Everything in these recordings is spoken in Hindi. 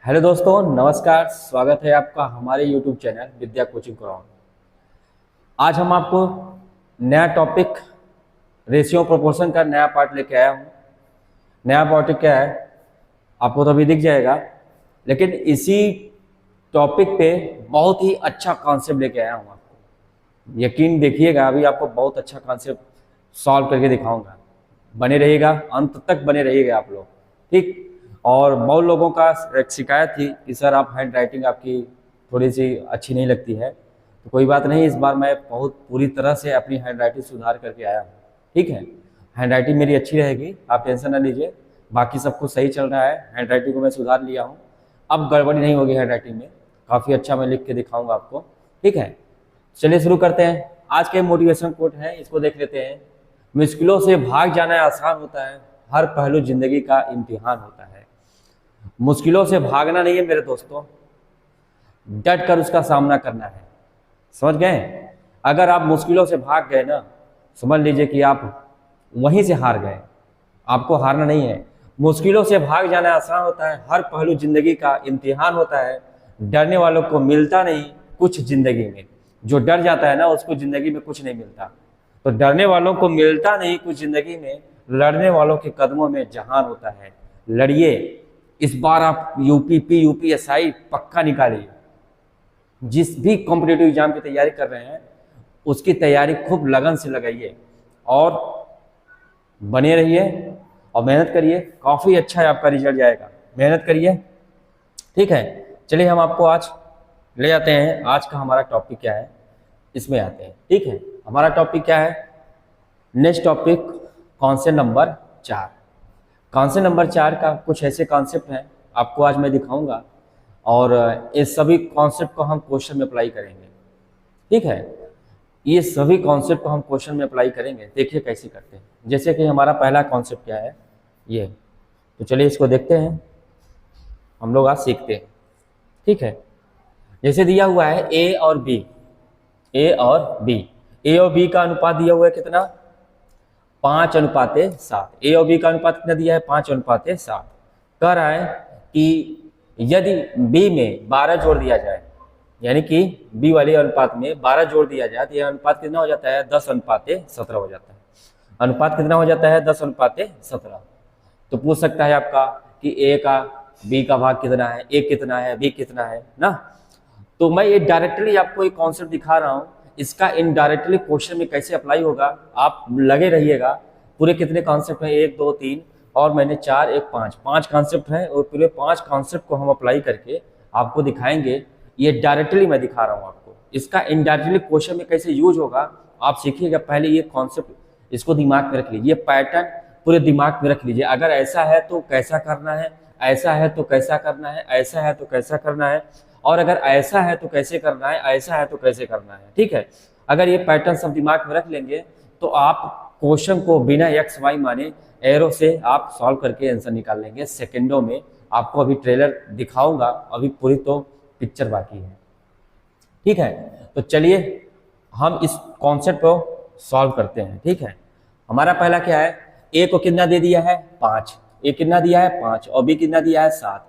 हेलो दोस्तों, नमस्कार। स्वागत है आपका हमारे YouTube चैनल विद्या कोचिंग ग्राउंड। आज हम आपको नया टॉपिक रेशियो प्रोपोर्शन का नया पार्ट लेके आया हूँ। नया टॉपिक क्या है आपको तो अभी दिख जाएगा, लेकिन इसी टॉपिक पे बहुत ही अच्छा कॉन्सेप्ट लेके आया हूँ आपको। यकीन देखिएगा, अभी आपको बहुत अच्छा कॉन्सेप्ट सॉल्व करके दिखाऊंगा। बने रहिएगा, अंत तक बने रहिएगा आप लोग, ठीक। और बहुत लोगों का एक शिकायत थी कि सर आप हैंड राइटिंग आपकी थोड़ी सी अच्छी नहीं लगती है, तो कोई बात नहीं, इस बार मैं बहुत पूरी तरह से अपनी हैंड राइटिंग सुधार करके आया हूँ, ठीक है। हैंड राइटिंग मेरी अच्छी रहेगी, आप टेंशन ना लीजिए। बाकी सब कुछ सही चल रहा है, हैंड राइटिंग को मैं सुधार लिया हूँ, अब गड़बड़ी नहीं होगी हैंड राइटिंग में। काफ़ी अच्छा मैं लिख के दिखाऊंगा आपको, ठीक है। चलिए शुरू करते हैं। आज के मोटिवेशन कोट है, इसको देख लेते हैं। मुश्किलों से भाग जाना आसान होता है, हर पहलू जिंदगी का इम्तिहान होता है। मुश्किलों से भागना नहीं है मेरे दोस्तों, डट कर उसका सामना करना है। समझ गए? अगर आप मुश्किलों से भाग गए ना, समझ लीजिए कि आप वहीं से हार गए। आपको हारना नहीं है। मुश्किलों से भाग जाना आसान होता है, हर पहलू जिंदगी का इम्तिहान होता है। डरने वालों को मिलता नहीं कुछ जिंदगी में। जो डर जाता है ना, उसको जिंदगी में कुछ नहीं मिलता। तो डरने वालों को मिलता नहीं कुछ जिंदगी में, लड़ने वालों के कदमों में जहान होता है। लड़िए, इस बार आप यूपीएसआई पक्का निकालिए। जिस भी कॉम्पिटेटिव एग्जाम की तैयारी कर रहे हैं, उसकी तैयारी खूब लगन से लगाइए और बने रहिए और मेहनत करिए। काफ़ी अच्छा है, आपका रिजल्ट जाएगा। मेहनत करिए, ठीक है। चलिए हम आपको आज ले जाते हैं। आज का हमारा टॉपिक क्या है, इसमें आते हैं, ठीक है। हमारा टॉपिक क्या है? Next topic concept number 4। Concept number 4 का कुछ ऐसे कॉन्सेप्ट हैं आपको आज मैं दिखाऊंगा, और इस सभी कॉन्सेप्ट को हम क्वेश्चन में अप्लाई करेंगे, ठीक है। ये सभी कॉन्सेप्ट को हम क्वेश्चन में अप्लाई करेंगे। देखिए कैसे करते हैं। जैसे कि हमारा पहला कॉन्सेप्ट क्या है, ये तो चलिए इसको देखते हैं, हम लोग आज सीखते हैं, ठीक है। जैसे दिया हुआ है ए और बी, ए और बी का अनुपात दिया हुआ है कितना? 5:7। ए और बी का अनुपात कितना दिया है? 5:7। कह रहा है कि यदि बी में 12 जोड़ दिया जाए, यानी कि बी वाले अनुपात में 12 जोड़ दिया जाए, तो यह अनुपात कितना हो जाता है? 10:17 हो जाता है। अनुपात कितना हो जाता है? 10:17। तो पूछ सकता है आपका कि ए का बी का भाग कितना है, ए कितना है, बी कितना है ना। तो मैं ये डायरेक्टली आपको एक कॉन्सेप्ट दिखा रहा हूँ, इसका इनडायरेक्टली क्वेश्चन में कैसे अप्लाई होगा, आप लगे रहिएगा। पूरे कितने कॉन्सेप्ट हैं? 1 2 3 और मैंने 4 1 5 कॉन्सेप्ट हैं, और पूरे 5 कॉन्सेप्ट को हम अप्लाई करके आपको दिखाएंगे। ये डायरेक्टली मैं दिखा रहा हूँ आपको, इसका इनडायरेक्टली क्वेश्चन में कैसे यूज होगा आप सीखिएगा। पहले ये कॉन्सेप्ट इसको दिमाग में रख लीजिए, ये पैटर्न पूरे दिमाग में रख लीजिए। अगर ऐसा है तो कैसा करना है, ऐसा है तो कैसा करना है, ऐसा है तो कैसा करना है, और अगर ऐसा है तो कैसे करना है, ऐसा है तो कैसे करना है, ठीक है। अगर ये पैटर्न सब दिमाग में रख लेंगे तो आप क्वेश्चन को बिना एक्स वाई माने एरो से आप सॉल्व करके आंसर निकाल लेंगे सेकंडों में। आपको अभी ट्रेलर दिखाऊंगा, अभी पूरी तो पिक्चर बाकी है, ठीक है। तो चलिए हम इस कॉन्सेप्ट को सॉल्व करते हैं, ठीक है। हमारा पहला क्या है? ए को कितना दे दिया है? 5। ए कितना दिया है? 5। और बी कितना दिया है? 7।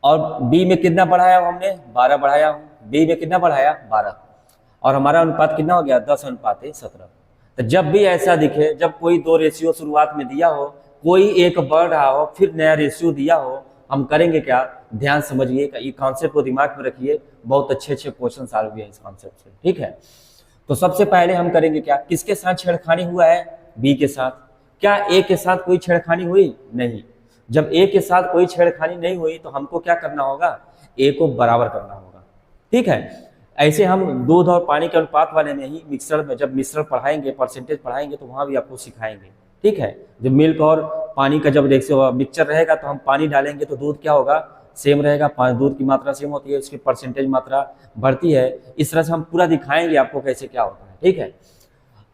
और बी में कितना बढ़ाया हमने? 12 बढ़ाया हूँ। बी में कितना बढ़ाया? 12। और हमारा अनुपात कितना हो गया? 10:17। तो जब भी ऐसा दिखे, जब कोई दो रेशियो शुरुआत में दिया हो, कोई एक बढ़ रहा हो, फिर नया रेशियो दिया हो, हम करेंगे क्या? ध्यान समझिए, ये कॉन्सेप्ट को दिमाग में रखिए। बहुत अच्छे अच्छे क्वेश्चन सॉल्व हुए इस कॉन्सेप्ट से, ठीक है। तो सबसे पहले हम करेंगे क्या? किसके साथ छेड़खानी हुआ है? बी के साथ। क्या ए के साथ कोई छेड़खानी हुई? नहीं। जब ए के साथ कोई छेड़खानी नहीं हुई तो हमको क्या करना होगा? ए को बराबर करना होगा, ठीक है। ऐसे हम दूध और पानी के अनुपात वाले में ही मिक्सर में जब मिश्रण पढ़ाएंगे, परसेंटेज पढ़ाएंगे, तो वहां भी आपको सिखाएंगे, ठीक है। जब मिल्क और पानी का जब रेशियो मिक्सचर रहेगा तो हम पानी डालेंगे तो दूध क्या होगा? सेम रहेगा। दूध की मात्रा सेम होती है, उसकी परसेंटेज मात्रा बढ़ती है। इस तरह से हम पूरा दिखाएंगे आपको कैसे क्या होता है, ठीक है।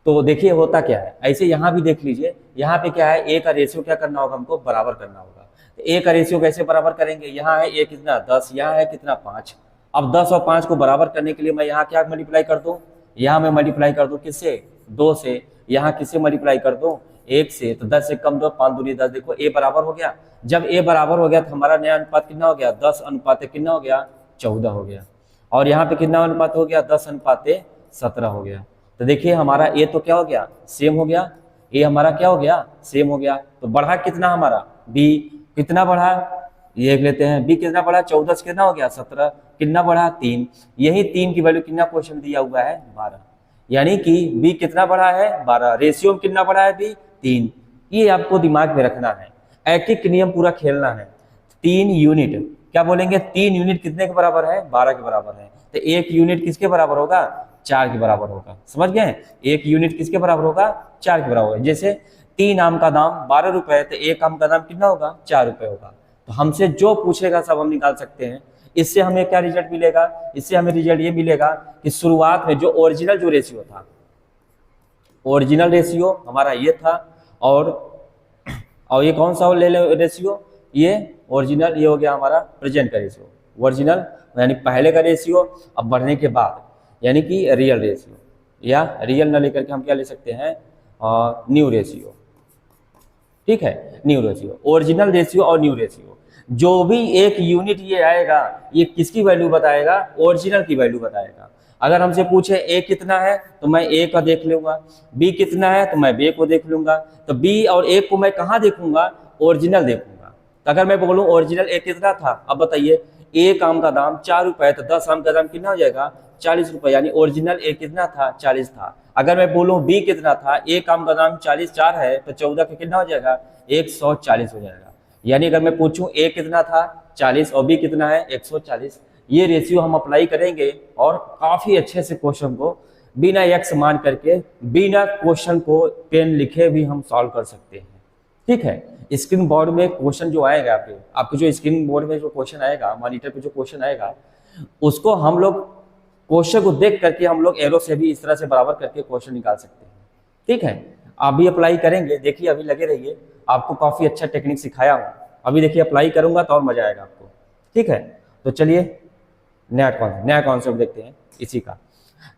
तो देखिए होता क्या है, ऐसे यहाँ भी देख लीजिए। यहाँ पे क्या है? ए का रेशियो क्या करना होगा? हमको बराबर करना होगा। तो ए का रेशियो कैसे बराबर करेंगे? यहाँ है ए कितना? 10, यहाँ है कितना? 5। अब 10 और 5 को बराबर करने के लिए मैं यहाँ क्या मल्टीप्लाई कर दूँ? यहाँ मैं मल्टीप्लाई कर दूँ किससे? 2 से। यहाँ किससे मल्टीप्लाई कर दूँ? 1 से, तो 10 से कम 2, 5 दूनी 10, देखो ए बराबर हो गया। जब ए बराबर हो गया तो हमारा नया अनुपात कितना हो गया, 10 अनुपात कितना हो गया, 14 हो गया। और यहाँ पे कितना अनुपात हो गया, 10 अनुपात 17 हो गया। तो देखिए हमारा ए तो क्या हो गया, सेम हो गया, ए हमारा क्या हो गया, सेम हो गया। तो बढ़ा कितना हमारा बी, कितना बढ़ा, ये देख लेते हैं, बी कितना बढ़ा, 14 से कितना हो गया 17, कितना बढ़ा 3। यही 3 की वैल्यू कितना क्वेश्चन दिया हुआ है 12, यानी कि बी कितना बढ़ा है 12, रेशियो में कितना बढ़ा है बी 3। ये आपको दिमाग में रखना है, एक एक नियम पूरा खेलना है। 3 यूनिट क्या बोलेंगे, 3 यूनिट कितने के बराबर है, 12 के बराबर है। तो 1 यूनिट किसके बराबर होगा, 4 के बराबर होगा। समझ गए, 1 यूनिट किसके बराबर होगा, 4 के बराबर होगा। जैसे 3 आम का दाम 12 रुपए, तो 1 आम का दाम कितना होगा, 4 रुपए होगा। तो हमसे जो पूछेगा सब हम निकाल सकते हैं। इससे हमें क्या रिजल्ट मिलेगा, इससे हमें रिजल्ट ये मिलेगा कि शुरुआत में जो ओरिजिनल जो रेशियो था, ओरिजिनल रेशियो हमारा ये था, और ये कौन सा ले ले रेशियो, ये ओरिजिनल, ये हो गया हमारा प्रेजेंट का रेशियो। ओरिजिनल यानी पहले का रेशियो, अब बढ़ने के बाद यानी कि रियल रेशियो, या रियल ना लेकर के हम क्या ले सकते हैं, न्यू रेशियो। ठीक है, न्यू रेशियो, ओरिजिनल रेशियो और न्यू रेशियो। जो भी एक यूनिट ये आएगा, ये किसकी वैल्यू बताएगा, ओरिजिनल की वैल्यू बताएगा। अगर हमसे पूछे ए कितना है तो मैं ए का देख लूंगा, बी कितना है तो मैं बी को देख लूंगा। तो बी और ए को मैं कहाँ देखूंगा, ओरिजिनल देखूंगा। तो अगर मैं बोलूँ ओरिजिनल ए कितना था, अब बताइए, एक आम का दाम 4 रुपए, तो 10 आम का दाम कितना हो जाएगा, 40 रुपए, यानी ओरिजिनल ए कितना था, 40 था। अगर मैं बोलूँ बी कितना था, एक आम का दाम 40 4 है, तो 14 का कितना हो जाएगा, 140 हो जाएगा। यानी अगर मैं पूछूं ए कितना था 40 और बी कितना है 140, ये रेशियो हम अप्लाई करेंगे और काफी अच्छे से क्वेश्चन को बिना एक्स मान करके, बिना क्वेश्चन को पेन लिखे भी हम सॉल्व कर सकते हैं। ठीक है, स्क्रीन बोर्ड में क्वेश्चन जो आएगा आपके जो स्क्रीन बोर्ड में जो क्वेश्चन आएगा, मॉनिटर पे जो क्वेश्चन आएगा, उसको हम लोग क्वेश्चन को देख करके हम लोग एरो से भी इस तरह से बराबर करके क्वेश्चन निकाल सकते हैं। ठीक है, आप भी अप्लाई करेंगे, देखिए अभी लगे रहिए, आपको काफी अच्छा टेक्निक सिखाया हूँ। अभी देखिए अप्लाई करूंगा तो और मजा आएगा आपको। ठीक है, तो चलिए नया कॉन्सेप्ट देखते हैं इसी का।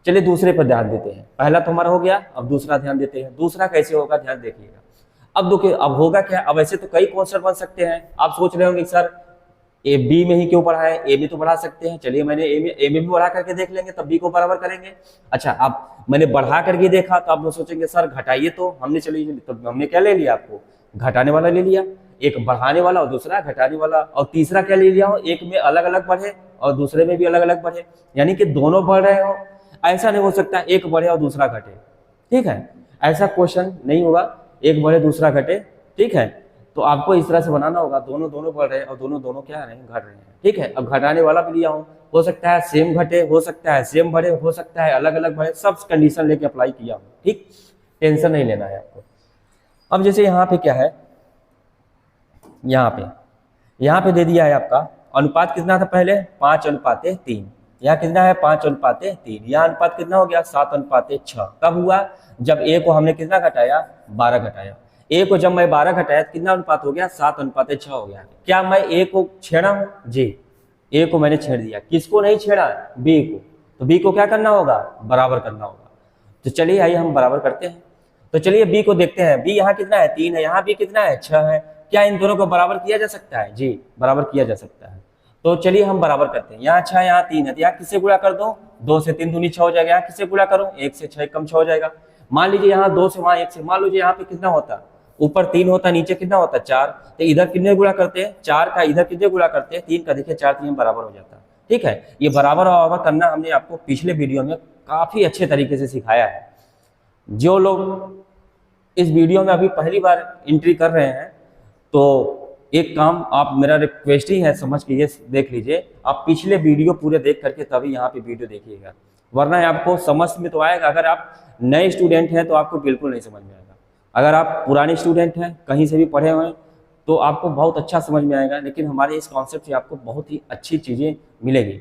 चलिए दूसरे पर ध्यान देते हैं। पहला तो हमारा हो गया, अब दूसरा ध्यान देते हैं। दूसरा कैसे होगा, ध्यान देखिएगा। अब देखिए अब होगा क्या, अब ऐसे तो कई क्वेश्चन बन सकते हैं। आप सोच रहे होंगे सर ए बी में ही क्यों पढ़ा है, ए में तो बढ़ा सकते हैं। चलिए मैंने ए में भी बढ़ा करके देख लेंगे, तब बी को बराबर करेंगे। अच्छा, अब मैंने बढ़ा करके देखा तो आप लोग सोचेंगे सर घटाइए, तो हमने चलिए तो हमने क्या ले लिया, आपको घटाने वाला ले लिया, एक बढ़ाने वाला और दूसरा घटाने वाला, और तीसरा क्या ले लिया हो, एक में अलग अलग बढ़े और दूसरे में भी अलग अलग बढ़े, यानी कि दोनों बढ़ रहे हो। ऐसा नहीं हो सकता एक बढ़े और दूसरा घटे। ठीक है, ऐसा क्वेश्चन नहीं होगा, एक बढ़े दूसरा घटे। ठीक है, तो आपको इस तरह से बनाना होगा, दोनों बढ़ रहे हैं और दोनों क्या है, घट रहे हैं। ठीक है, अब घटाने वाला भी लिया हूँ, हो सकता है सेम घटे, हो सकता है सेम बढ़े, हो सकता है अलग अलग बढ़े, सब कंडीशन लेके अप्लाई किया हूँ। ठीक, टेंशन नहीं लेना है आपको। अब जैसे यहाँ पे क्या है, यहाँ पे दे दिया है आपका अनुपात कितना था पहले, 5:3। यहाँ कितना है 5:3। यहाँ अनुपात कितना हो गया 7:6। कब हुआ, जब ए को हमने कितना घटाया, 12 घटाया। ए को जब मैं 12 घटाया तो कितना अनुपात हो गया, 7:6 हो गया। क्या मैं ए को छेड़ा हूँ, जी ए को मैंने छेड़ दिया। किसको नहीं छेड़ा, बी को। तो बी को क्या करना होगा, बराबर करना होगा। तो चलिए आइए हम बराबर करते हैं। तो चलिए बी को देखते हैं, बी यहाँ कितना है 3 है, यहाँ बी कितना है 6 है। क्या इन दोनों को बराबर किया जा सकता है, जी बराबर किया जा सकता है। तो चलिए हम बराबर करते हैं। यहाँ 6 यहाँ 3 है, तो यहाँ किससे गुणा कर दो, 2 से 3 दूनी 6 हो जाएगा। यहाँ किससे गुणा करूँ, 1 से 6 कम 6 हो जाएगा। मान लीजिए यहाँ 2 से वहाँ 1 से, मान लीजिए यहाँ पे कितना होता, ऊपर 3 होता, नीचे कितना होता 4। तो इधर कितने गुणा करते हैं, 4 का, इधर कितने गुणा करते हैं 3 का। देखिए 4 3 बराबर हो जाता है। ठीक है, ये बराबर करना हमने आपको पिछले वीडियो में काफी अच्छे तरीके से सिखाया है। जो लोग इस वीडियो में अभी पहली बार एंट्री कर रहे हैं, तो एक काम आप, मेरा रिक्वेस्ट ही है, समझ के ये देख लीजिए, आप पिछले वीडियो पूरे देख करके तभी यहाँ पे वीडियो देखिएगा, वरना आपको समझ में तो आएगा। अगर आप नए स्टूडेंट हैं तो आपको बिल्कुल नहीं समझ में आएगा। अगर आप पुराने स्टूडेंट हैं, कहीं से भी पढ़े हुए हैं, तो आपको बहुत अच्छा समझ में आएगा। लेकिन हमारे इस कॉन्सेप्ट से आपको बहुत ही अच्छी चीज़ें मिलेगी,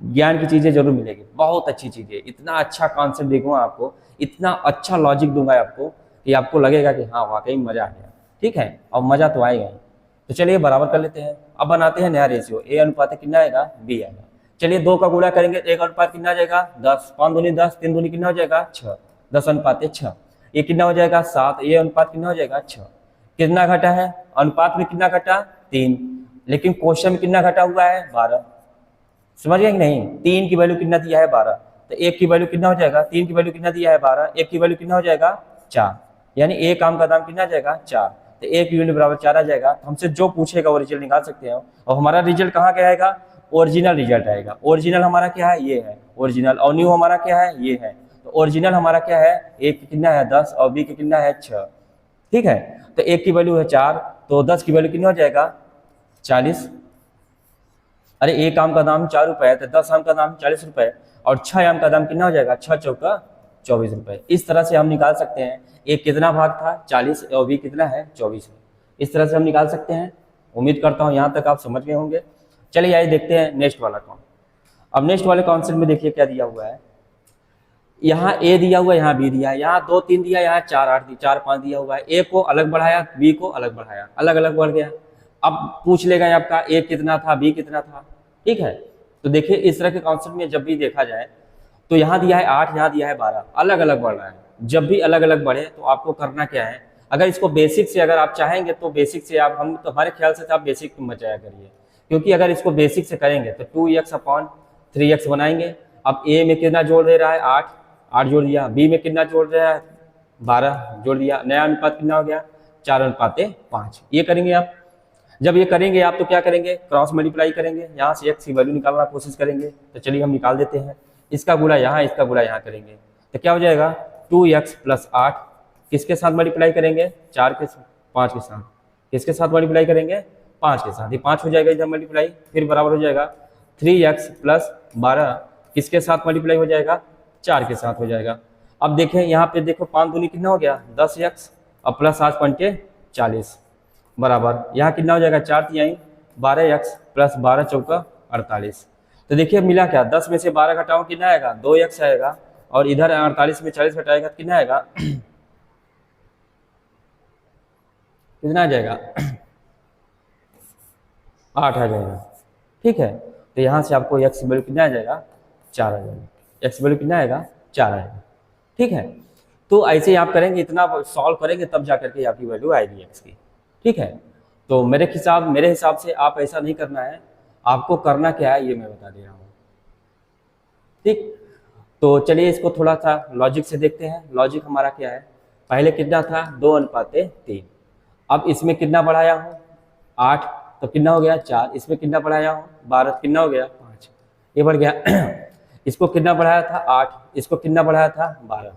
ज्ञान की चीज़ें जरूर मिलेगी, बहुत अच्छी चीज़ें। इतना अच्छा कॉन्सेप्ट देखूँगा आपको, इतना अच्छा लॉजिक दूंगा आपको कि आपको लगेगा कि हाँ वाकई मज़ा आ गया। ठीक है, और मज़ा तो आएगा ही। तो चलिए बराबर कर लेते हैं। अब बनाते हैं नया रेशियो, ए अनुपात कितना आएगा, बी आएगा। चलिए 2 का गुणा करेंगे तो 1 अनुपात कितना आ जाएगा 10, 5 दूनी 10, 3 दूनी कितना हो जाएगा 6, 10:6। ये कितना हो जाएगा 7, ये अनुपात कितना हो जाएगा 6। कितना घटा है अनुपात में, कितना घटा 3, लेकिन क्वेश्चन में कितना घटा हुआ है 12। समझ गए कि नहीं, 3 की वैल्यू कितना दिया है 12, तो 1 की वैल्यू कितना हो जाएगा, 3 की वैल्यू कितना दिया है 12, 1 की वैल्यू कितना हो जाएगा 4, यानी एक आम का दाम कितना आ जाएगा 4, तो 1 यूनिट बराबर 4 आ जाएगा। तो हमसे जो पूछेगा वो रिजल्ट निकाल सकते हैं। और हमारा रिजल्ट कहाँ क्या आएगा, ओरिजिनल रिजल्ट आएगा। ओरिजिनल हमारा क्या है, ये है ओरिजिनल, और न्यू हमारा क्या है, ये है। तो ओरिजिनल हमारा क्या है, ए की कितना है 10 और बी की कितना है 6, ठीक है। तो 1 की वैल्यू है 4, तो 10 की वैल्यू कितना हो जाएगा 40। अरे एक आम का दाम 4 रुपए है, तो 10 आम का दाम 40 रुपए, और 6 आम का दाम कितना हो जाएगा 6 चौका 24 रुपए। इस तरह से हम निकाल सकते हैं एक कितना भाग था 40 और बी कितना है 24 है। इस तरह से हम निकाल सकते हैं। उम्मीद करता हूँ यहाँ तक आप समझ गए होंगे। चलिए आइए देखते हैं नेक्स्ट वाला कॉन्सेप्ट। अब नेक्स्ट वाले कॉन्सेप्ट में देखिए क्या दिया हुआ है। यहाँ ए दिया हुआ है, यहाँ बी दिया है, यहाँ 2 3 दिया, यहाँ 4 5 दिया हुआ है। ए को अलग बढ़ाया, बी को अलग बढ़ाया, अलग अलग बढ़ गया। अब पूछ लेगा आपका ए कितना था, बी कितना था, ठीक है। तो देखिए इस तरह के कॉन्सेप्ट में जब भी देखा जाए तो यहाँ दिया है 8, यहाँ दिया है 12, अलग अलग बढ़ रहा है। जब भी अलग अलग बढ़े तो आपको करना क्या है, अगर इसको बेसिक से अगर आप चाहेंगे तो बेसिक से आप, हम तो हमारे ख्याल से आप बेसिक बचाया करिए, क्योंकि अगर इसको बेसिक से करेंगे तो 2x/3x बनाएंगे। अब ए में कितना जोड़ दे रहा है 8 जोड़ दिया, बी में कितना जोड़ रहा है 12 जोड़ दिया, नया अनुपात कितना हो गया 4:5। ये करेंगे आप। जब ये करेंगे आप तो क्या करेंगे, क्रॉस मल्टीप्लाई करेंगे, यहाँ से x की वैल्यू निकालना कोशिश करेंगे। तो चलिए हम निकाल देते हैं। इसका गुणा यहाँ, इसका गुणा यहाँ करेंगे तो क्या हो जाएगा 2x + 8, किसके साथ मल्टीप्लाई करेंगे 5 के साथ, किसके साथ मल्टीप्लाई करेंगे 5 के साथ, ये 5 हो जाएगा इधर मल्टीप्लाई, फिर बराबर हो जाएगा 3x + 12, किसके साथ मल्टीप्लाई हो जाएगा 4 के साथ हो जाएगा। अब देखें यहाँ पे देखो 5 दूनी कितना हो गया 10x और +8 पंचे 40 बराबर यहाँ कितना हो जाएगा 4 तिहाई 12x + 12 चौका 48। तो देखिए मिला क्या, 10 में से 12 घटाओ कितना आएगा 2x आएगा, और इधर 48 में 40 घटाएगा कितना आएगा कितना आ जाएगा 8 आ जाएगा, ठीक है। तो यहाँ से आपको x की वैल्यू कितना आ जाएगा 4 आ जाएगा, x की वैल्यू कितना आएगा 4 आएगा, ठीक है। तो ऐसे ही आप करेंगे, इतना सॉल्व करेंगे तब जा करके आपकी वैल्यू आएगी x की, ठीक है। तो मेरे हिसाब से आप ऐसा नहीं करना है, आपको करना क्या है ये मैं बता दे रहा हूँ, ठीक। तो चलिए इसको थोड़ा सा लॉजिक से देखते हैं। लॉजिक हमारा क्या है, पहले कितना था 2:3, अब इसमें कितना बढ़ाया हूँ 8, तो कितना हो गया 4, इसमें कितना बढ़ाया हूँ 12, कितना हो गया 5, ये बढ़ गया इसको कितना बढ़ाया था 8, इसको कितना बढ़ाया था 12,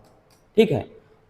ठीक है।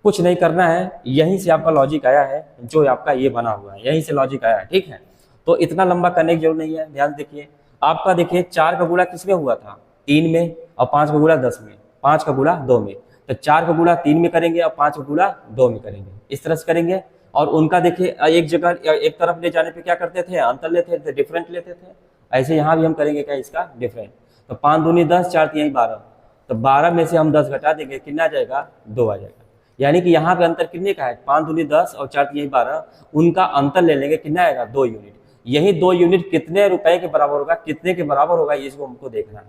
कुछ नहीं करना है, यहीं से आपका लॉजिक आया है, जो आपका ये बना हुआ है यहीं से लॉजिक आया है, ठीक है। तो इतना लंबा करने की जरूरत नहीं है। ध्यान देखिए आपका, देखिए 4 का गुणा किसमें हुआ था 3 में, और 5 का गुणा 10 में, 5 का गुणा 2 में, तो 4 का गुणा 3 में करेंगे और 5 का गुणा 2 में करेंगे, इस तरह से करेंगे। और उनका देखिए एक जगह एक तरफ ले जाने पे क्या करते थे, अंतर लेते थे, डिफरेंट लेते थे। ऐसे यहाँ भी हम करेंगे क्या इसका डिफरेंट। तो 5 दूनी 10, 4 तिहाई 12, तो 12 में से हम 10 घटा देंगे, कितना आ जाएगा 2 आ जाएगा। यानी कि यहाँ पे अंतर कितने का है 5 दूनी 10 और 4 तिहाई 12, उनका अंतर ले लेंगे, कितना आएगा 2 यूनिट। यही 2 यूनिट कितने रुपए के बराबर होगा, कितने के बराबर होगा, इसको हमको देखना है।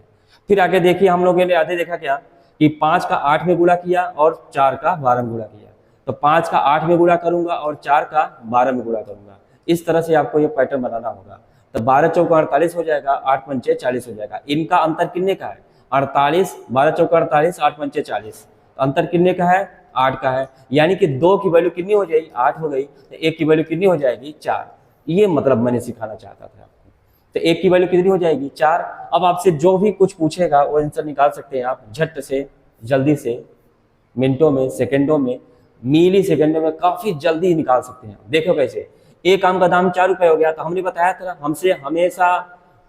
फिर आगे देखिए हम लोगों ने आगे देखा क्या कि 5 का 8 में गुणा किया और 4 का 12 में गुणा किया, तो 5 का 8 में गुणा करूंगा और 4 का 12 में गुणा करूंगा। इस तरह से आपको ये पैटर्न बनाना होगा। तो 12 चौका 48 हो जाएगा, 8 पंचे 40 हो जाएगा। इनका अंतर कितने का है 48, 12 चौका 48, 8 पंचे 40, अंतर कितने का है 8 का है। यानी कि 2 की वैल्यू कितनी हो जाएगी 8 हो गई, तो 1 की वैल्यू कितनी हो जाएगी 4। ये मतलब मैंने सिखाना चाहता था आपको। तो 1 की वैल्यू कितनी हो जाएगी 4। अब आपसे जो भी कुछ पूछेगा वो आंसर निकाल सकते हैं आप झट से, जल्दी से, मिनटों में, सेकंडों में, मिली सेकंडों में, काफी जल्दी निकाल सकते हैं। देखो कैसे, एक आम का दाम 4 रुपए हो गया, तो हमने बताया था हमसे हमेशा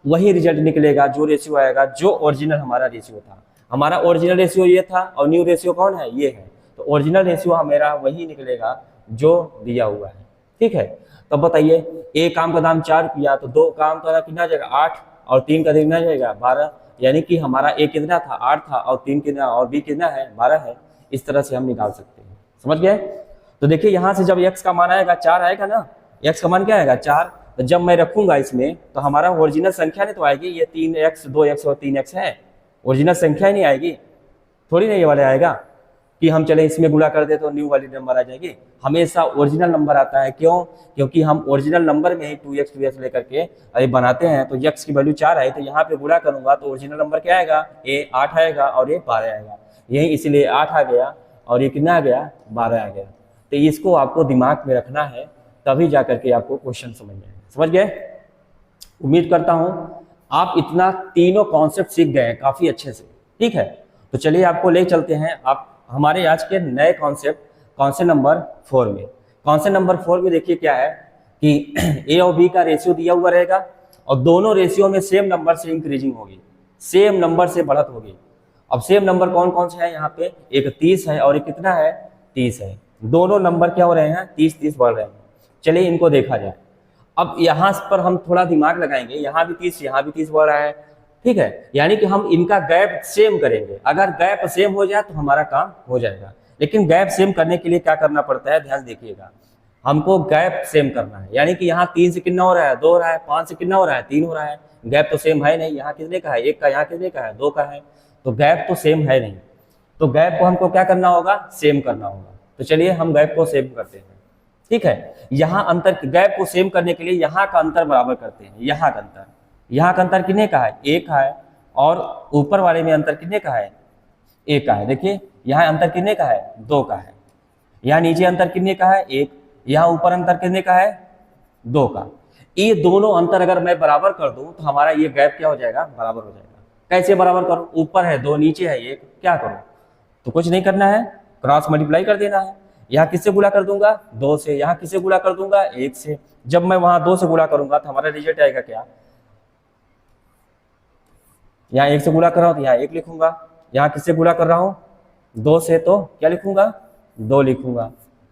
वही रिजल्ट निकलेगा जो रेशियो आएगा, जो ओरिजिनल हमारा रेशियो था। हमारा ओरिजिनल रेशियो ये था और न्यू रेशियो कौन है, ये है। तो ओरिजिनल रेशियो हमारा वही निकलेगा जो दिया हुआ है, ठीक है। तो बताइए एक काम का दाम 4 रुपया, तो 2 काम का कितना जाएगा 8, और 3 का कितना जाएगा 12। यानी कि हमारा ए कितना था 8 था, और 3 कितना, और बी कितना है 12 है। इस तरह से हम निकाल सकते हैं, समझ गए। तो देखिए यहाँ से जब x का मान आएगा 4 आएगा ना, x का मान क्या आएगा 4, तो जब मैं रखूंगा इसमें तो हमारा ओरिजिनल संख्या नहीं तो आएगी, ये 3x 2x और 3x है, ओरिजिनल संख्या ही नहीं आएगी, थोड़ी ना ये वाले आएगा। कि हम चले इसमें गुणा कर दे तो न्यू वाली नंबर आ जाएगी। हमेशा ओरिजिनल नंबर आता है, क्यों? क्योंकि हम ओरिजिनल नंबर में ही 2x लेकर के अरे बनाते हैं। तो x की वैल्यू 4 है, तो यहाँ पे गुणा करूंगा तो ओरिजिनल नंबर क्या आएगा? ये 8 आएगा और ये 12 आएगा। यही इसलिए 8 आ गया और ये कितना आ गया? 12 आ गया। तो इसको आपको दिमाग में रखना है, तभी जा करके आपको क्वेश्चन समझ में आएगा। समझ गए? उम्मीद करता हूं आप इतना तीनों कॉन्सेप्ट सीख गए हैं काफी अच्छे से। ठीक है, तो चलिए आपको ले चलते हैं आप हमारे आज के नए कॉन्सेप्ट कॉन्सेप्ट नंबर 4 में। कॉन्सेप्ट नंबर 4 में देखिए क्या है कि ए और बी का रेशियो दिया हुआ रहेगा और दोनों रेशियो में सेम नंबर से इंक्रीजिंग होगी, सेम नंबर से बढ़त होगी। अब सेम नंबर कौन कौन से है यहाँ पे? एक 30 है और एक कितना है? 30 है। दोनों नंबर क्या हो रहे हैं? 30-30 बढ़ रहे हैं। चलिए इनको देखा जाए। अब यहाँ पर हम थोड़ा दिमाग लगाएंगे, यहाँ भी 30 यहाँ भी 30 बढ़ रहा है। ठीक है, यानी कि हम इनका गैप सेम करेंगे। अगर गैप सेम हो जाए तो हमारा काम हो जाएगा। लेकिन गैप सेम करने के लिए क्या करना पड़ता है? ध्यान देखिएगा, हमको गैप सेम करना है। यानी कि यहाँ 3 से कितना हो रहा है? 2 हो रहा है। 5 से कितना हो रहा है? 3 हो रहा है। गैप तो सेम है नहीं। यहाँ कितने का है? 1 का। यहाँ कितने का है? 2 का है। तो गैप तो सेम है नहीं, तो गैप को हमको क्या करना होगा? सेम करना होगा। तो चलिए हम गैप को सेम करते हैं। ठीक है, यहाँ अंतर, गैप को सेम करने के लिए यहाँ का अंतर बराबर करते हैं। यहाँ का अंतर, यहाँ का अंतर कितने का है? 1 का है। और ऊपर वाले में अंतर कितने का है? 1 का है। देखिए यहाँ अंतर कितने का है? 2 का है। यहाँ नीचे अंतर कितने का है? 1। यहाँ ऊपर अंतर कितने का है? 2 का। ये दोनों अंतर अगर मैं बराबर कर दूं तो हमारा ये गैप क्या हो जाएगा? बराबर हो जाएगा। कैसे बराबर करूं? ऊपर है 2, नीचे है 1, क्या करूं? तो कुछ नहीं करना है, क्रॉस मल्टीप्लाई कर देना है। यहाँ किससे गुणा कर दूंगा? 2 से। यहाँ किससे गुणा कर दूंगा? 1 से। जब मैं वहां 2 से गुणा करूंगा तो हमारा रिजल्ट आएगा क्या? यहाँ 1 से गुणा कर रहा हूं तो यहाँ 1 लिखूंगा। यहाँ किससे गुणा कर रहा हूं? 2 से, तो क्या लिखूंगा? 2 लिखूंगा।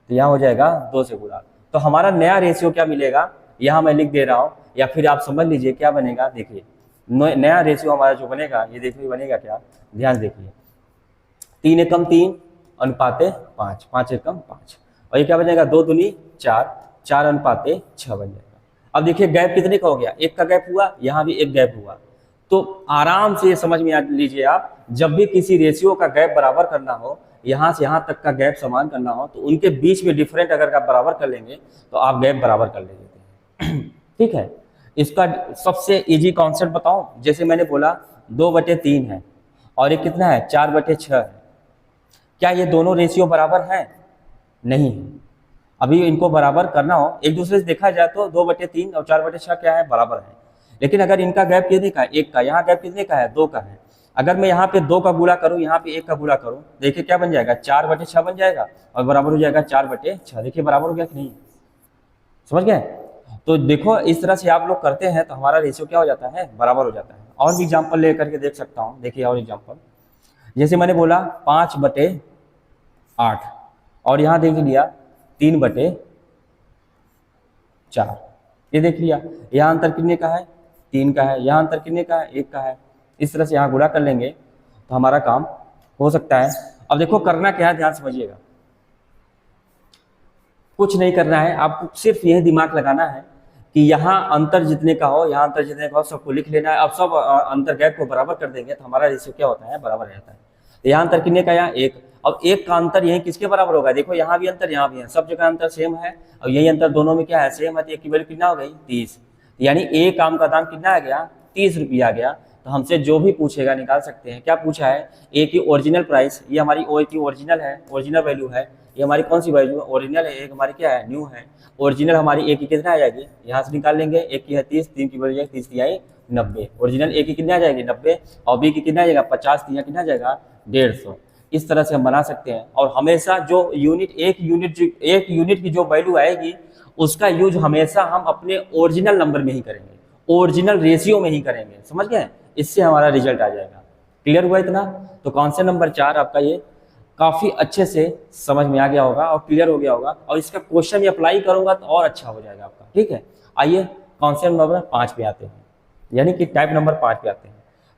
तो यहाँ हो जाएगा 2 से गुणा। तो हमारा नया रेशियो क्या मिलेगा? यहाँ मैं लिख दे रहा हूँ, या फिर आप समझ लीजिए क्या बनेगा। देखिए नया रेशियो हमारा जो बनेगा, ये देखिए बनेगा क्या? ध्यान देखिए, 3 एकम 3 अनुपाते 5, 5 एकम 5। और ये क्या बनेगा? 2 दूनी 4, 4 अनुपाते 6 बन जाएगा। अब देखिए गैप कितने का हो गया? 1 का गैप हुआ, यहाँ भी 1 गैप हुआ। तो आराम से समझ में आ लीजिए आप, जब भी किसी रेशियो का गैप बराबर करना हो, यहाँ से यहाँ तक का गैप समान करना हो, तो उनके बीच में डिफरेंट अगर आप बराबर कर लेंगे तो आप गैप बराबर कर लेंगे। ठीक है, इसका सबसे इजी कॉन्सेप्ट बताऊं। जैसे मैंने बोला 2/3 है और ये कितना है? 4/6 है। क्या ये दोनों रेशियो बराबर हैं? नहीं। अभी इनको बराबर करना हो, एक दूसरे से देखा जाए तो 2/3 और 4/6 क्या है? बराबर है। लेकिन अगर इनका गैप कितने का है? 1 का। यहाँ गैप कितने का है? 2 का है। अगर मैं यहाँ पे 2 का गुणा करूँ, यहाँ पे 1 का गुणा करूँ, देखिए क्या बन जाएगा? 4/6 बन जाएगा और बराबर हो जाएगा 4/6। देखिए बराबर हो गया कि नहीं? समझ गए? तो देखो इस तरह से आप लोग करते हैं तो हमारा रेशियो क्या हो जाता है? बराबर हो जाता है। और भी एग्जाम्पल लेकर के देख सकता हूँ। देखिए और एग्जाम्पल, जैसे मैंने बोला 5/8 और यहाँ देख लिया 3/4, ये देख लिया। यहाँ अंतर कितने का है? 3 का है। यहाँ अंतर कितने का है? 1 का है। इस तरह से यहाँ गुणा कर लेंगे तो हमारा काम हो सकता है। अब देखो करना क्या है, ध्यान समझिएगा। कुछ नहीं करना है, आपको सिर्फ यह दिमाग लगाना है कि यहाँ अंतर जितने का हो, यहाँ अंतर जितने का हो, सबको लिख लेना है। अब सब अंतर गैप को बराबर कर देंगे तो हमारा रेशियो क्या होता है? बराबर रहता है। तो यहाँ अंतर कितने का? यहाँ 1। अब 1 का अंतर यही किसके बराबर होगा? देखो यहाँ भी अंतर, यहाँ भी है, सब जगह अंतर सेम है और यही अंतर दोनों में क्या है? सेम है। तो 1 की वैल्यू कितना हो गई? 30। यानी 1 आम का दाम कितना आ गया? 30 रुपया आ गया। तो हमसे जो भी पूछेगा निकाल सकते हैं। क्या पूछा है? ए की ओरिजिनल प्राइस, ये हमारी ओ की ओरिजिनल है, ओरिजिनल वैल्यू है। ये हमारी कौन सी वैल्यू? ओरिजिनल है। एक हमारी क्या है? न्यू है। ओरिजिनल हमारी ए की कितना आ जाएगी? यहाँ से निकाल लेंगे। 1 की है 30, 3 की वैल्यू 30 की आई 90। ओरिजिनल ए की कितना आ जाएगी? 90। और बी की कितना आ जाएगा? 50। यहाँ कितना आ जाएगा? 150। इस तरह से हम बना सकते हैं। और हमेशा जो यूनिट, एक यूनिट की जो वैल्यू आएगी उसका यूज हमेशा हम अपने ओरिजिनल नंबर में ही करेंगे, ओरिजिनल रेशियो में ही करेंगे। समझ गए? इससे हमारा रिजल्ट आ जाएगा। क्लियर हुआ इतना? तो कॉन्सेप्ट नंबर 4 आपका ये काफ़ी अच्छे से समझ में आ गया होगा और क्लियर हो गया होगा। और इसका क्वेश्चन भी अप्लाई करूंगा तो और अच्छा हो जाएगा आपका। ठीक है, आइए कॉन्सेप्ट नंबर 5 पे आते हैं, यानी कि टाइप नंबर 5 पे आते हैं।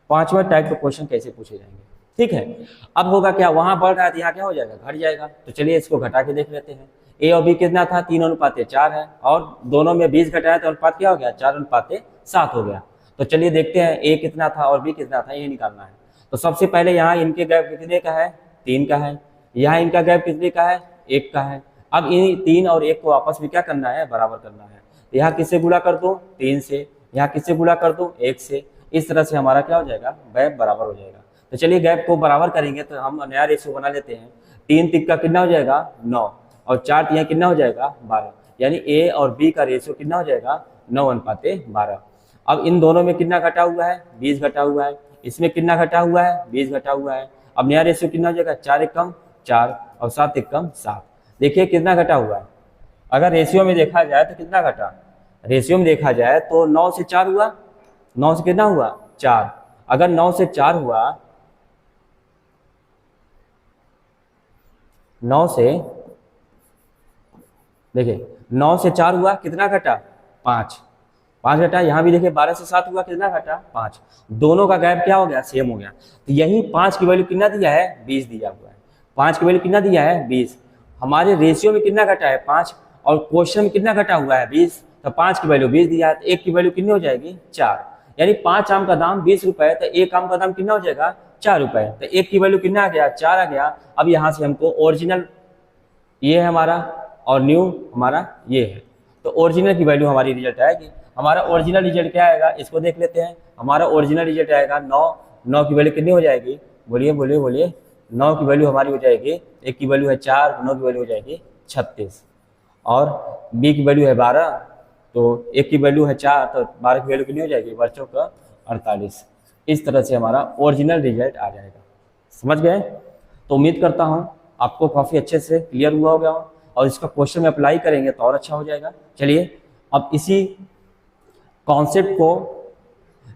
5वें टाइप के क्वेश्चन कैसे पूछे जाएंगे। ठीक है, अब होगा क्या? वहां बढ़ रहा है तो यहाँ क्या हो जाएगा? घट जाएगा। तो चलिए इसको घटा के देख लेते हैं। ए और बी कितना था? 3:4 है और दोनों में 20 घटाया तो अनुपात क्या हो गया? 4:7 हो गया। तो चलिए देखते हैं ए कितना था और बी कितना था, ये निकालना है। तो सबसे पहले यहाँ इनके गैप कितने का है? 3 का है। यहाँ इनका गैप कितने का है, 1 का है। अब इन 3 और 1 को आपस में क्या करना है, बराबर करना है। यहाँ किससे गुणा कर दो, 3 से, यहाँ किससे गुणा कर दो, 1 से। इस तरह से हमारा क्या हो जाएगा, गैप बराबर हो जाएगा। तो चलिए गैप को बराबर करेंगे तो हम नया रेशियो बना लेते हैं। 3 तिक्का कितना हो जाएगा, 9, और 4 तिया कितना हो जाएगा, 12। यानी ए और बी का रेशियो कितना हो जाएगा, 9:12। अब इन दोनों में कितना घटा हुआ है, 20 घटा हुआ है। इसमें कितना घटा हुआ है, 20 घटा हुआ है। अब नया रेशियो कितना हो जाएगा, 4 एकम 4 और 7 एकम 7। देखिए कितना घटा हुआ है। अगर रेशियो में देखा जाए तो कितना घटा, रेशियो में देखा जाए तो 9 से 4 हुआ, 9 से कितना हुआ, 4। अगर 9 से 4 हुआ, 9 से, देखिए 9 से 4 हुआ, कितना घटा, 5, 5 घटा। यहाँ भी देखिए 12 से 7 हुआ, कितना घटा, 5। दोनों का गैप क्या हो गया, सेम हो गया। तो यही 5 की वैल्यू कितना दिया है, 20 दिया हुआ है। 5 की वैल्यू कितना दिया है, 20। हमारे रेशियो में कितना घटा है, 5, और क्वेश्चन में कितना घटा हुआ है, 20। तो 5 की वैल्यू 20 दिया है, तो 1 की वैल्यू कितनी हो जाएगी, 4। यानी 5 आम का दाम 20 रुपए, तो 1 आम का दाम कितना हो जाएगा, 4 रुपए। तो 1 की वैल्यू कितना आ गया, 4 आ गया। अब यहाँ से हमको ओरिजिनल ये है हमारा और न्यू हमारा ये है, तो ओरिजिनल की वैल्यू हमारी रिजल्ट आएगी। हमारा ओरिजिनल रिजल्ट क्या आएगा, इसको देख लेते हैं। हमारा ओरिजिनल रिजल्ट आएगा 9। 9 की वैल्यू कितनी हो जाएगी, बोलिए बोलिए बोलिए। 9 की वैल्यू हमारी हो जाएगी, 1 की वैल्यू है 4, 9 की वैल्यू हो जाएगी 36, और बी की वैल्यू है 12, तो 1 की वैल्यू है 4, तो 12 की वैल्यू कितनी हो जाएगी, बच्चों का 48। इस तरह से हमारा ओरिजिनल रिजल्ट आ जाएगा। समझ गए? तो उम्मीद करता हूँ आपको काफ़ी अच्छे से क्लियर हुआ होगा, और इसका क्वेश्चन में अप्लाई करेंगे तो और अच्छा हो जाएगा। चलिए अब इसी कॉन्सेप्ट को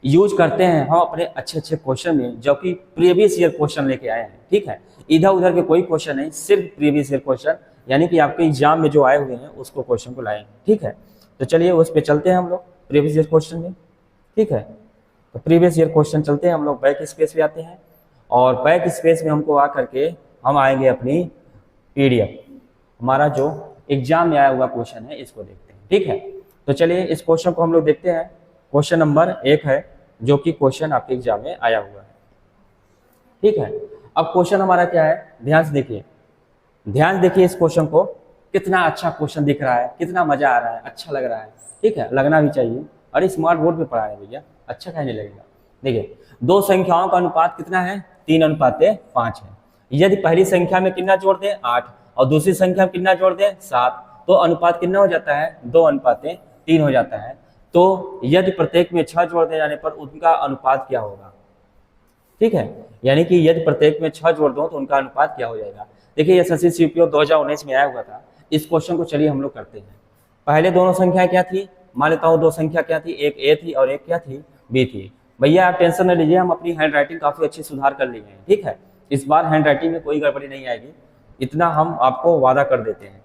यूज करते हैं हम अपने अच्छे अच्छे क्वेश्चन में, जो कि प्रीवियस ईयर क्वेश्चन लेके आए हैं। ठीक है, इधर उधर के कोई क्वेश्चन नहीं, सिर्फ प्रीवियस ईयर क्वेश्चन, यानी कि आपके एग्जाम में जो आए हुए हैं उसको क्वेश्चन को लाए। ठीक है, तो चलिए उस पर चलते हैं हम लोग प्रीवियस ईयर क्वेश्चन में। ठीक है, तो प्रीवियस ईयर क्वेश्चन चलते हैं हम लोग, बैक स्पेस पे आते हैं, और बैक स्पेस में हमको आ करके हम आएंगे अपनी PDF, हमारा जो एग्जाम में आया हुआ क्वेश्चन है इसको देखते हैं। ठीक है, तो चलिए इस क्वेश्चन को हम लोग देखते हैं। क्वेश्चन नंबर 1 है, जो कि क्वेश्चन आपके एग्जाम में आया हुआ है। ठीक है, अब क्वेश्चन हमारा क्या है, ध्यान से देखिए, ध्यान देखिए इस क्वेश्चन को। कितना अच्छा क्वेश्चन दिख रहा है, कितना मजा आ रहा है, अच्छा लग रहा है। ठीक है, लगना भी चाहिए। अरे स्मार्ट बोर्ड पे पढ़ा है भैया, अच्छा कहने लगेगा। देखिए दो संख्याओं का अनुपात कितना है, 3:5 है। यदि पहली संख्या में कितना जोड़ दें, 8, और दूसरी संख्या में कितना जोड़ दें, 7, तो अनुपात कितना हो जाता है, 2:3 हो जाता है। तो यदि प्रत्येक में 6 जोड़ दिए जाने पर उनका अनुपात क्या होगा। ठीक है, यानी कि यदि प्रत्येक में 6 जोड़ दो तो उनका अनुपात क्या हो जाएगा। देखिए एसएससी CPO 2019 में आया हुआ था। इस क्वेश्चन को चलिए हम लोग करते हैं। पहले दोनों संख्या क्या थी, मान लेता हूँ 2 संख्या क्या थी, एक A थी और एक क्या थी, B थी। भैया आप टेंशन न लीजिए, हम अपनी हैंड राइटिंग काफ़ी अच्छी सुधार कर लिए हैं। ठीक है, इस बार हैंड राइटिंग में कोई गड़बड़ी नहीं आएगी, इतना हम आपको वादा कर देते हैं।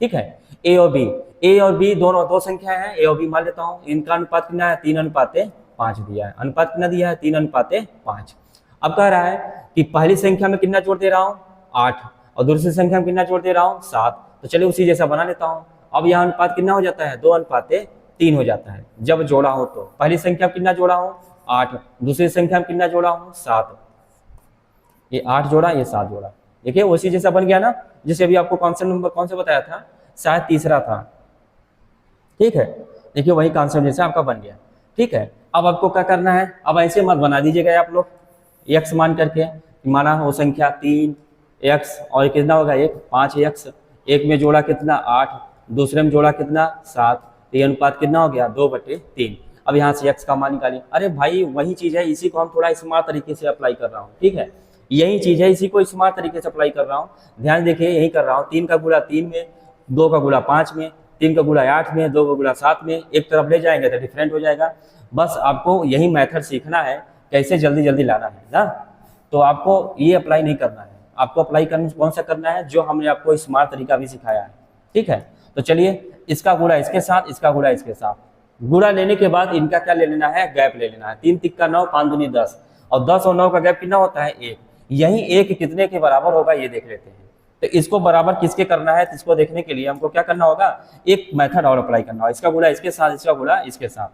ठीक है, A और B दोनों 2 संख्या है, A और B मान लेता हूँ। इनका अनुपात कितना है, 3:5 दिया है। अनुपात कितना दिया है, 3:5। अब कह रहा है कि पहली संख्या में कितना जोड़ दे रहा हूँ, 8, और दूसरी संख्या में कितना जोड़ दे रहा हूँ, 7। तो चलिए उसी जैसा बना लेता हूँ। अब यहाँ अनुपात कितना हो जाता है, 2:3 हो जाता है जब जोड़ा हो। तो पहली संख्या में कितना जोड़ा हूँ, 8, दूसरी संख्या में कितना जोड़ा हूँ, 7। ये 8 जोड़ा, ये 7 जोड़ा। देखिए उसी जैसा बन गया ना, जैसे अभी आपको कॉन्सेप्ट नंबर कौन सा बताया था, शायद तीसरा था। ठीक है, देखिए वही कॉन्सेप्ट जैसा आपका बन गया। ठीक है, अब आपको क्या करना है, अब ऐसे मत बना दीजिएगा आप लोग x मान करके, माना वो संख्या 3x और कितना होगा 1, 5x। एक में जोड़ा कितना 8, दूसरे में जोड़ा कितना 7, तो ये अनुपात कितना हो गया 2/3। अब यहाँ से x का मान निकालिए। अरे भाई वही चीज़ है, इसी को हम थोड़ा स्मार्ट तरीके से अप्लाई कर रहा हूँ। ठीक है, यही चीज़ है, इसी को स्मार्ट तरीके से अप्लाई कर रहा हूँ। ध्यान देखिए यही कर रहा हूँ। 3 का गुणा 3 में, 2 का गुणा 5 में, 3 का गुणा 8 में, 2 का गुणा 7 में। एक तरफ ले जाएंगे तो डिफरेंट हो जाएगा। बस आपको यही मेथड सीखना है, कैसे जल्दी जल्दी लाना है ना। तो आपको ये अप्लाई नहीं करना है, आपको अप्लाई कौन सा करना है, जो हमने आपको स्मार्ट तरीका भी सिखाया है। ठीक है, तो चलिए इसका गुणा इसके साथ, इसका गुणा इसके साथ। गुणा लेने के बाद इनका क्या ले लेना है, गैप ले लेना है। 3 तिक्का 9, 5 दूनी 10, और 10 और 9 का गैप कितना होता है 1। यही 1 कितने के बराबर होगा ये देख लेते हैं। तो इसको बराबर किसके करना है, तो इसको देखने के लिए हमको क्या करना होगा, एक मेथड और अप्लाई करना होगा। इसका गुणा इसके साथ, इसका गुणा इसके साथ।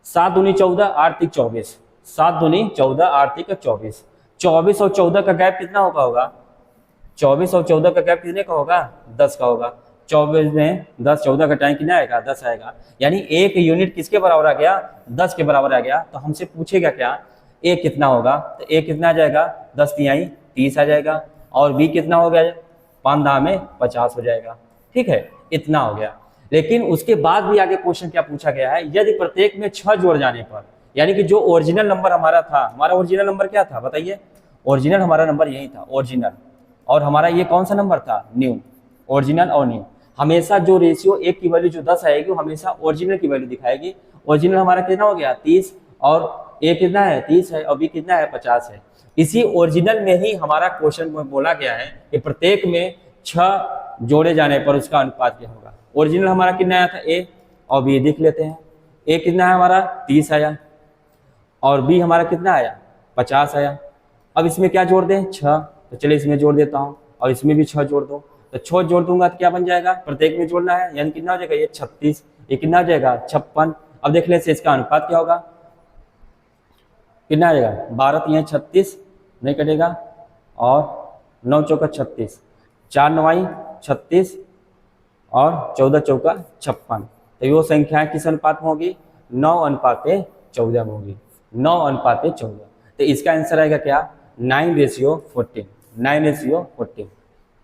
7 दूनी 14, 8 तिक 24, 7 दूनी 14, 8 तिक 24। 24 और 14 का गैप कितना होगा, 24 और 14 का गैप कितने का होगा? 10 का होगा। 24 में 10 14 का टाइम कितना आएगा? 10 आएगा। यानी एक यूनिट किसके बराबर आ गया? 10 के बराबर आ गया। तो हमसे पूछेगा क्या ए कितना होगा? तो ए कितना आ जाएगा? 10 तिहाई 30 आ जाएगा। और बी कितना हो गया? 5 दाम में 50 हो जाएगा। ठीक है, इतना हो गया। लेकिन उसके बाद भी आगे क्वेश्चन क्या पूछा गया है, यदि प्रत्येक में 6 जोड़ जाने पर, यानी कि जो ओरिजिनल नंबर हमारा था, हमारा ओरिजिनल नंबर क्या था बताइए? ओरिजिनल हमारा नंबर यही था, ओरिजिनल। और हमारा ये कौन सा नंबर था? न्यू। ओरिजिनल और न्यू, हमेशा जो रेशियो एक की वैल्यू जो 10 आएगी वो हमेशा ओरिजिनल की वैल्यू दिखाएगी। ओरिजिनल हमारा कितना हो गया? 30, और ए कितना है? 30 है, और बी कितना है? 50 है। इसी ओरिजिनल में ही हमारा क्वेश्चन में बोला गया है कि प्रत्येक में 6 जोड़े जाने पर उसका अनुपात क्या होगा। ओरिजिनल हमारा कितना आया था? ए, और बी देख लेते हैं। ए कितना है हमारा? 30 आया, और बी हमारा कितना आया? 50 आया। अब इसमें क्या जोड़ दें? 6। तो चलिए इसमें जोड़ देता हूँ, और इसमें भी 6 जोड़ दो। तो 6 जोड़ दूंगा तो क्या बन जाएगा? प्रत्येक में जोड़ना है, यानी कितना हो जाएगा? ये 36, ये कितना हो जाएगा? 56। अब देख लेते हैं इसका अनुपात क्या होगा, कितना आ जाएगा? 12 तिहाई 36 नहीं कटेगा, और 9 चौका 36, 4 9 36, और 14 चौका 56। तो वो संख्याएं किस अनुपात में होगी? 9:14 में होगी। 9:14। तो इसका आंसर आएगा क्या? 9:14। 9:14।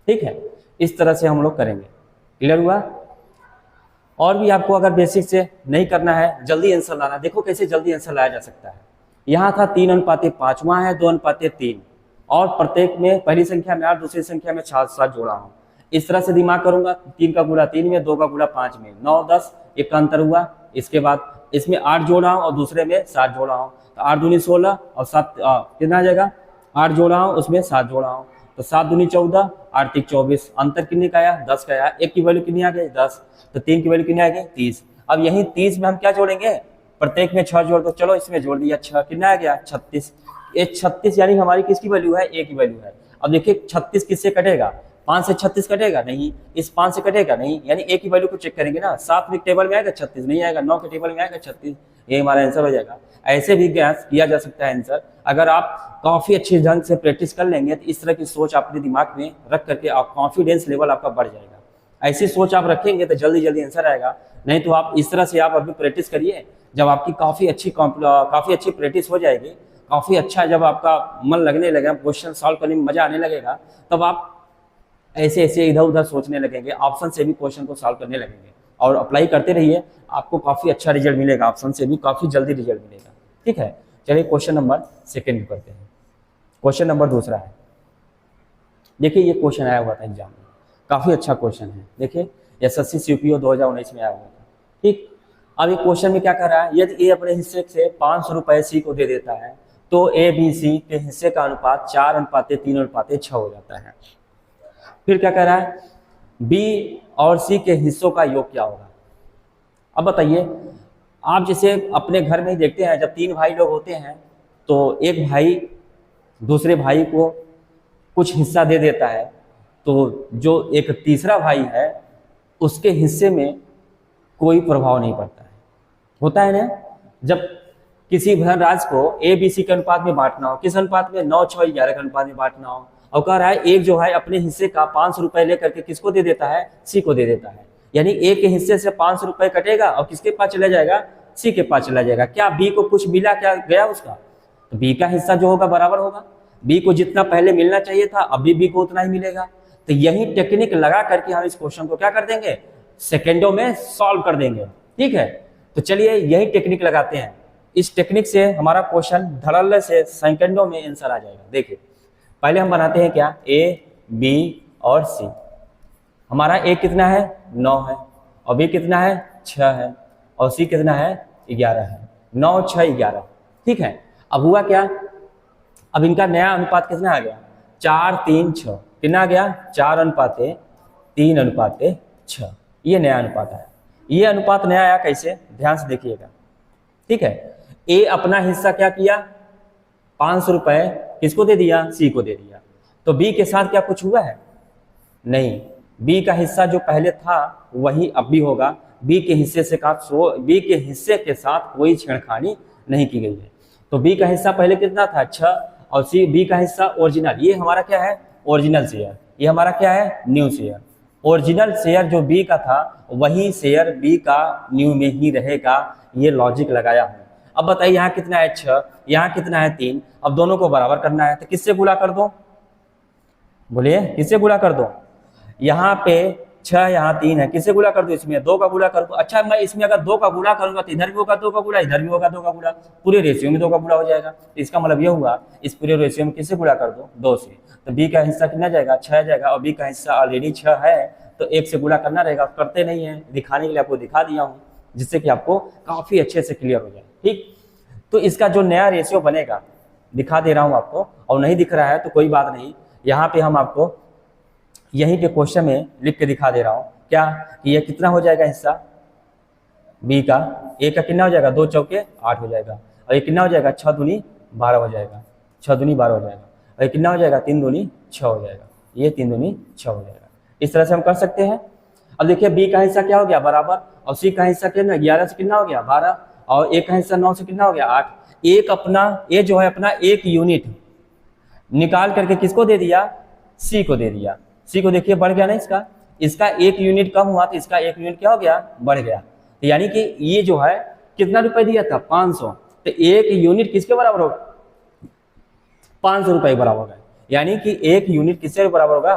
ठीक है, इस तरह से हम लोग करेंगे। क्लियर हुआ? और भी आपको अगर बेसिक से नहीं करना है, जल्दी आंसर लाना, देखो कैसे जल्दी आंसर लाया जा सकता है। यहाँ था 3:5, वहाँ है 2:3, और प्रत्येक में पहली संख्या में 8, दूसरी संख्या में 7 जोड़ा हूँ। इस तरह से दिमाग करूंगा, 3 का गुणा 3 में, 2 का गुणा 5 में, 9 10, एक का अंतर हुआ। इसके बाद इसमें 8 जोड़ा हूँ और दूसरे में 7 जोड़ा हूँ, तो 8 दूनी 16 और 7 कितना आ जाएगा? 8 जोड़ा हूँ उसमें 7 जोड़ा हूँ, तो 7 दूनी 14, 8 3 24। अंतर कितने का आया? 10 का आया। एक की वैल्यू कितनी आ गई? 10। तो 3 की वैल्यू कितनी आ गई? 30। अब यही 30 में हम क्या जोड़ेंगे? प्रत्येक में 6 जोड़ दो। चलो इसमें जोड़ दिया 6, कितना आ गया? 36। ये 36 यानी हमारी किसकी वैल्यू है? ए की वैल्यू है। अब देखिए 36 किससे कटेगा? 5 से 36 कटेगा? नहीं। इस 5 से कटेगा? नहीं। यानी ए की वैल्यू को चेक करेंगे ना। 7 में टेबल में आएगा 36? नहीं आएगा। 9 के टेबल में आएगा 36? ये हमारा आंसर हो जाएगा। ऐसे भी गैस किया जा सकता है आंसर। अगर आप काफी अच्छे ढंग से प्रैक्टिस कर लेंगे तो इस तरह की सोच अपने दिमाग में रख करके आप कॉन्फिडेंस लेवल आपका बढ़ जाएगा। ऐसी सोच आप रखेंगे तो जल्दी जल्दी आंसर आएगा। नहीं तो आप इस तरह से आप अभी प्रैक्टिस करिए, जब आपकी काफ़ी अच्छी प्रैक्टिस हो जाएगी, काफ़ी अच्छा जब आपका मन लगने लगेगा, क्वेश्चन सॉल्व करने में मजा आने लगेगा, तब आप ऐसे ऐसे इधर उधर सोचने लगेंगे, ऑप्शन से भी क्वेश्चन को सॉल्व करने लगेंगे। और अप्लाई करते रहिए, आपको काफ़ी अच्छा रिजल्ट मिलेगा, ऑप्शन से भी काफ़ी जल्दी रिजल्ट मिलेगा। ठीक है, चलिए क्वेश्चन नंबर सेकेंड करते हैं। क्वेश्चन नंबर दूसरा है, देखिए ये क्वेश्चन आया हुआ था एग्जाम में, काफ़ी अच्छा क्वेश्चन है। देखिए SSC CPO 2019 में आया हुआ था। ठीक, अब ये क्वेश्चन में क्या कर रहा है, यदि ए अपने हिस्से से 500 रुपये सी को दे देता है तो ABC के हिस्से का अनुपात 4:3:6 हो जाता है। फिर क्या कह रहा है, बी और सी के हिस्सों का योग क्या होगा। अब बताइए, आप जैसे अपने घर में ही देखते हैं, जब 3 भाई लोग होते हैं तो एक भाई दूसरे भाई को कुछ हिस्सा दे देता है, तो जो एक तीसरा भाई है उसके हिस्से में कोई प्रभाव नहीं पड़ता है। होता है ना, जब किसी धनराशि को ABC के अनुपात में बांटना हो, किस अनुपात में? 9:6:11 के अनुपात में बांटना हो, और कह रहा है एक जो है अपने हिस्से का 500 रुपये लेकर के किसको दे देता है? सी को दे देता है। यानी ए के हिस्से से 500 रुपये कटेगा और किसके पास चला जाएगा? सी के पास चला जाएगा। क्या बी को कुछ मिला क्या गया उसका? तो बी का हिस्सा जो होगा बराबर होगा। बी को जितना पहले मिलना चाहिए था अभी बी को उतना ही मिलेगा। तो यही टेक्निक लगा करके हम इस क्वेश्चन को क्या कर देंगे? सेकेंडों में सॉल्व कर देंगे। ठीक है, तो चलिए यही टेक्निक लगाते हैं। इस टेक्निक से हमारा क्वेश्चन धड़ल्ले से सेकेंडों में आंसर आ जाएगा। देखिए पहले हम बनाते हैं क्या, ए बी और सी। हमारा ए कितना है? 9 है, और बी कितना है? 6 है, और सी कितना है? 11 है। 9 6 11। ठीक है, अब हुआ क्या, अब इनका नया अनुपात कितना आ गया? 4:3:6। कितना आ गया? 4:3:6। ये नया अनुपात आया। ये अनुपात नया आया कैसे, ध्यान से देखिएगा। ठीक है, ए अपना हिस्सा क्या किया? 500 रुपये किसको दे दिया? सी को दे दिया। तो बी के साथ क्या कुछ हुआ है? नहीं, बी का हिस्सा जो पहले था वही अब भी होगा। बी के हिस्से के साथ कोई छेड़खानी नहीं की गई है। तो बी का हिस्सा पहले कितना था? 6, और सी बी का हिस्सा ओरिजिनल, ये हमारा क्या है? ओरिजिनल शेयर, ये हमारा क्या है, न्यू शेयर। ओरिजिनल शेयर जो बी का था वही शेयर बी का न्यू में ही रहेगा, ये लॉजिक लगाया हूँ। अब बताइए यहाँ कितना है 6, यहाँ कितना है 3, अब दोनों को बराबर करना है तो किससे गुणा कर दो, बोलिए किससे गुणा कर दो। यहाँ पे 6 यहाँ 3 है, किससे गुणा कर दो, इसमें 2 का गुणा कर दो। अच्छा मैं इसमें अगर 2 का गुणा करूंगा तो इधर भी होगा 2 का गुणा, इधर भी होगा 2 का गुणा, पूरे रेशियो में 2 का गुणा हो जाएगा। तो इसका मतलब ये हुआ इस पूरे रेशियो में किससे गुणा कर दो, 2 से। तो बी का हिस्सा कितना जाएगा, 6 जाएगा, और बी का हिस्सा ऑलरेडी 6 है तो 1 से गुणा करना रहेगा। करते नहीं है, दिखाने के लिए आपको दिखा दिया हूँ, जिससे कि आपको काफी अच्छे से क्लियर हो जाए। ठीक, तो इसका जो नया रेशियो बनेगा दिखा दे रहा हूँ आपको, और नहीं दिख रहा है तो कोई बात नहीं, यहाँ पे हम आपको यहीं पे क्वेश्चन में लिख के दिखा दे रहा हूँ क्या, कि ये कितना हो जाएगा हिस्सा बी का, ए का कितना हो जाएगा, 2 चौके 8 हो जाएगा, और ये कितना हो जाएगा 6 दूनी 12 हो जाएगा, 6 दूनी 12 हो जाएगा, और ये कितना हो जाएगा 3 दूनी 6 हो जाएगा, ये 3 दूनी 6 हो जाएगा। इस तरह से हम कर सकते हैं। अब देखिए बी का हिस्सा क्या हो गया बराबर, और सी का हिस्सा कितना 11 से कितना हो गया 12, और ए का हिस्सा 9 से कितना हो गया 8। एक अपना ए जो है अपना 1 यूनिट निकाल करके किसको दे दिया, सी को दे दिया। सी को देखिए बढ़ गया ना, इसका 1 यूनिट कम हुआ तो इसका 1 यूनिट क्या हो गया, बढ़ गया। तो यानी कि ये जो है कितना रुपए दिया था 500, तो 1 यूनिट किसके बराबर होगा, 500 रुपए के बराबर होगा। यानी कि 1 यूनिट किसके बराबर होगा,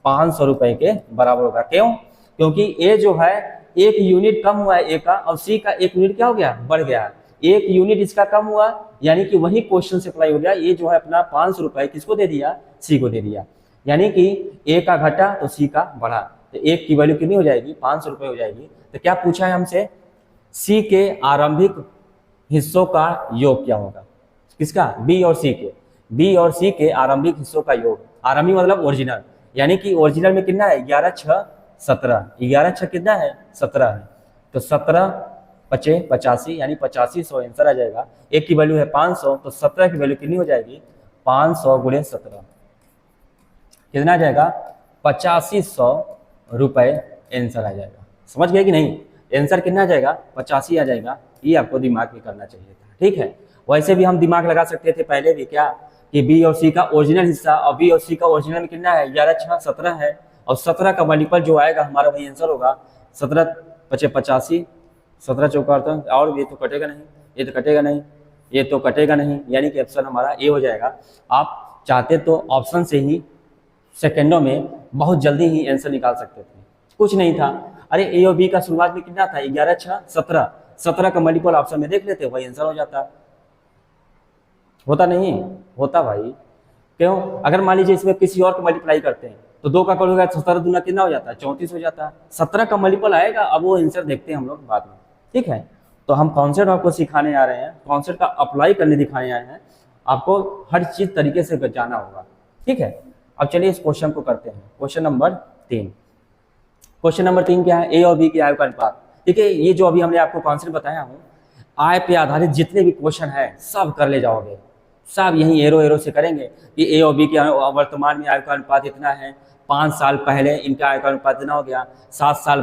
500 रुपए के बराबर होगा। क्यों, क्योंकि ए जो है 1 यूनिट कम हुआ है ए का, और सी का 1 यूनिट क्या हो गया, बढ़ गया। 1 यूनिट इसका कम हुआ, यानी कि वही क्वेश्चन से अप्लाई हो गया। ये जो है अपना 500 रुपए किसको दे दिया, सी को दे दिया। यानी कि ए का घटा तो सी का बढ़ा, तो 1 की वैल्यू कितनी हो जाएगी, 500 रुपए हो जाएगी। तो क्या पूछा है हमसे, सी के आरंभिक हिस्सों का योग क्या होगा, किसका, बी और सी के, बी और सी के आरंभिक हिस्सों का योग। आरंभिक मतलब ओरिजिनल, यानी कि ओरिजिनल में कितना है 11 6 17, 11 6 कितना है 17 है, तो 17 पचे 85, यानी 8500 आंसर आ जाएगा। 1 की वैल्यू है 500, तो 17 की वैल्यू कितनी हो जाएगी, 500 गुणे 17 कितना आ जाएगा, 8500 रुपए आंसर आ जाएगा। समझ गए कि नहीं, आंसर कितना आ जाएगा, 85 आ जाएगा। ये आपको दिमाग में करना चाहिए था। ठीक है, वैसे भी हम दिमाग लगा सकते थे पहले भी क्या, कि बी और सी का ओरिजिनल हिस्सा, और बी और सी का ओरिजिनल में कितना है 11 6 17 है, और 17 का मल्टीपल जो आएगा हमारा वही आंसर होगा। 17 पचे 85, 17 चौका, और ये तो कटेगा नहीं, ये तो कटेगा नहीं, ये तो कटेगा नहीं, यानी कि ऑप्शन हमारा ए हो जाएगा। आप चाहते तो ऑप्शन से ही सेकेंडों में बहुत जल्दी ही आंसर निकाल सकते थे, कुछ नहीं था। अरे ए और बी का शुरुआत में कितना था 11 6 17, 17 का मल्टीपल ऑप्शन में देख लेते, वही आंसर हो जाता। होता नहीं होता भाई, क्यों, अगर मान लीजिए इसमें किसी और को मल्टीप्लाई करते हैं तो 2 का करोगे 17 दूना कितना हो जाता है 34 हो जाता है। 17 का मल्टीपल आएगा, अब वो आंसर देखते हैं हम लोग बाद में। ठीक है, तो हम कॉन्सेप्ट आपको सिखाने आ रहे हैं, कॉन्सेप्ट का अप्लाई करने दिखाने आए हैं, आपको हर चीज तरीके से जाना होगा। ठीक है, अब चलिए इस क्वेश्चन को करते हैं। क्वेश्चन नंबर 3, क्वेश्चन नंबर 3 क्या है, ए और बी की आय का अनुपात। ठीक है, ये जो अभी हमने आपको कॉन्सेप्ट बताया हूँ, आय पे आधारित जितने भी क्वेश्चन है सब कर ले जाओगे, सब यही एरो से करेंगे कि ए और बी के वर्तमान में आय का अनुपात इतना है, 5 साल पहले इनका आय का अनुपात इतना हो गया, 7 साल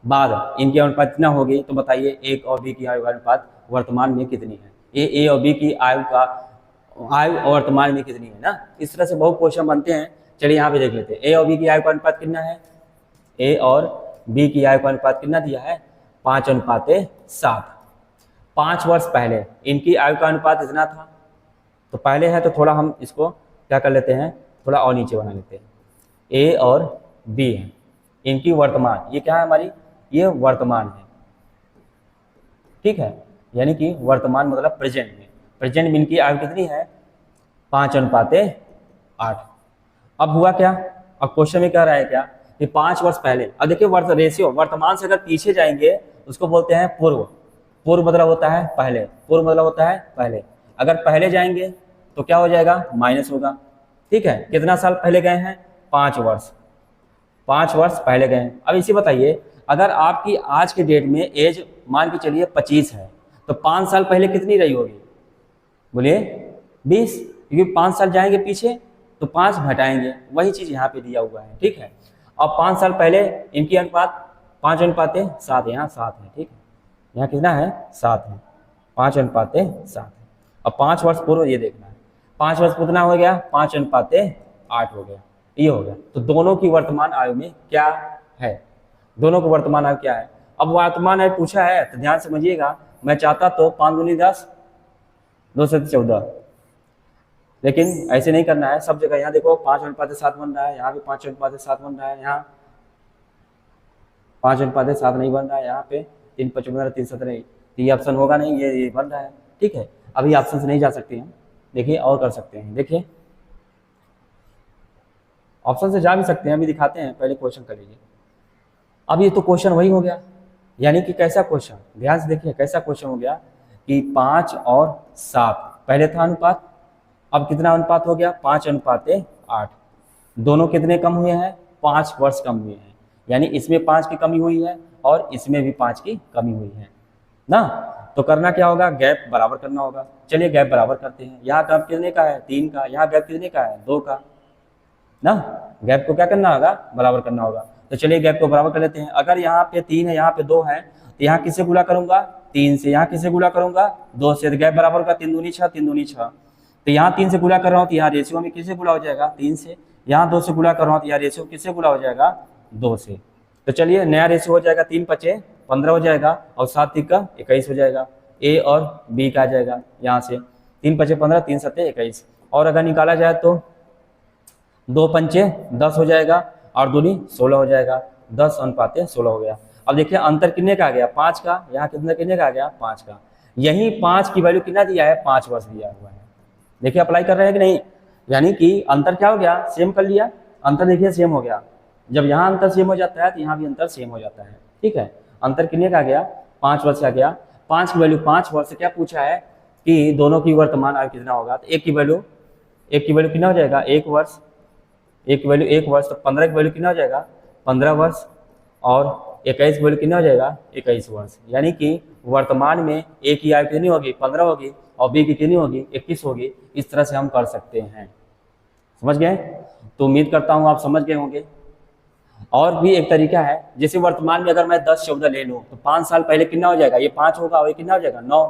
बाद इनकी अनुपात इतना होगी। तो बताइए ए और बी की आय का अनुपात वर्तमान में कितनी है, ए और बी की आय वर्तमान में कितनी है ना। इस तरह से बहुत क्वेश्चन बनते हैं। चलिए यहाँ पे देख लेते हैं, ए और बी की आय का अनुपात कितना है, ए और बी की आय का अनुपात कितना दिया है 5:7। 5 वर्ष पहले इनकी आयु का अनुपात इतना था, तो पहले है तो थोड़ा हम इसको क्या कर लेते हैं, थोड़ा और नीचे बना लेते हैं। ए और बी है, इनकी वर्तमान, ये क्या है हमारी, ये वर्तमान है। ठीक है, यानी कि वर्तमान मतलब प्रेजेंट में इनकी आयु कितनी है 5:8। अब हुआ क्या, अब क्वेश्चन में कह रहा है क्या कि 5 वर्ष पहले, अब देखिए रेशियो वर्तमान से अगर पीछे जाएंगे उसको बोलते हैं पूर्व। पूर्व मतलब होता है पहले, पूर्व मतलब होता है पहले। अगर पहले जाएंगे तो क्या हो जाएगा, माइनस होगा। ठीक है, कितना साल पहले गए हैं 5 वर्ष, 5 वर्ष पहले गए हैं। अब इसी बताइए, अगर आपकी आज के डेट में एज मान के चलिए 25 है, तो 5 साल पहले कितनी रही होगी, बोलिए 20, क्योंकि 5 साल जाएंगे पीछे तो 5 घटाएंगे, वही चीज यहाँ पे दिया हुआ है। ठीक है, अब 5 साल पहले इनकी अनुपात 5:7, यहाँ 7 है। ठीक है, यहाँ कितना है 7 है, 5:7 है। अब 5 वर्ष पूर्व ये देखना है, 5 वर्ष कितना हो गया 5:7, 8 हो गया, ये हो गया। तो दोनों की वर्तमान आयु में क्या है, दोनों को वर्तमान आयु क्या है। अब वर्तमान आयु पूछा है तो ध्यान समझिएगा, मैं चाहता तो 5 दूनी 10, 2 से 14, लेकिन ऐसे नहीं करना है सब जगह। यहाँ देखो 5:7 बन रहा है, यहाँ भी 5:7 बन रहा है, यहाँ 5:7 नहीं बन रहा है, यहाँ पे 3×5 = 3×17, तो ये ऑप्शन होगा नहीं, ये बन रहा है। ठीक है, अभी ऑप्शन से नहीं जा सकते हैं, देखिए और कर सकते हैं। देखिए ऑप्शन से जा भी सकते हैं, अभी दिखाते हैं, पहले क्वेश्चन कर लीजिए। अब ये तो क्वेश्चन वही हो गया, यानी कि कैसा क्वेश्चन, ध्यान से देखिए कैसा क्वेश्चन हो गया कि 5 और 7 पहले था अनुपात, अब कितना अनुपात हो गया, 5:8। दोनों कितने कम हुए हैं, 5 वर्ष कम हुए हैं, यानी इसमें 5 की कमी हुई है और इसमें भी 5 की कमी हुई है ना। तो करना क्या होगा, गैप बराबर करना होगा। चलिए गैप बराबर करते हैं। यहाँ गैप कितने का है, 3 का, यहाँ गैप कितने का है, 2 का ना। गैप को क्या करना होगा, बराबर करना होगा। तो चलिए गैप को बराबर कर लेते हैं। अगर यहाँ पे 3 है, यहाँ पे 2 है, तो यहाँ किससे गुणा करूंगा, 3 से। यहाँ किससे गुणा करूंगा, 2 से। तो गैप बराबर का 3 दूनी 6, 3 दूनी 6। तो यहाँ 3 से गुणा कर रहा हूँ तो यहाँ रेशियो में किससे गुणा हो जाएगा, 3 से। यहाँ 2 से गुणा कर रहा हूँ तो यहाँ रेशियो किससे गुणा हो जाएगा, 2 से। तो चलिए नया रेशियो हो जाएगा, 3×5 = 15 हो जाएगा और 7×3 = 21 हो जाएगा। ए और बी का आ जाएगा यहाँ से, 3×5 = 15, 3×7 = 21। और अगर निकाला जाए तो 2×5 = 10 हो जाएगा और 2×2 = 16 हो जाएगा, 10:16 हो गया। अब देखिए अंतर कितने का आ गया, 5 का। यहाँ कितने का आ गया, 5 का। यही 5 की वैल्यू कितना दिया है, 5 वर्ष दिया हुआ है। देखिए अप्लाई कर रहे हैं कि नहीं, यानी कि अंतर क्या हो गया, सेम कर लिया। अंतर देखिए सेम हो गया, जब यहाँ अंतर सेम हो जाता है तो यहाँ भी अंतर सेम हो जाता है। ठीक है, अंतर कितने का आ गया, 5 वर्ष का गया। 5 की वैल्यू 5 वर्ष से क्या पूछा है कि दोनों की वर्तमान आयु कितना होगा, तो एक की वैल्यू कितना हो जाएगा, 1 वर्ष। एक की वैल्यू 1 वर्ष, तो 15 की वैल्यू कितना हो जाएगा, 15 वर्ष। और 21 की वैल्यू कितना हो जाएगा, 21 वर्ष। यानी कि वर्तमान में ए की आयु कितनी होगी, 15 होगी, और बी की कितनी होगी, 21 होगी। इस तरह से हम कर सकते हैं। समझ गए, तो उम्मीद करता हूँ आप समझ गए होंगे। और भी एक तरीका है, जैसे वर्तमान में अगर मैं 10-14 ले लूँ तो 5 साल पहले कितना हो जाएगा, ये 5 होगा और ये कितना हो जाएगा, 9।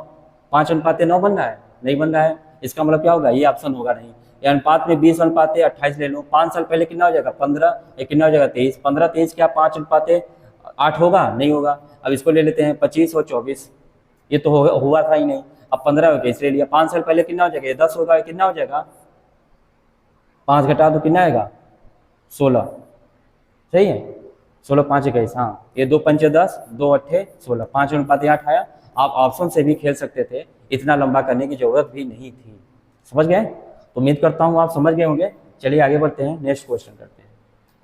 5:9 बन रहा है, नहीं बन रहा है। इसका मतलब क्या होगा, ये ऑप्शन होगा नहीं। ये अनुपात में 20:28 ले लूँ, 5 साल पहले कितना हो जाएगा, 15, ये कितना हो जाएगा, 23। 15-23 क्या 5:8 होगा, नहीं होगा। अब इसको ले लेते हैं 25 और 24, ये तो हुआ था ही नहीं। अब 15 हो गया, इसलिए लिया। 5 साल पहले कितना हो जाएगा, ये 10 होगा, ये कितना हो जाएगा, 5 घटा तो कितना आएगा, 16। सही है, 16×5 = 21। हाँ, ये 2×5 = 10, 2×8 = 16, 5:8 आया। आप ऑप्शन से भी खेल सकते थे, इतना लंबा करने की जरूरत भी नहीं थी। समझ गए, तो उम्मीद करता हूँ आप समझ गए होंगे। चलिए आगे बढ़ते हैं, नेक्स्ट क्वेश्चन करते हैं।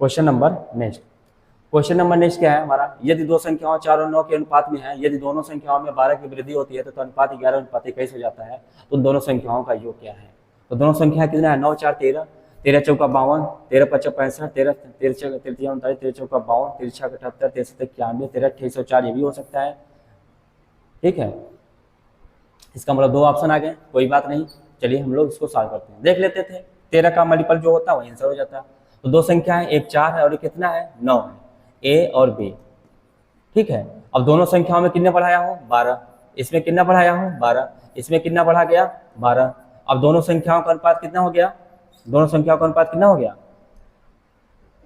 क्वेश्चन नंबर नेक्स्ट क्या है हमारा, यदि दो संख्याओं 4 और 9 के अनुपात में है, यदि दोनों संख्याओं में 12 की वृद्धि होती है तो अनुपात 11:21 हो जाता है, तो दोनों संख्याओं का योग क्या है। तो दोनों संख्या कितना है, 9 4 13, 13 चौका 52, 13 पच्चा 65, 13 13 तृतीया 39, 13 चौका 52, 13 छक्का 78, 13 सत्तर 91, 13 28 104, ये भी हो सकता है। ठीक है, इसका मतलब 2 ऑप्शन आ गए, कोई बात नहीं। चलिए हम लोग इसको सॉल्व करते हैं, देख लेते थे। 13 का मल्टीपल जो होता है वही आंसर हो जाता है। तो 2 संख्या है, एक 4 है और एक कितना है, 9 है, ए और बी। ठीक है, अब दोनों संख्याओं में कितने बढ़ाया हूँ, 12। इसमें कितना बढ़ाया हूँ, 12। इसमें कितना बढ़ा गया, 12। अब दोनों संख्याओं का अनुपात कितना हो गया, दोनों संख्याओं का अनुपात कितना हो गया,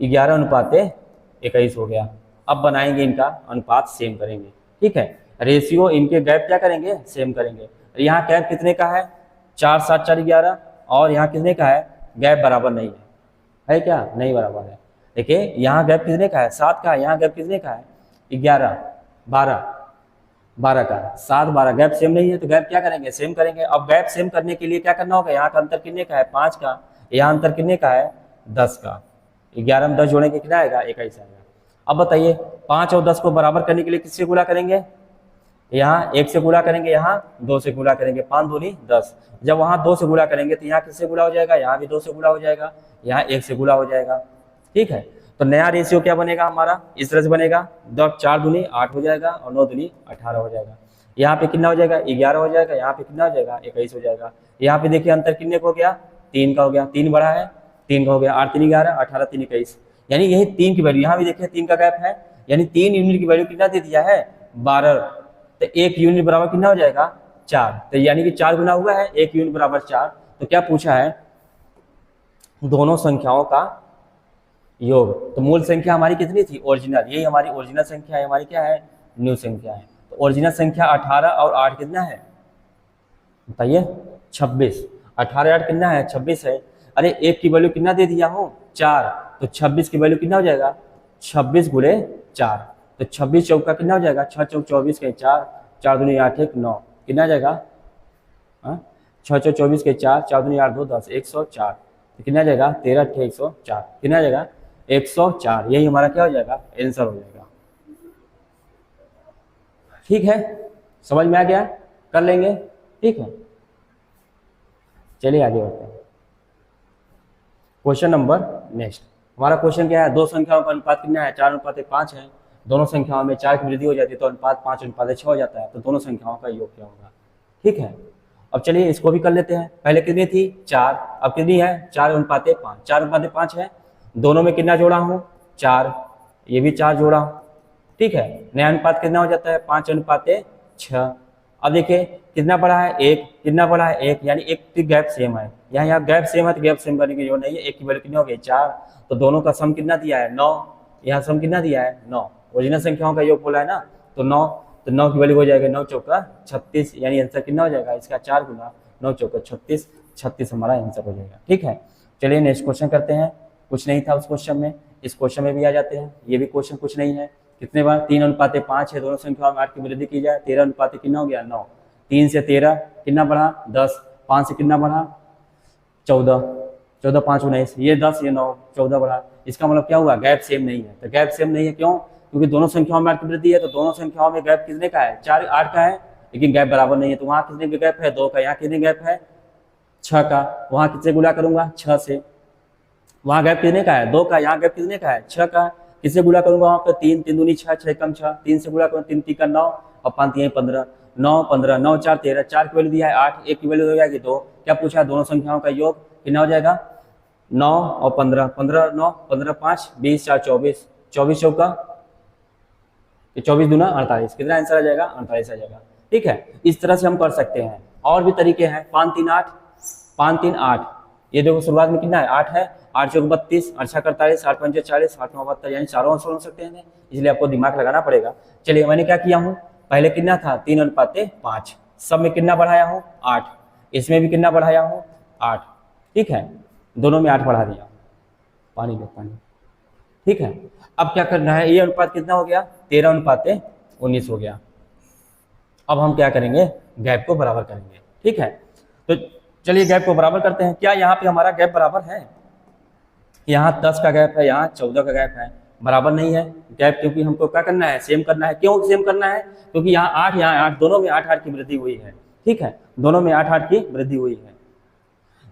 11:21 हो गया। अब बनाएंगे इनका अनुपात सेम करेंगे। ठीक है, रेशियो इनके गैप क्या करेंगे, सेम करेंगे। यहाँ गैप कितने का है, 4 7 4 11, और यहाँ कितने का है, गैप बराबर नहीं है क्या, नहीं बराबर है। देखिए यहाँ गैप कितने का है, 7 का है, यहाँ गैप कितने का है, 11 12 का। 7 12 गैप सेम नहीं है, तो गैप क्या करेंगे, सेम करेंगे। अब गैप सेम करने के लिए क्या करना होगा, यहाँ का अंतर कितने का है, 5 का, यहाँ अंतर कितने का है, 10 का। 11 में 10 जोड़ेंगे कितना आएगा, 21 आएगा। अब बताइए 5 और 10 को बराबर करने के लिए किससे गुणा करेंगे, यहाँ 1 से गुणा करेंगे, यहाँ 2 से गुणा करेंगे, 5 दूनी 10। जब वहाँ 2 से गुणा करेंगे तो यहाँ किससे गुणा हो जाएगा, यहाँ भी 2 से गुणा हो जाएगा, यहाँ 1 से गुणा हो जाएगा। ठीक है, तो नया रेशियो क्या बनेगा हमारा, इस तरह से बनेगा, 4 दूनी 8 हो जाएगा और 9 दूनी 18 हो जाएगा। यहाँ पे कितना हो जाएगा, 11 हो जाएगा, यहाँ पे कितना हो जाएगा, 21 हो जाएगा। यहाँ पे देखिए अंतर कितने का हो गया, 3 का हो गया, 3 बड़ा है, 3 का हो गया, 8 3 11, 18 3 21, यानी यही 3 की वैल्यू। यहाँ भी देखिए 3 का गैप है, यानी 3 यूनिट की वैल्यू कितना दे दिया है, 12। तो 1 यूनिट बराबर कितना हो जाएगा, 4। तो यानी कि 4 गुना हुआ है, 1 यूनिट बराबर 4। तो क्या पूछा है, दोनों संख्याओं का योग। तो मूल संख्या हमारी कितनी थी? ओरिजिनल, यही हमारी ओरिजिनल संख्या है, हमारी क्या है? न्यू संख्या है। तो ओरिजिनल संख्या 18 और 8 कितना है बताइए? 26। 18 8 कितना है? 26 है। अरे एक की वैल्यू कितना दे दिया हूँ? 4। तो 26 की वैल्यू कितना हो जाएगा? 26 गुणे 4। तो 26 चौका कितना हो जाएगा? 6 चौक 24 के 4, 4 दूनी 8 1 9, कितना आ जाएगा? 6 चौक 24 के 4, 4 दूनी 8 2 10, 104। तो कितना आ जाएगा? 13 8 104, कितना आ जाएगा? 104। यही हमारा क्या हो जाएगा? आंसर हो जाएगा। ठीक है, समझ में आ गया? कर लेंगे, ठीक है। चलिए आगे बढ़ते हैं। क्वेश्चन नंबर नेक्स्ट, हमारा क्वेश्चन क्या है? दो संख्याओं का अनुपात कितना है? 4:5 है। दोनों संख्याओं में 4 की वृद्धि हो जाती है तो अनुपात 5:6 हो जाता है। तो दोनों संख्याओं का योग क्या होगा? ठीक है, अब चलिए इसको भी कर लेते हैं। पहले कितनी थी? 4, अब कितनी है? 4:5। 4:5 है। दोनों में कितना जोड़ा हूँ? 4। ये भी 4 जोड़ा हूँ, ठीक है। नया अनुपात कितना हो जाता है? 5:6। अब देखिए कितना बड़ा है? 1। कितना बड़ा है? 1, यानी एक की गैप सेम है। यहाँ गैप सेम है तो गैप सेम करने की जरूरत नहीं है। एक की वैल्यू कितनी हो गई? 4। तो दोनों का सम कितना दिया है? 9। यहाँ सम कितना दिया है? 9। ओरिजिनल संख्याओं का योग बोला है ना, तो 9। तो 9 की वैल्यू हो जाएगा 9 चौका 36, यानी आंसर कितना हो जाएगा इसका? 4 गुना 9 चौका 36। 36 हमारा आंसर हो जाएगा, ठीक है। चलिए नेक्स्ट क्वेश्चन करते हैं। कुछ नहीं था उस क्वेश्चन में, इस क्वेश्चन में भी आ जाते हैं। ये भी क्वेश्चन कुछ नहीं है। कितने बार? 3:5 है। दोनों संख्याओं में 8 की वृद्धि की जाए। 13 कितना हो गया? 9। 3 से 13 कितना बढ़ा? 10। 5 से कितना बढ़ा? 14। 14 5 19, ये 10 ये 9, 14 बढ़ा। इसका मतलब क्या हुआ? गैप सेम नहीं है। तो गैप सेम नहीं है क्यों? क्योंकि दोनों संख्याओं में 8 की वृद्धि है। तो दोनों संख्याओं में गैप कितने का है? 4 8 का है, लेकिन गैप बराबर नहीं है। तो वहाँ कितने का गैप है? 2 का। यहाँ कितने गैप है? 6 का। वहाँ कितने गुणा करूंगा? 6 से। वहाँ गैप कितने का है? 2 का। यहाँ गैप कितने का है? 6 का। किससे गुणा करूंगा? वहाँ पे 3 3 दूनी 6, 6 कम 6, 3 से गुणा करूँ, 3 3 का 9 और 5 3 15, 9 15, 9 4 13। 4 की वैल्यू दिया है 8, एक की वैल्यू हो जाएगी 2। क्या पूछा? दोनों संख्याओं का योग कितना हो जाएगा? 9 और 15, 15 9 15 5 20 4 24, 24 चौका 24 दूना 48, कितना आंसर आ जाएगा? 48 आ जाएगा, ठीक है। इस तरह से हम कर सकते हैं। और भी तरीके हैं। 5 3 8, 5 3 8। ये देखो शुरुआत में कितना है? 8 है। 8 चौक 32, 8 छः 48, 8 पंजे 40, 8 9 72, यानी चारों आंसर हो सकते हैं, इसलिए आपको दिमाग लगाना पड़ेगा। चलिए मैंने क्या किया हूँ? पहले कितना था? 3:5। सब में कितना बढ़ाया हूँ? 8। इसमें भी कितना बढ़ाया हूँ? 8, ठीक है। दोनों में 8 बढ़ा दिया। पानी लो पानी, ठीक है। अब क्या करना है? ये अनुपात कितना हो गया? 13:19 हो गया। अब हम क्या करेंगे? गैप को बराबर करेंगे, ठीक है। तो चलिए गैप को बराबर करते हैं। क्या यहाँ पे हमारा गैप बराबर है? यहाँ 10 का गैप है, यहाँ 14 का गैप है, बराबर नहीं है गैप, क्योंकि हमको क्या करना है? सेम करना है। क्यों सेम करना है? क्योंकि यहाँ 8 यहाँ 8, दोनों में 8 8 की वृद्धि हुई है, ठीक है। दोनों में 8 8 की वृद्धि हुई है,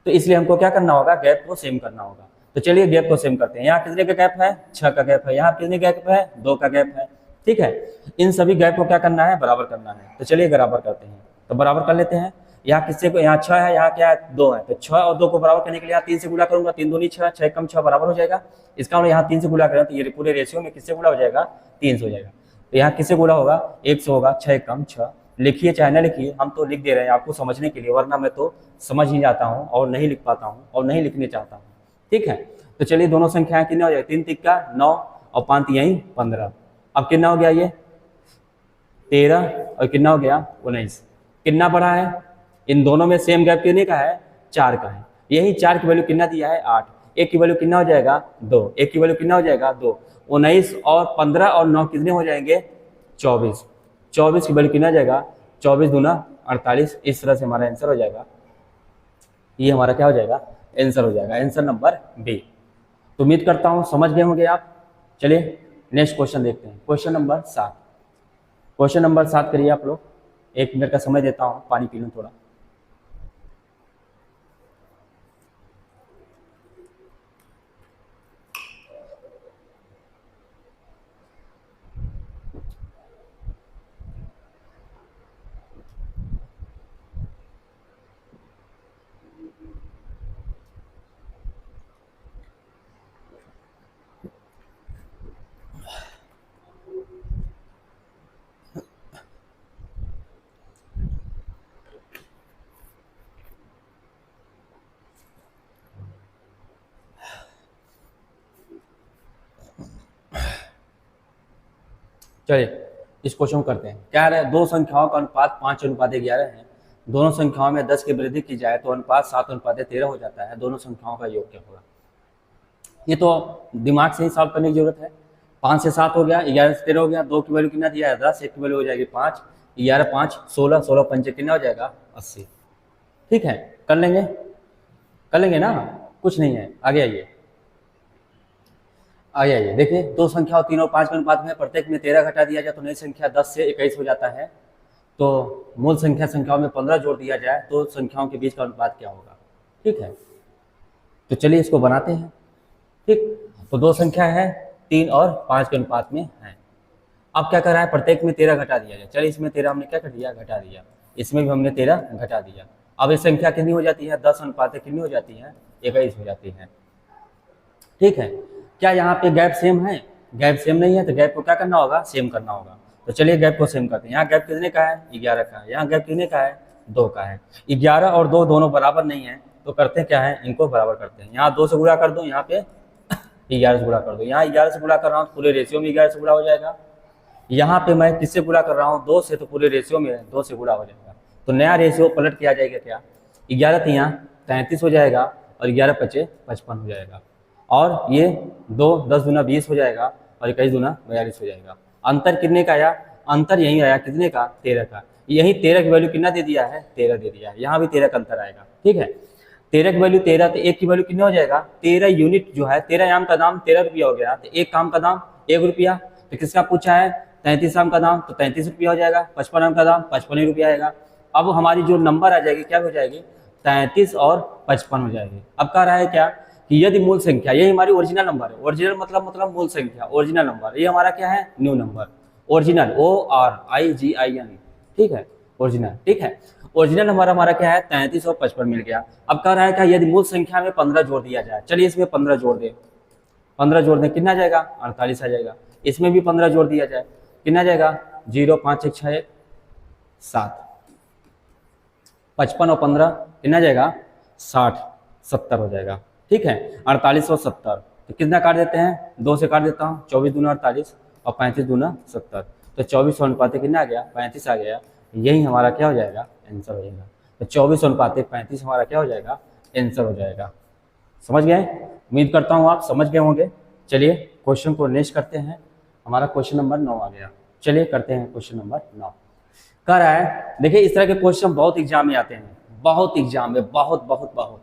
तो इसलिए हमको क्या करना होगा? गैप को सेम करना होगा। तो चलिए गैप को सेम करते हैं। यहाँ कितने का गैप है? 6 का गैप है। यहाँ कितने गैप है? 2 का गैप है, ठीक है। इन सभी गैप को क्या करना है? बराबर करना है। तो चलिए बराबर करते हैं। तो बराबर कर लेते हैं। यहाँ किससे को? यहाँ 6 है, यहाँ क्या है? 2 है। तो 6 और 2 को बराबर करने के लिए यहाँ 3 से गुणा करूंगा। 3 दूनी 6, 6 कम 6 बराबर हो जाएगा। इसका मतलब यहाँ 3 से गुणा करें तो ये पूरे रेशियो में किससे गुणा हो जाएगा? 3 से हो जाएगा। तो यहाँ किससे गुणा होगा? 1 से होगा। 6 कम 6, लिखिए चाहे ना लिखिए, हम तो लिख दे रहे हैं आपको समझने के लिए, वरना मैं तो समझ ही जाता हूँ और नहीं लिख पाता हूँ और नहीं लिखने चाहता हूँ, ठीक है। तो चलिए दोनों संख्याएं कितने हो जाए? 3 तिक्का 9 और 5 तिहाई 15। अब कितना हो गया? ये 13 और कितना हो गया? 19। कितना बढ़ा है? इन दोनों में सेम गैप कितने का है? 4 का है। यही 4 की वैल्यू कितना दिया है? 8। एक की वैल्यू कितना हो जाएगा? 2। एक की वैल्यू कितना हो जाएगा? 2। 19 और 15 और 9 कितने हो जाएंगे? 24। 24 की वैल्यू कितना आ जाएगा? 24 दूना 48। इस तरह से हमारा आंसर हो जाएगा। ये हमारा क्या हो जाएगा? आंसर हो जाएगा, आंसर नंबर बी। तो उम्मीद करता हूँ समझ गए होंगे आप। चलिए नेक्स्ट क्वेश्चन देखते हैं। Question number 7। क्वेश्चन नंबर 7 करिए आप लोग। 1 मिनट का समय देता हूँ, पानी पी लूँ थोड़ा। चलिए इस क्वेश्चन को करते हैं। क्या है, दो संख्याओं का अनुपात 5:11 है। दोनों संख्याओं में 10 की वृद्धि की जाए तो अनुपात 7:13 हो जाता है। दोनों संख्याओं का योग क्या होगा? ये तो दिमाग से ही सॉल्व करने की जरूरत है। 5 से 7 हो गया, 11 से 13 हो गया, 2 की वैल्यू कितना दिया है 10, 1 की वैल्यू हो जाएगी 5, 11 5 16, 16 पंचे कितना हो जाएगा 80। ठीक है, कर लेंगे ना, कुछ नहीं है। आगे आइए देखिए, दो संख्याओं 3 और 5 के अनुपात में प्रत्येक में 13 घटा दिया जाए तो नई संख्या 10 से 21 हो जाता है। तो मूल संख्याओं में 15 जोड़ दिया जाए तो संख्याओं के बीच का अनुपात क्या होगा? ठीक है, तो चलिए इसको बनाते हैं। ठीक, तो दो संख्या है 3 और 5 के अनुपात में है। अब क्या कर रहा है, प्रत्येक में 13 घटा दिया जाए। चलिए इसमें 13 हमने क्या कर दिया, घटा दिया। इसमें भी हमने 13 घटा दिया। अब ये संख्या कितनी हो जाती है, 10 अनुपात कितनी हो जाती है, 21 हो जाती है। ठीक है, क्या यहाँ पे गैप सेम है? गैप सेम नहीं है, तो गैप को क्या करना होगा, सेम करना होगा। तो चलिए गैप को सेम करते हैं। यहाँ गैप कितने का है, 11 का है। यहाँ गैप कितने का है, 2 का है। 11 और 2 दोनों बराबर नहीं है, तो करते क्या है, इनको बराबर करते हैं। यहाँ 2 से गुणा कर दो, यहाँ पे 11 से गुणा कर दो। यहाँ 11 से गुणा कर रहा हूँ, पूरे रेशियो में 11 से गुणा हो जाएगा। यहाँ पे मैं किससे गुणा कर रहा हूँ, 2 से, तो पूरे रेशियो में 2 से गुणा हो जाएगा। तो नया रेशियो पलट किया जाएगा क्या, 11 यहाँ 33 हो जाएगा और 11 पचे 55 हो जाएगा। और ये 2 10 दूना 20 हो जाएगा और 21 दूना 42 हो जाएगा। अंतर कितने का आया, अंतर यही आया, कितने का, 13 का। यही 13 की वैल्यू कितना दे दिया है, 13 दे दिया है। यहाँ भी 13 का अंतर आएगा। ठीक है, 13 की वैल्यू 13, तो 1 की वैल्यू कितने हो जाएगा, 13 यूनिट जो है, 13 आम का दाम 13 रुपया हो गया। तो 1 काम का दाम 1 रुपया। तो किसका पूछा है, 33 आम का दाम, तो 33 रुपया हो जाएगा। 55 आम का दाम 55 रुपया आएगा। अब हमारी जो नंबर आ जाएगी क्या हो जाएगी, 33 और 55 हो जाएगी। अब कह रहा है क्या कि यदि मूल संख्या, यही हमारी ओरिजिनल नंबर है। ओरिजिनल मतलब मूल संख्या, ओरिजिनल नंबर। ये हमारा क्या है, न्यू नंबर, ओरिजिनल, ORIGIN। ठीक है, ओरिजिनल। ठीक है, ओरिजिनल नंबर हमारा क्या है, 33 और 55 मिल गया। अब कह रहा है क्या, यदि मूल संख्या में 15 जोड़ दिया जाए। चलिए इसमें 15 जोड़ दे, 15 जोड़ दें, कितना आ जाएगा, 48 आ जाएगा। इसमें भी 15 जोड़ दिया जाए, कितना आ जाएगा, 0 5 1 6 1 7। 55 और 15 कितना आ जाएगा, 60 70 हो जाएगा। ठीक है, 48 और 70, तो कितना काट देते हैं, 2 से काट देता हूँ। 24 दूना 48 और 35 दूना 70, तो 24 अनुपात कितना आ गया, 35 आ गया। यही हमारा क्या हो जाएगा, आंसर हो जाएगा। तो 24 अनुपात 35 हमारा क्या हो जाएगा, आंसर हो जाएगा। समझ गए? उम्मीद करता हूँ आप समझ गए होंगे। चलिए क्वेश्चन को नेक्स्ट करते हैं। हमारा क्वेश्चन नंबर 9 आ गया। चलिए करते हैं क्वेश्चन नंबर 9। कह रहा है, देखिए इस तरह के क्वेश्चन बहुत एग्जाम में आते हैं, बहुत एग्जाम में, बहुत।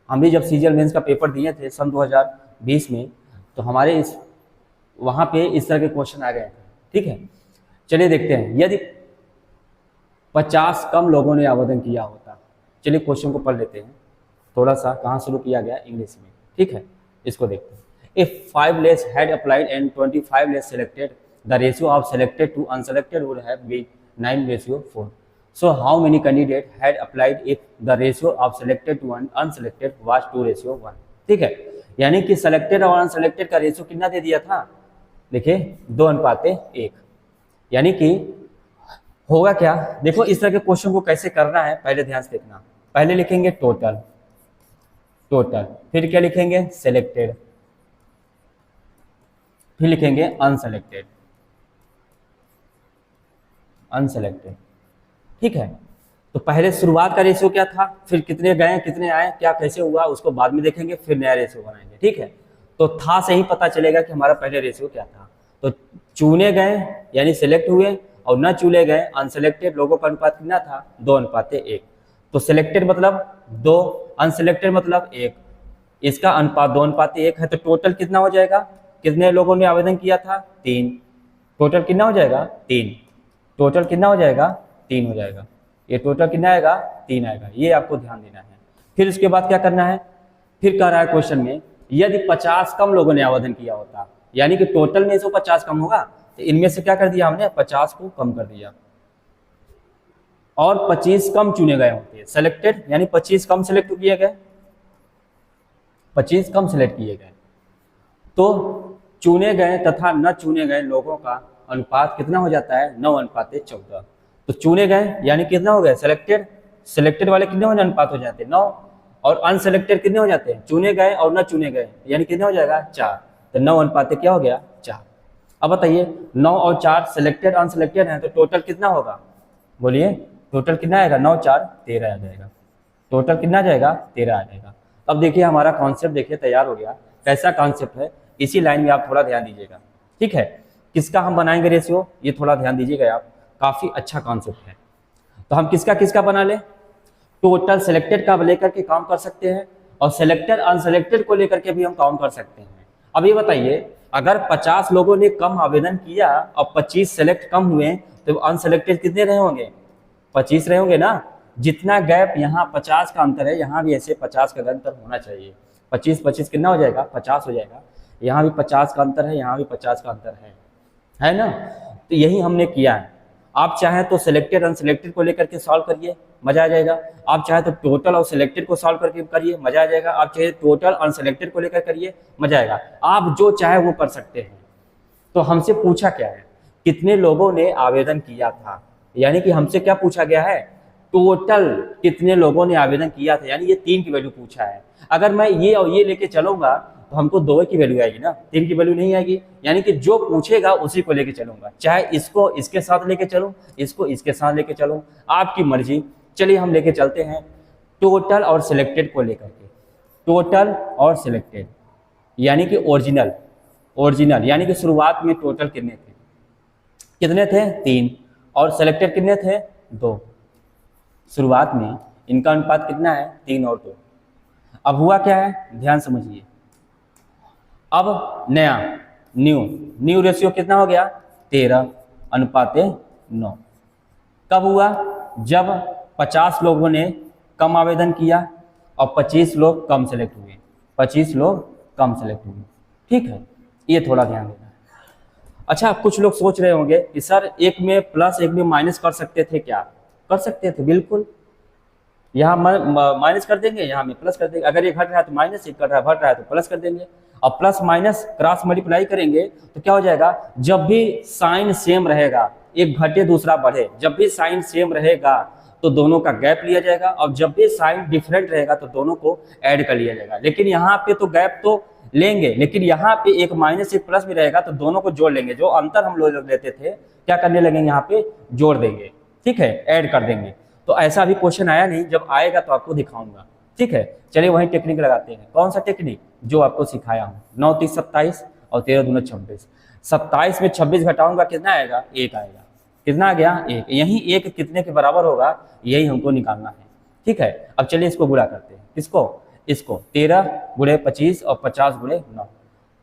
हम भी जब सीजीएल मेंस का पेपर दिए थे सन 2020 में, तो हमारे इस वहाँ पे इस तरह के क्वेश्चन आ गए थे। ठीक है, चलिए देखते हैं। यदि 50 कम लोगों ने आवेदन किया होता। चलिए क्वेश्चन को पढ़ लेते हैं। थोड़ा सा कहाँ शुरू किया गया, इंग्लिश में। ठीक है, इसको देखते हैं। If 5 less had applied and 25 less selected, the ratio of selected to unselected would have been 9:4. So how many candidates had applied if the ratio of selected to unselected was 2:1? ठीक है, यानी कि selected और unselected का रेशियो कितना दे दिया था, देखिए 2:1। यानी कि होगा क्या, देखो इस तरह के क्वेश्चन को कैसे करना है पहले ध्यान से देखना। पहले लिखेंगे टोटल, फिर क्या लिखेंगे, सेलेक्टेड, फिर लिखेंगे अनसेलेक्टेड। ठीक है, तो पहले शुरुआत का रेशियो क्या था, फिर कितने गए कितने आए, क्या कैसे हुआ, उसको बाद में देखेंगे, फिर नया रेशियो बनाएंगे। ठीक है, तो था से ही पता चलेगा कि हमारा पहले रेशियो क्या था। तो चुने गए यानी सिलेक्ट हुए और न चुने गए अनसेलेक्टेड लोगों का अनुपात कितना था, 2:1। तो सिलेक्टेड मतलब 2, अनसेलेक्टेड मतलब 1। इसका अनुपात 2:1 है। तो टोटल कितना हो जाएगा, कितने लोगों ने आवेदन किया था, 3। टोटल कितना हो जाएगा, 3। टोटल कितना हो जाएगा, 3 हो जाएगा। ये टोटल कितना आएगा, 3 आएगा। ये आपको ध्यान देना है। फिर उसके बाद क्या करना है, फिर कह रहा है क्वेश्चन में, यदि 50 कम लोगों ने आवेदन किया होता, यानी कि टोटल में 150 कम होगा, तो इनमें से क्या कर दिया हमने, 50 को कम कर दिया और 25 कम चुने गए होते। सेलेक्टेड यानी 25 कम सेलेक्ट किए गए, 25 कम सेलेक्ट किए गए। तो चुने गए तथा न चुने गए लोगों का अनुपात कितना हो जाता है, 9:14। तो चुने गए यानी कितना हो गया, सेलेक्टेड वाले कितने हो अनुपात हो जाते हैं, 9। और अनसेलेक्टेड कितने हो जाते हैं, चुने गए और न चुने गए, यानी कितने हो जाएगा, 4। तो 9:4 क्या हो गया, 4। अब बताइए 9 और 4 सिलेक्टेड अनसिलेक्टेड हैं, तो टोटल कितना होगा, बोलिए टोटल कितना आएगा, 9 4 13 आ जाएगा, टोटल कितना आ जाएगा 13 आ जाएगा। अब देखिए हमारा कॉन्सेप्ट देखिए तैयार हो गया, कैसा कॉन्सेप्ट है, इसी लाइन में आप थोड़ा ध्यान दीजिएगा, ठीक है। किसका हम बनाएंगे रेशियो, ये थोड़ा ध्यान दीजिएगा आप, काफी अच्छा कॉन्सेप्ट है। तो हम किसका किसका बना ले, टोटल सिलेक्टेड का लेकर के काम कर सकते हैं और सिलेक्टेड अनसिलेक्टेड को लेकर के भी हम काम कर सकते हैं। अब ये बताइए अगर 50 लोगों ने कम आवेदन किया और 25 सेलेक्ट कम हुए तो अनसिलेक्टेड कितने रहे होंगे, 25 रहे होंगे ना। जितना गैप यहाँ 50 का अंतर है, यहाँ भी ऐसे 50 का अंतर होना चाहिए। 25 25 कितना हो जाएगा, 50 हो जाएगा। यहाँ भी 50 का अंतर है, यहाँ भी 50 का अंतर है ना। तो यही हमने किया है। आप चाहें तो सिलेक्टेड अनसिलेक्टेड को लेकर के सॉल्व करिए, मजा आ जाएगा। आप चाहे तो टोटल और सिलेक्टेड को सॉल्व करके करिए, मजा आ जाएगा। आप चाहे टोटल अनसिलेक्टेड को लेकर करिए, मजा आएगा। आप जो चाहे वो कर सकते हैं। तो हमसे पूछा क्या है, कितने लोगों ने आवेदन किया था, यानी कि हमसे क्या पूछा गया है, टोटल कितने लोगों ने आवेदन किया था, यानी ये 3 की वैल्यू पूछा है। अगर मैं ये और ये लेके चलूंगा तो हमको 2 की वैल्यू आएगी ना, 3 की वैल्यू नहीं आएगी। यानी कि जो पूछेगा उसी को लेके चलूंगा, चाहे इसको इसके साथ लेके चलूं, इसको इसके साथ लेके चलूं, आपकी मर्जी। चलिए हम लेके चलते हैं टोटल और सिलेक्टेड को लेकर के। टोटल और सिलेक्टेड यानी कि ओरिजिनल यानी कि शुरुआत में टोटल कितने थे 3 और सिलेक्टेड कितने थे 2। शुरुआत में इनका अनुपात कितना है 3 और 2। अब हुआ क्या है, ध्यान समझिए। अब नया न्यू रेशियो कितना हो गया 13:9। कब हुआ, जब 50 लोगों ने कम आवेदन किया और 25 लोग कम सेलेक्ट हुए, 25 लोग कम सेलेक्ट हुए, ठीक है। ये थोड़ा ध्यान देना है। अच्छा, कुछ लोग सोच रहे होंगे कि सर एक में प्लस एक में माइनस कर सकते थे क्या, कर सकते थे, बिल्कुल। यहाँ माइनस कर देंगे, यहाँ में प्लस कर देंगे। अगर ये घट रहा है तो माइनस, ये घट रहा है तो प्लस कर देंगे। और प्लस माइनस क्रॉस मल्टीप्लाई करेंगे तो क्या हो जाएगा, जब भी साइन सेम रहेगा, एक घटे दूसरा बढ़े, जब भी साइन सेम रहेगा तो दोनों का गैप लिया जाएगा, और जब भी साइन डिफरेंट रहेगा तो दोनों को ऐड कर लिया जाएगा। लेकिन यहाँ पे तो गैप तो लेंगे, लेकिन यहाँ पे एक माइनस एक प्लस भी रहेगा तो दोनों को जोड़ लेंगे। जो अंतर हम लोग लेते थे क्या करने लगेंगे, यहाँ पे जोड़ देंगे, ठीक है, ऐड कर देंगे। तो ऐसा भी क्वेश्चन आया नहीं, जब आएगा तो आपको दिखाऊंगा, ठीक है। चलिए वही टेक्निक लगाते हैं। कौन सा टेक्निक, जो आपको सिखाया हूँ। 9 3 27 और 13 दूना 26। 27 में 26 घटाऊंगा कितना आएगा, 1 आएगा। कितना आ गया, 1। यही 1 कितने के बराबर होगा, यही हमको निकालना है, ठीक है। अब चलिए इसको गुणा करते हैं, किसको, इसको। 13 × 25 और 50 × 9।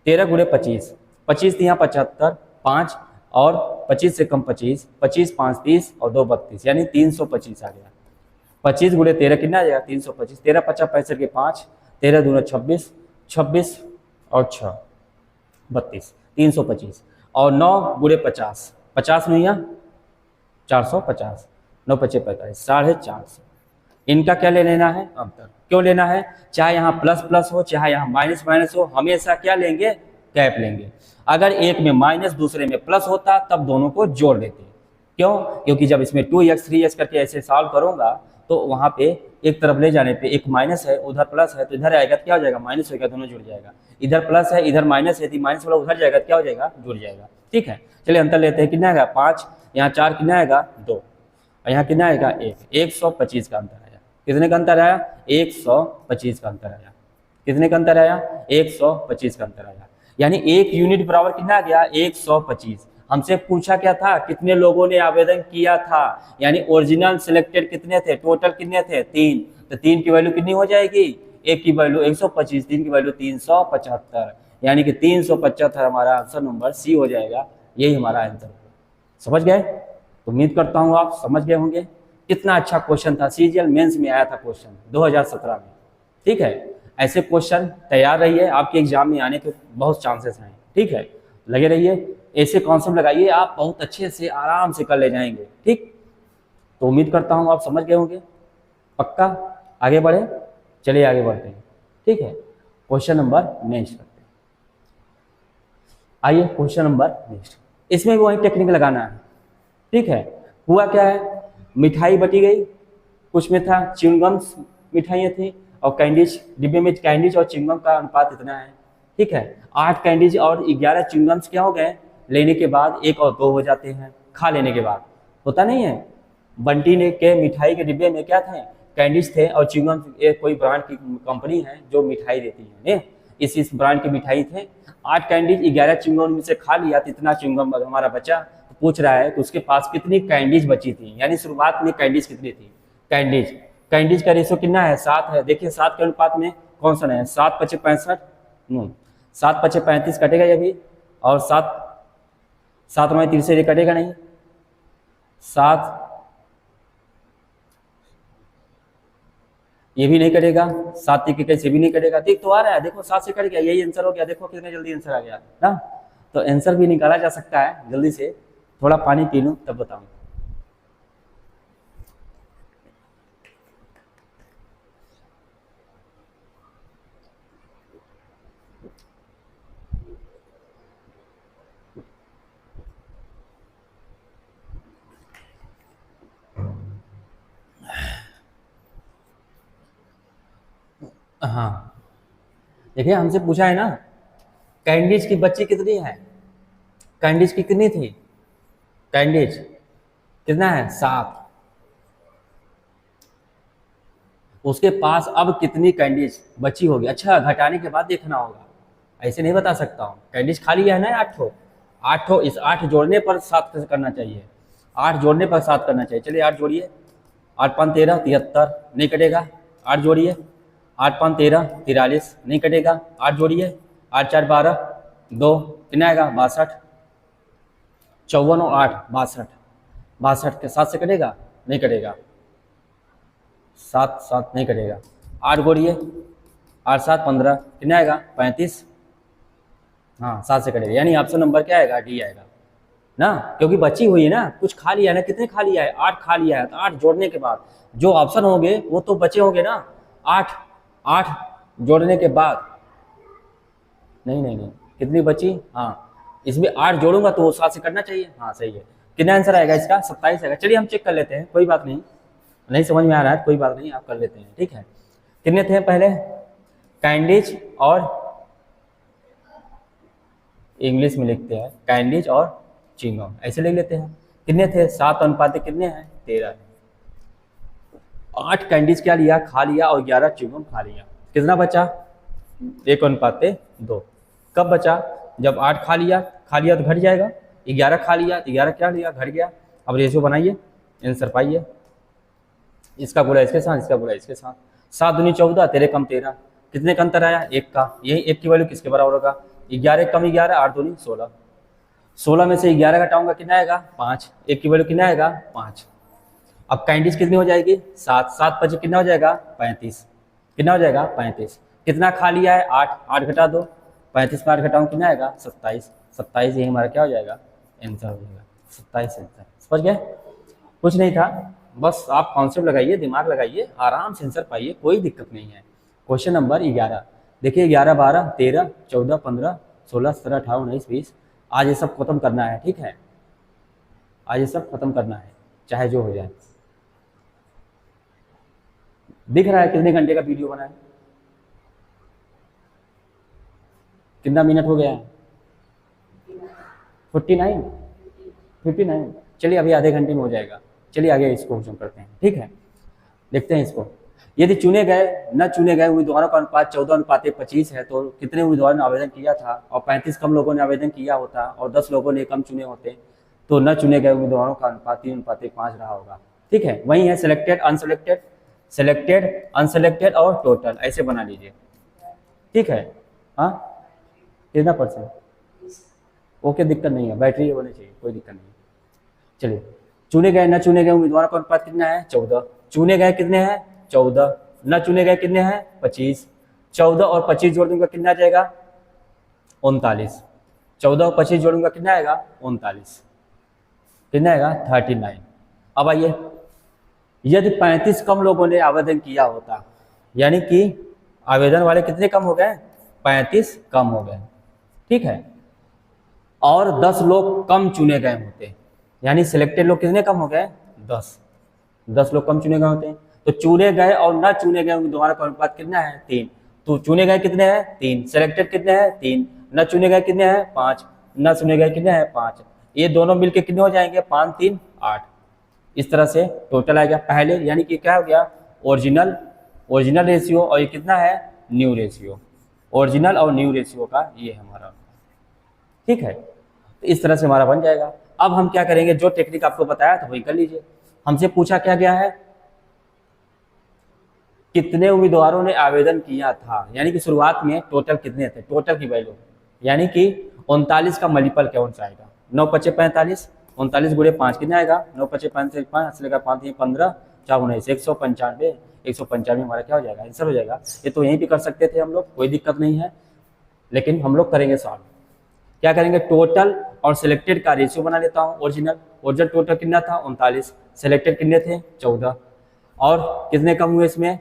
13 × 25, 25 यहाँ 75, 5 और 25 से कम 25, 25 5 30 और 2 32, यानी 325 आ गया। 25 × 13 कितना आ जाएगा, 325। 13 50 65 के 5, 13 दूना 26, 26 और 6 32, 325। और 9 × 50, 50 में यहाँ 450, 9 5 45, 450। इनका क्या ले लेना है, अंतर। क्यों लेना है, चाहे यहाँ प्लस प्लस हो चाहे यहाँ माइनस माइनस हो, हमेशा क्या लेंगे, गैप लेंगे। अगर एक में माइनस दूसरे में प्लस होता तब दोनों को जोड़ देते। क्यों, क्योंकि जब इसमें 2x 3x करके ऐसे सॉल्व करूंगा तो वहाँ पे एक तरफ ले जाने पे एक माइनस है उधर प्लस है, तो इधर आएगा क्या हो जाएगा, माइनस होगा, दोनों जुड़ जाएगा। इधर प्लस है इधर माइनस है, माइनस वाला उधर जाएगा, क्या हो जाएगा, जुड़ जाएगा, ठीक है। चलिए अंतर लेते हैं, कितना आएगा 5, यहाँ 4 कितना आएगा 2 और यहाँ कितना आएगा 1, 125 का अंतर आया। कितने का अंतर आया, 125 का अंतर आया। कितने का अंतर आया, 125 का अंतर आया। यानी 1 यूनिट बराबर कितना आ गया, 125। हमसे पूछा क्या था, कितने लोगों ने आवेदन किया था, यानी ओरिजिनल सिलेक्टेड कितने थे, टोटल कितने थे 3। तो 3 की वैल्यू कितनी हो जाएगी, 1 की वैल्यू 125, 3 की वैल्यू 375, यानी कि 375 हमारा आंसर नंबर सी हो जाएगा। यही हमारा आंसर। समझ गए, तो उम्मीद करता हूँ आप समझ गए होंगे। कितना अच्छा क्वेश्चन था, सीजीएल मेंस में आया था क्वेश्चन 2017 में, ठीक है। ऐसे क्वेश्चन तैयार रहिए, आपके एग्जाम में आने के बहुत चांसेस हैं, ठीक है। लगे रहिए, ऐसे कॉन्सेप्ट लगाइए, आप बहुत अच्छे से आराम से कर ले जाएंगे, ठीक। तो उम्मीद करता हूँ आप समझ गए होंगे, पक्का। आगे बढ़े, चलिए आगे बढ़ते हैं, ठीक है। क्वेश्चन नंबर नेक्स्ट करते हैं। आइए क्वेश्चन नंबर नेक्स्ट, इसमें भी वही टेक्निक लगाना है, ठीक है। हुआ क्या है, मिठाई बटी गई, कुछ में था च्युइंगम्स मिठाइयाँ थी और कैंडीज, डिब्बे में कैंडीज और च्युइंगम का अनुपात इतना है, ठीक है। 8 कैंडीज और 11 च्युइंगम्स क्या हो गए, लेने के बाद 1 और 2 हो जाते हैं, खा लेने के बाद होता नहीं है। बंटी ने के मिठाई के डिब्बे में क्या थे, कैंडीज थे और च्युइंगम, कोई ब्रांड की कंपनी है जो मिठाई देती है ने? इस ब्रांड की मिठाई थे, 8 कैंडीज 11 च्युइंगम में से खा लिया, तो इतना च्युइंगम हमारा बचा। तो पूछ रहा है कि उसके पास कितनी कैंडीज बची थी, यानी शुरुआत में कैंडीज कितनी थी। कैंडीज का रेशो कितना है, 7 है। देखिए 7 के अनुपात में कौन सा है, 7 × 5 = 65, 7 × 5 = 35 कटेगा ये भी, और 7 में 3 से ये कटेगा नहीं, 7 ये भी नहीं कटेगा, 7 3 कैसे भी नहीं कटेगा। देख तो आ रहा है, देखो 7 से कट गया, यही आंसर हो गया। देखो कितने जल्दी आंसर आ गया ना। तो आंसर भी निकाला जा सकता है जल्दी से। थोड़ा पानी पी लूं तब बताऊं। हाँ देखिए हमसे पूछा है ना, कैंडीज की बच्ची कितनी है, कैंडीज की कितनी थी, कैंडीज कितना है, 7। उसके पास अब कितनी कैंडीज बची होगी। अच्छा घटाने के बाद देखना होगा, ऐसे नहीं बता सकता हूँ। कैंडीज खा लिया है ना 8 ठो, 8 ठो, इस 8 जोड़ने पर 7 करना चाहिए, 8 जोड़ने पर 7 करना चाहिए। चलिए 8 जोड़िए, 8 × 5 = 13, 73 नहीं कटेगा। 8 जोड़िए, 8 × 5 = 13, 43 नहीं कटेगा। 8 जोड़िए, 8 × 4 = 12, 2 कितना आएगा, 62, 54 और 8 62, 62 के 7 से कटेगा नहीं कटेगा, 7 नहीं कटेगा। 8 जोड़िए, 8 × 7 = 15 कितना आएगा, 35, हाँ 7 से कटेगा। यानी ऑप्शन नंबर क्या आएगा, डी आएगा ना, क्योंकि बची हुई है ना, कुछ खा लिया है ना। कितने खा लिया है, 8 खा लिया है। तो 8 जोड़ने के बाद जो ऑप्शन होंगे वो तो बचे होंगे ना। 8 जोड़ने के बाद नहीं कितनी बची, हाँ इसमें 8 जोड़ूंगा तो वो 7 से करना चाहिए। हाँ सही है। कितना आंसर आएगा इसका, 27 आएगा। चलिए हम चेक कर लेते हैं, कोई बात नहीं समझ में आ रहा है कोई बात नहीं, आप कर लेते हैं, ठीक है। कितने थे पहले, कैंडीज और इंग्लिश में लिखते हैं कैंडीज और च्युइंगम, ऐसे लिख लेते हैं। कितने थे, 7 अनुपात कितने हैं, 13 है। 8 कैंडीज क्या लिया, खा लिया, और 11 च्युइंगम खा लिया। कितना बचा, 1 अनुपात 2। कब बचा, जब 8 खा लिया तो घट जाएगा। 11 खा लिया तो 11 क्या लिया, घट गया। अब रेशियो बनाइए, आंसर पाइए। इसका गुणा इसके साथ, इसका गुणा इसके साथ। 7 दूनी 14, 13 कम 13, कितने का अंतर आया, 1 का। यही 1 की वैल्यू किसके बराबर होगा, 11 कम 11, 8 दूनी 16। 16 में से 11 घटाऊंगा कितना आएगा, 5। 1 की वैल्यू कितना आएगा, 5। अब कैंडीज कितनी हो जाएगी, 7। 7 5 कितना हो जाएगा, 35। कितना हो जाएगा, 35। कितना खा लिया है, 8। 8 घटा दो, 35 में 8 घटाऊँ कितना आएगा, 27। 27 यही हमारा क्या हो जाएगा, आंसर हो जाएगा 27 आंसर। समझ गए, कुछ नहीं था, बस आप कॉन्सेप्ट लगाइए, दिमाग लगाइए, आराम से आंसर पाइए, कोई दिक्कत नहीं है। क्वेश्चन नंबर 11 देखिए, 11 12 13 14 15 16 17 18 19 20। आज ये सब खत्म करना है, ठीक है, आज ये सब खत्म करना है, चाहे जो हो जाए। दिख रहा है कितने घंटे का वीडियो बना है, कितना मिनट हो गया है, 59। चलिए अभी आधे घंटे में हो जाएगा। चलिए आगे इसको हम करते हैं, ठीक है, देखते हैं इसको। यदि चुने गए न चुने गए उम्मीदवारों का अनुपात 14:25 है, तो कितने उम्मीदवारों ने आवेदन किया था, और 35 कम लोगों ने आवेदन किया होता, और 10 लोगों ने कम चुने होते, तो न चुने गए उम्मीदवारों का अनुपात 3:5 रहा होगा। ठीक है, वही है सिलेक्टेड अनसेलेक्टेड और टोटल, ऐसे बना लीजिए, ठीक है। हाँ कितना %, ओके, दिक्कत नहीं है, बैटरी होनी चाहिए, कोई दिक्कत नहीं। चलिए, चुने गए न चुने गए उम्मीदवारों का अनुपात कितना है, 14। चुने गए कितने हैं, 14। न चुने गए कितने हैं, 25। 14 और 25 जोड़ दूंगा कितना आ जाएगा, 39। 14 और 25 जोड़ूंगा कितना आएगा, 39। कितना आएगा, 39। अब आइए, यदि 35 कम लोगों ने आवेदन किया होता, यानी कि आवेदन वाले कितने कम हो गए, 35 कम हो गए, ठीक है, और 10 लोग कम चुने गए होते, यानी सिलेक्टेड लोग कितने कम हो गए, 10 लोग कम चुने गए होते हैं। तो चुने गए और ना चुने गए दोनों का अनुपात कितना है, 3। तो चुने गए कितने हैं, 3। सिलेक्टेड कितने हैं, 3। न चुने गए कितने हैं, 5। न चुने गए कितने हैं 5, ये दोनों मिलके कितने हो जाएंगे 5 3 8। इस तरह से टोटल आएगा पहले, यानी कि क्या हो गया ओरिजिनल रेशियो और ये कितना है न्यू रेशियो, ओरिजिनल और न्यू रेशियो का ये हमारा, ठीक है। तो इस तरह से हमारा बन जाएगा। अब हम क्या करेंगे, जो टेक्निक आपको बताया था वही कर लीजिए। हमसे पूछा क्या गया है, कितने उम्मीदवारों ने आवेदन किया था, यानी कि शुरुआत में टोटल कितने थे, टोटल की वैल्यू, यानी कि 39 का मल्टीपल कौन सा आएगा, 9 पचे 45, 39 गुणे 5 कितना आएगा 9 पचे 5 5 5 15 4 19 195, 195 हमारा क्या हो जाएगा आंसर हो जाएगा। ये तो यहीं भी कर सकते थे हम लोग, कोई दिक्कत नहीं है, लेकिन हम लोग करेंगे सॉल्व। क्या करेंगे, टोटल और सिलेक्टेड का रेशियो बना लेता हूँ। ओरिजिनल टोटल कितना था 39, सिलेक्टेड कितने थे 14, और कितने कम हुए इसमें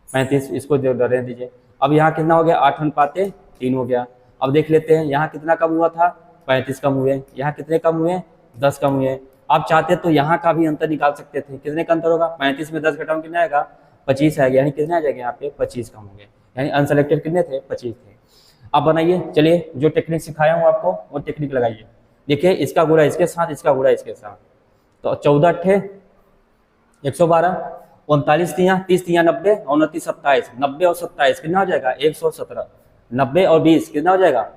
35, इसको रहने दीजिए। अब यहाँ कितना हो गया 8:3 हो गया। अब देख लेते हैं यहाँ कितना कम हुआ था 35 कम हुए, यहाँ कितने कम हुए 10 कम हुए। आप चाहते तो यहाँ का भी अंतर निकाल सकते थे, कितने का अंतर होगा 35 में 10 घटाओ कितना आएगा 25 आएगा, यानी कितना आ जाएगा यहाँ पे 25 कम होंगे, यानी अनसेलेक्टेड कितने थे 25 थे। अब बनाइए, चलिए जो टेक्निक सिखाया हूँ आपको वो टेक्निक लगाइए। देखिए इसका गुणा इसके साथ, इसका गुणा इसके साथ, तो 14 अट्ठे 112, 39 तियाँ 30 तियाँ 90, 29 27, 90 और 27 कितना हो जाएगा 117, 90 और 20 कितना हो जाएगा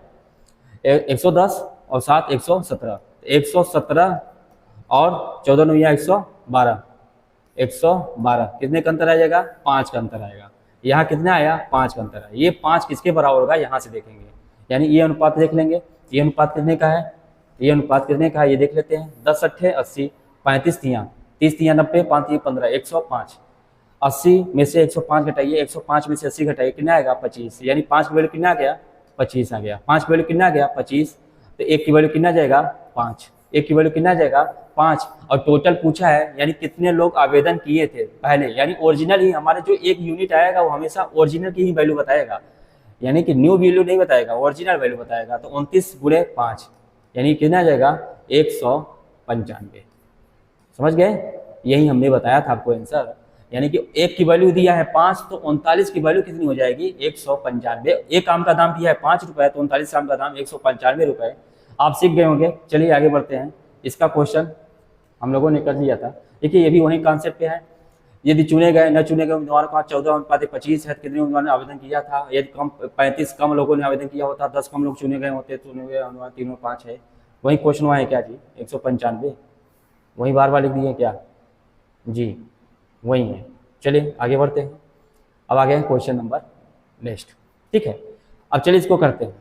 110 और 7 117, 117 और 14 9 112, 112 कितने का अंतर आ जाएगा 5 का अंतर आएगा। यहाँ कितना आया 5 का अंतर है, ये 5 किसके बराबर होगा यहाँ से देखेंगे, यानी ये अनुपात देख लेंगे, ये अनुपात कितने का है, ये अनुपात कितने का है ये देख लेते हैं। 10 अट्ठे 80, 35 तियाँ 30 तियाँ 90, 5 तियाँ 15, 105, 80 में से 105 घटाइए, 105 में से 80 घटाइए कितना आएगा 25, यानी 5 की वैल्यू कितना आ गया 25 आ गया, 5 की वैल्यू कितना आ गया 25, तो 1 की वैल्यू कितना जाएगा 5, 1 की वैल्यू कितना जाएगा 5। और टोटल पूछा है यानी कितने लोग आवेदन किए थे पहले, यानी ओरिजिनल ही हमारे जो एक यूनिट आएगा वो हमेशा ओरिजिनल की ही वैल्यू बताएगा, यानी कि न्यू वैल्यू नहीं बताएगा, ओरिजिनल वैल्यू बताएगा। तो 29 गुणे 5 यानी कितना आ जाएगा 195, समझ गए, यही हमने बताया था आपको आंसर, यानी कि 1 की वैल्यू दिया है 5, तो 39 की वैल्यू कितनी हो जाएगी 195। एक आम का दाम दिया है 5 रुपए, तो 39 आम का दाम 195 रुपए। आप सीख गए होंगे, चलिए आगे बढ़ते हैं। इसका क्वेश्चन हम लोगों ने कर लिया था। देखिए ये भी वही कॉन्सेप्ट पे है, यदि चुने गए न चुने गए उम्मीदवारों का 14:25 है, कितने उम्मीदवार ने आवेदन किया था, यदि कम 35 कम लोगों ने आवेदन किया होता, 10 कम लोग चुने गए होते, चुने गए उम्मीदवार 3 और 5 है, वही क्वेश्चन हुआ है क्या जी 195, वही बार बार लिख दिए क्या जी, वही है। चलिए आगे बढ़ते हैं, अब आगे हैं क्वेश्चन नंबर नेक्स्ट, ठीक है। अब चलिए इसको करते हैं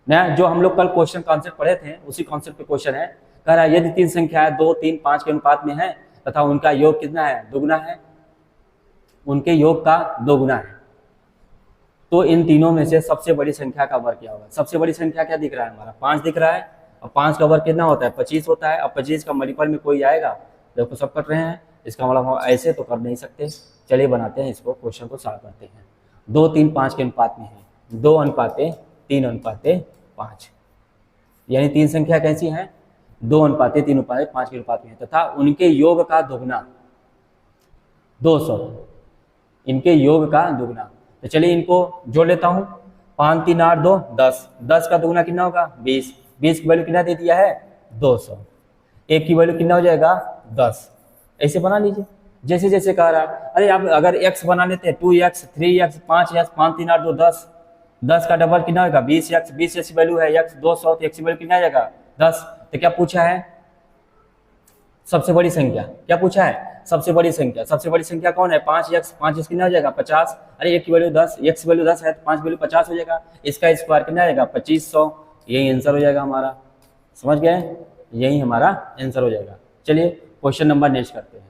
नया, जो हम लोग कल क्वेश्चन कॉन्सेप्ट पढ़े थे उसी कॉन्सेप्ट पे क्वेश्चन है। कह रहा है यदि 3 संख्याएं 2 3 5 के अनुपात में है तथा उनका योग कितना है दोगुना है, उनके योग का दोगुना है, तो इन तीनों में से सबसे बड़ी संख्या का वर्ग क्या होगा। सबसे बड़ी संख्या क्या दिख रहा है हमारा 5 दिख रहा है, और 5 का वर्ग कितना होता है 25 होता है। अब 25 का मल्टीपल में कोई आएगा, देखो सब कर रहे हैं, इसका मतलब हम ऐसे तो कर नहीं सकते। चलिए बनाते हैं इसको, क्वेश्चन को सॉल्व करते हैं। 2 3 5 के अनुपात में है, 2:3:5, यानी 3 संख्या कैसी है 2:3:5 के अनुपात में है, तथा उनके योग का दोगुना 200, इनके योग का दोगुना। तो चलिए इनको जोड़ लेता हूँ, 5 3 8 2 10, 10 का दोगुना कितना होगा 20, 20 की वैल्यू कितना दे दिया है 200, 1 की वैल्यू कितना हो जाएगा 10, ऐसे बना लीजिए जैसे जैसे कह रहा है। अरे आप अगर x बना लेते हैं 2x 3x 5x 5 3 8 2 10, 10 का डबल कितना होगा 20x, 20x की वैल्यू है x 200, तो x की वैल्यू कितना आ जाएगा 10। तो क्या पूछा है सबसे बड़ी संख्या, क्या पूछा है सबसे बड़ी संख्या, सबसे बड़ी संख्या कौन है 5x, 5x कितना हो जाएगा 50, अरे एक की वैल्यू 10, x की वैल्यू 10 है तो 5 की वैल्यू 50 हो जाएगा, इसका स्क्वायर कितना आ जाएगा 2500, यही आंसर हो जाएगा हमारा, समझ गए, यही हमारा आंसर हो जाएगा। चलिए क्वेश्चन नंबर नेक्स्ट करते हैं।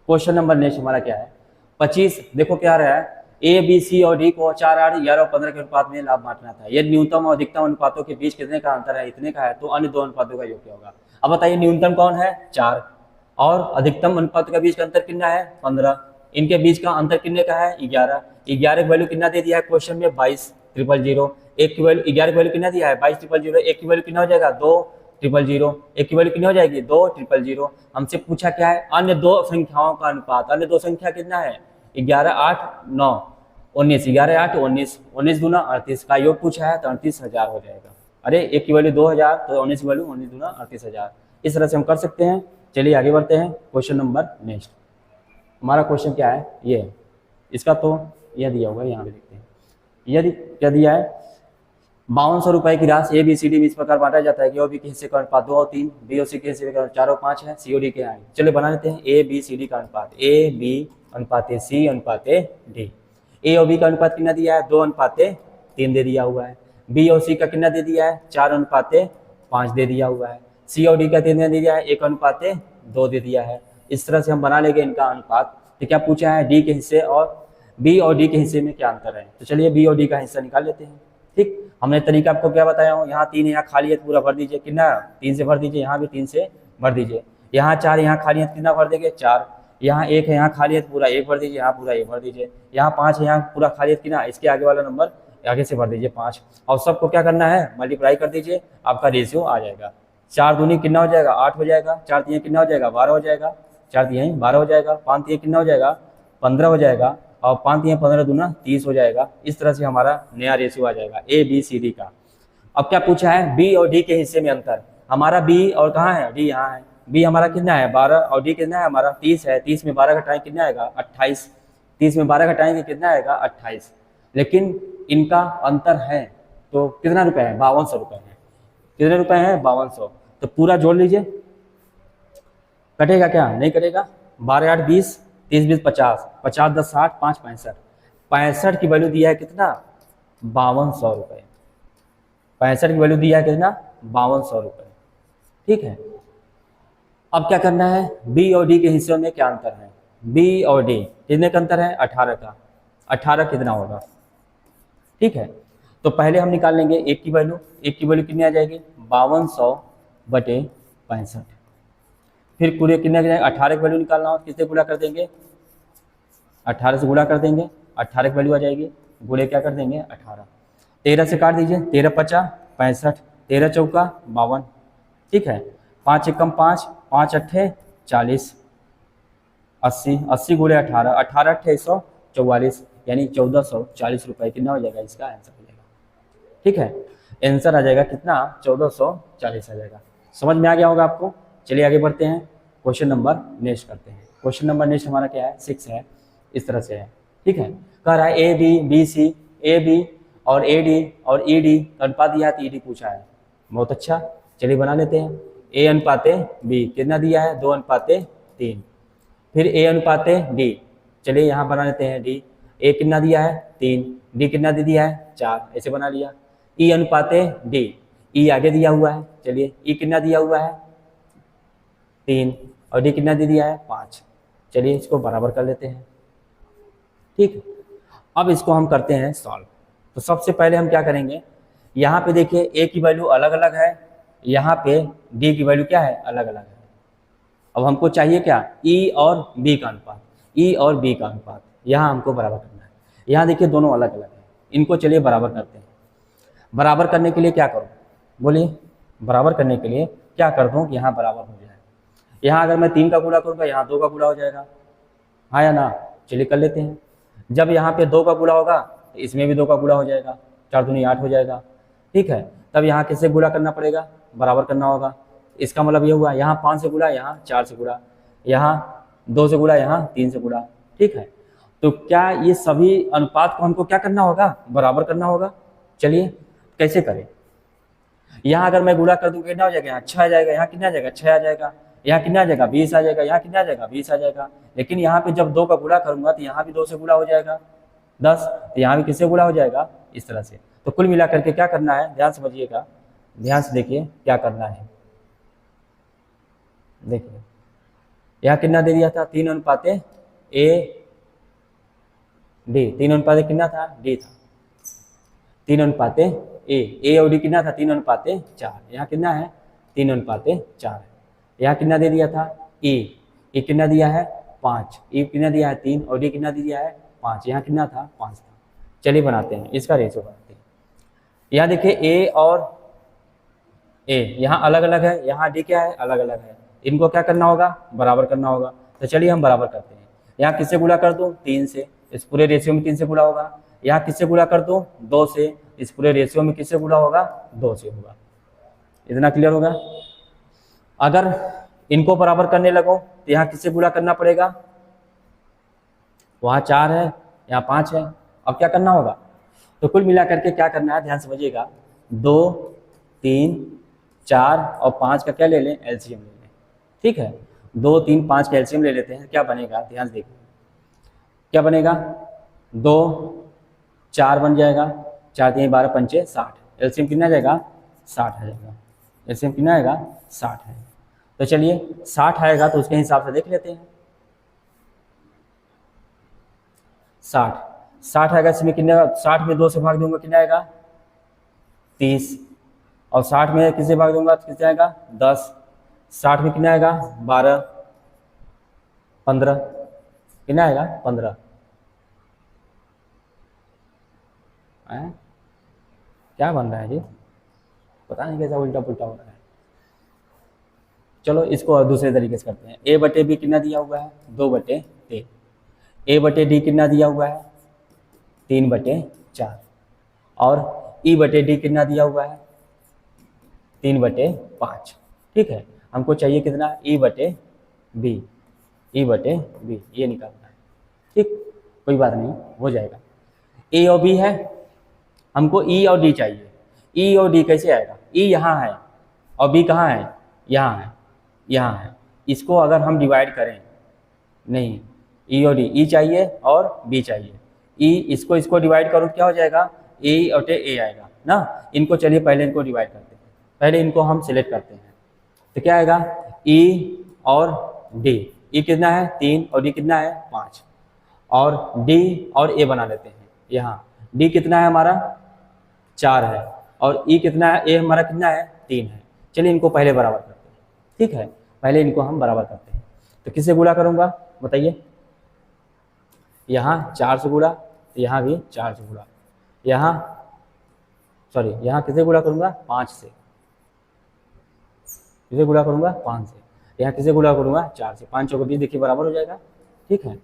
क्वेश्चन नंबर नेक्स्ट हमारा क्या है 25, देखो क्या रहा है A B C और D को 4 8 11 और 15 के अनुपात में लाभ बांटना था। यदि न्यूनतम और अधिकतम अनुपातों के बीच कितने का अंतर है, इतने का है, तो अन्य दो अनुपातों का योग क्या होगा। अब बताइए न्यूनतम कौन है 4 और अधिकतम अनुपात का बीच का अंतर कितना है 15, इनके बीच का अंतर कितने का है 11, 11 की वैल्यू कितना दे दिया है क्वेश्चन में 22,000, एक की वैल्यू 11 की वैल्यू कितना दिया है 22,000, एक की वैल्यू कितना हो जाएगा 2,000, एक की वैल्यू कितनी हो जाएगी 2,000। हमसे पूछा क्या है अन्य दो संख्याओं का अनुपात, अन्य दो संख्या कितना है 11 8 9 19, 11 8 19, 19 दूना 38 का योग पूछा है तो 38,000 हो जाएगा। अरे एक की वैल्यू 2000 तो 19 की वैल्यू 19 दूना 38,000। इस तरह से हम कर सकते हैं। चलिए आगे बढ़ते हैं। क्वेश्चन नंबर नेक्स्ट, हमारा क्वेश्चन क्या है, ये है। इसका तो यह दिया होगा, यहाँ पे देखते हैं। यदि क्या दिया है, 5200 रुपए की राशि ABCD में इस प्रकार बांटा जाता है कि OB के हिस्से का अनुपात 2 और 3, B और C के हिस्से का 4 और 5 है, COD के है। चलिए बना लेते हैं ABCD का अनुपात, AB अनुपात C अनुपात D। A और B का अनुपात कितना दिया है, 2:3 दे दिया हुआ है। B और C का कितना दे दिया है, 4:5 दे दिया हुआ है। C और D का कितना दे दिया है, 1:2 दे दिया है। इस तरह से हम बना लेंगे इनका अनुपात। तो क्या पूछा है, D के हिस्से और B और D के हिस्से में क्या अंतर है। तो चलिए B और D का हिस्सा निकाल लेते हैं। ठीक, हमने तरीका आपको क्या बताया हूँ, यहाँ 3 है, यहाँ खाली है तो पूरा भर दीजिए, कितना 3 से भर दीजिए, यहाँ भी 3 से भर दीजिए। यहाँ 4, यहाँ खाली है तो कितना भर देंगे 4। यहाँ 1 है, यहाँ खाली है तो पूरा 1 भर दीजिए, यहाँ पूरा 1 भर दीजिए। यहाँ 5 है, यहाँ पूरा खाली है तो कितना, इसके आगे वाला नंबर आगे से भर दीजिए 5। और सबको क्या करना है, मल्टीप्लाई कर दीजिए, आपका रेशियो आ जाएगा। 4 दूनी कितना हो जाएगा, 8 हो जाएगा। 4 तिहाई कितना हो जाएगा, 12 हो जाएगा। 4 तिहाई 12 हो जाएगा। 5 तिहाई कितना हो जाएगा, 15 हो जाएगा। और 5 तिहाई 15 दूना 30 हो जाएगा। इस तरह से हमारा नया रेशियो आ जाएगा ABCD का। अब क्या पूछा है, B और D के हिस्से में अंतर। हमारा B और कहाँ है, D यहाँ है। B हमारा कितना है 12 और D कितना है हमारा 30 है। 30 में 12 घटाएंगे कितना आएगा 28। 30 में 12 घटाएंगे कितना आएगा 28। लेकिन इनका अंतर है तो कितना रुपए है, 5200 रुपए है। कितने रुपए हैं, 5200। तो पूरा जोड़ लीजिए, कटेगा क्या, नहीं कटेगा। 12 8 20, 30 20 50, 50 10 60, 5 65। 65 की वैल्यू दिया है कितना, 5200 रुपये। 65 की वैल्यू दिया है कितना, 5200 रुपये। ठीक है, अब क्या करना है, B और D के हिस्सों में क्या अंतर है। B और D कितने का अंतर है, 18 का। 18 कितना होगा, ठीक है। तो पहले हम निकाल लेंगे एक की वैल्यू। एक की वैल्यू कितनी आ जाएगी, 5200/65। फिर पूरे कितने आ जाएगा, 18 की वैल्यू निकालना हो किससे गुणा कर देंगे, 18 से गुणा कर देंगे। 18 की वैल्यू आ जाएगी, गुणे क्या कर देंगे 18। 13 से काट दीजिए, 13 5 65, 13 चौका 52। ठीक है, 5 एकम 5, 5 अट्ठे 40, 80, 80 गुणे 18, 18 अट्ठे 144, यानी 1440 रुपये कितना हो जाएगा, इसका आंसर हो जाएगा। ठीक है, आंसर आ जाएगा कितना, 1440 आ जाएगा। समझ में आ गया होगा आपको। चलिए आगे बढ़ते हैं, क्वेश्चन नंबर नेक्स्ट करते हैं। क्वेश्चन नंबर नेक्स्ट हमारा क्या है, 6 है। इस तरह से है, ठीक है। कह रहा है ABBC, AB और AD और ED अनुपात दिया है, ED पूछा है। बहुत अच्छा, चलिए बना लेते हैं। A अनुपात B कितना दिया है, 2:3। फिर A अनुपात D, चलिए यहाँ बना लेते हैं D। A कितना दिया है 3, D कितना दे दिया है 4, ऐसे बना लिया। E अनुपात D, E आगे दिया हुआ है, चलिए E कितना दिया हुआ है 3 और D कितना दे दिया है 5। चलिए इसको बराबर कर लेते हैं। ठीक, अब इसको हम करते हैं सॉल्व। तो सबसे पहले हम क्या करेंगे, यहाँ पे देखिए A की वैल्यू अलग अलग है, यहाँ पे D की वैल्यू क्या है, अलग अलग है। अब हमको चाहिए क्या, E और B का अनुपात। E और B का अनुपात यहाँ हमको बराबर करना है। यहाँ देखिए दोनों अलग अलग है, इनको चलिए बराबर करते हैं। बराबर करने के लिए क्या करूँ, बोलिए, बराबर करने के लिए क्या कर दूँ कि यहाँ बराबर हो जाए। यहाँ अगर मैं 3 का गुणा करूँगा, यहाँ 2 का गुणा हो जाएगा, हाँ या ना। चलिए कर लेते हैं। जब यहाँ पे 2 का गुणा होगा तो इसमें भी 2 का गुणा हो जाएगा, 4 दूनी 8 हो जाएगा। ठीक है, तब यहाँ किससे गुणा करना पड़ेगा, बराबर करना होगा। इसका मतलब ये हुआ, यहाँ 5 से गुणा, यहाँ 4 से गुणा, यहाँ 2 से गुणा, यहाँ 3 से गुणा। ठीक है, तो क्या ये सभी अनुपात को हमको क्या करना होगा, बराबर करना होगा। चलिए कैसे करें, यहाँ अगर मैं गुणा कर दूँ कितना हो जाएगा, यहाँ 6 आ जाएगा, यहाँ कितना आ जाएगा 6 आ जाएगा, यहाँ कितना आ जाएगा 20 आ जाएगा, यहाँ कितना आ जाएगा 20 आ जाएगा। लेकिन यहाँ पे जब 2 का गुणा करूंगा तो यहाँ भी 2 से गुणा हो जाएगा 10, तो यहाँ भी किससे गुणा हो जाएगा, इस तरह से। तो कुल मिला करके क्या करना है, ध्यान समझिएगा, ध्यान से देखिए क्या करना है। देखिए यहाँ कितना दे दिया था, 3:A D, 3:A कितना था, D था। 3:A, A और D कितना था, 3:4। यहाँ कितना है 3:4 है। यहाँ कितना दे दिया था, E कितना दिया है 5, E कितना दिया है 3 और D कितना दे दिया है 5। यहाँ कितना था 5 था। चलिए बनाते हैं, इसका रेशो बनाते हैं। यहाँ देखिए A और A यहाँ अलग अलग है, यहाँ D क्या है, अलग अलग है। इनको क्या करना होगा, बराबर करना होगा। तो चलिए हम बराबर करते हैं। यहाँ किससे गुणा कर दूँ, 3 से, इस पूरे रेशियो में 3 से गुणा होगा। यहाँ किससे गुणा कर दूँ, 2 से, इस पूरे रेशियो में किससे गुणा होगा, 2 से होगा। इतना क्लियर होगा। अगर इनको बराबर करने लगो तो यहाँ किससे गुणा करना पड़ेगा, वहाँ 4 है यहाँ 5 है। अब क्या करना होगा, तो कुल मिला करके क्या करना है, ध्यान समझिएगा, 2 3 4 और 5 का क्या ले लें, एलसीएम ले लें। ठीक है, 2 3 5 का एलसीएम ले लेते हैं। क्या बनेगा, ध्यान देखिए क्या बनेगा, 2 4 बन जाएगा, 4 3 12 पंचे 60। एलसीएम कितना आ जाएगा, 60 आ जाएगा। एलसीएम कितना आएगा, 60 है। तो चलिए 60 आएगा तो उसके हिसाब से देख लेते हैं। 60 आएगा, इसमें कितने, 60 में 2 से भाग दूंगा कितना आएगा, 30। और 60 में किससे भाग दूंगा तो कितना आएगा, 10। 60 में कितना आएगा, 12 15, कितना आएगा, 15। क्या बन रहा है जी, पता नहीं कैसा उल्टा पुल्टा हो रहा है। चलो इसको और दूसरे तरीके से करते हैं। ए बटे बी कितना दिया हुआ है, 2/3। ए बटे डी कितना दिया हुआ है, 3/4। और ई बटे डी कितना दिया हुआ है, 3/5। ठीक है, हमको चाहिए कितना, ई बटे बी। ई बटे बी ये निकालना है। ठीक, कोई बात नहीं, हो जाएगा। ए और बी है, हमको ई और डी चाहिए। ई और डी कैसे आएगा, ई यहाँ है और बी कहाँ है, यहाँ है, यहाँ है। इसको अगर हम डिवाइड करें, नहीं, ई और डी, ई चाहिए और बी चाहिए। ई इसको डिवाइड करो क्या हो जाएगा, ए और ए आएगा ना। इनको चलिए पहले इनको डिवाइड करते हैं, पहले इनको हम सिलेक्ट करते हैं। तो क्या आएगा, ई और डी। ई कितना है, 3 और डी कितना है, 5। और डी और ए बना लेते हैं। यहाँ डी कितना है हमारा, 4 है। और ई कितना है, ए हमारा कितना है, 3 है। चलिए इनको पहले बराबर करते हैं। ठीक है, पहले इनको हम बराबर करते हैं। तो किससे गुणा करूँगा बताइए, यहाँ 4 से गुणा, तो यहाँ भी 4 से गुणा, यहाँ यहाँ किससे गुणा करूँगा, 5 से। किससे गुणा करूँगा, 5 से। यहाँ किससे गुणा करूँगा, 4 से। 5 चौको 20 देखिए बराबर हो जाएगा। ठीक है,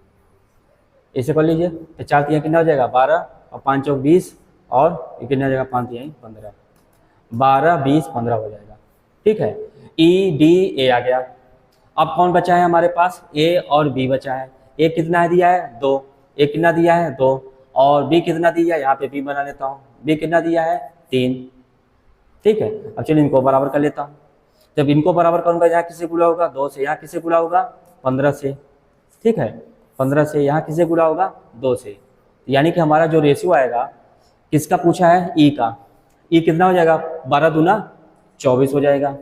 ऐसे कर लीजिए। तो 4 3 कितना हो जाएगा, 12 और 5 चौक 20 और ये कितना हो जाएगा, 5 3 15, 12 20 15 हो जाएगा। ठीक है, ई डी ए आ गया। अब कौन बचा है हमारे पास, ए और बी बचा है। ए कितना दिया है, 2। ए कितना दिया है, 2। और बी कितना दिया है, यहाँ पे बी बना लेता हूँ। बी कितना दिया है, 3। ठीक है, अब चलिए इनको बराबर कर लेता हूँ। जब इनको बराबर करूँगा, यहाँ किससे गुणा होगा, 2 से। यहाँ किससे गुणा होगा, 15 से। ठीक है, 15 से। यहाँ किससे गुणा होगा, 2 से। यानी कि हमारा जो रेशियो आएगा, किसका पूछा है, ई का। ई कितना हो जाएगा, 12 दूना 24 हो जाएगा।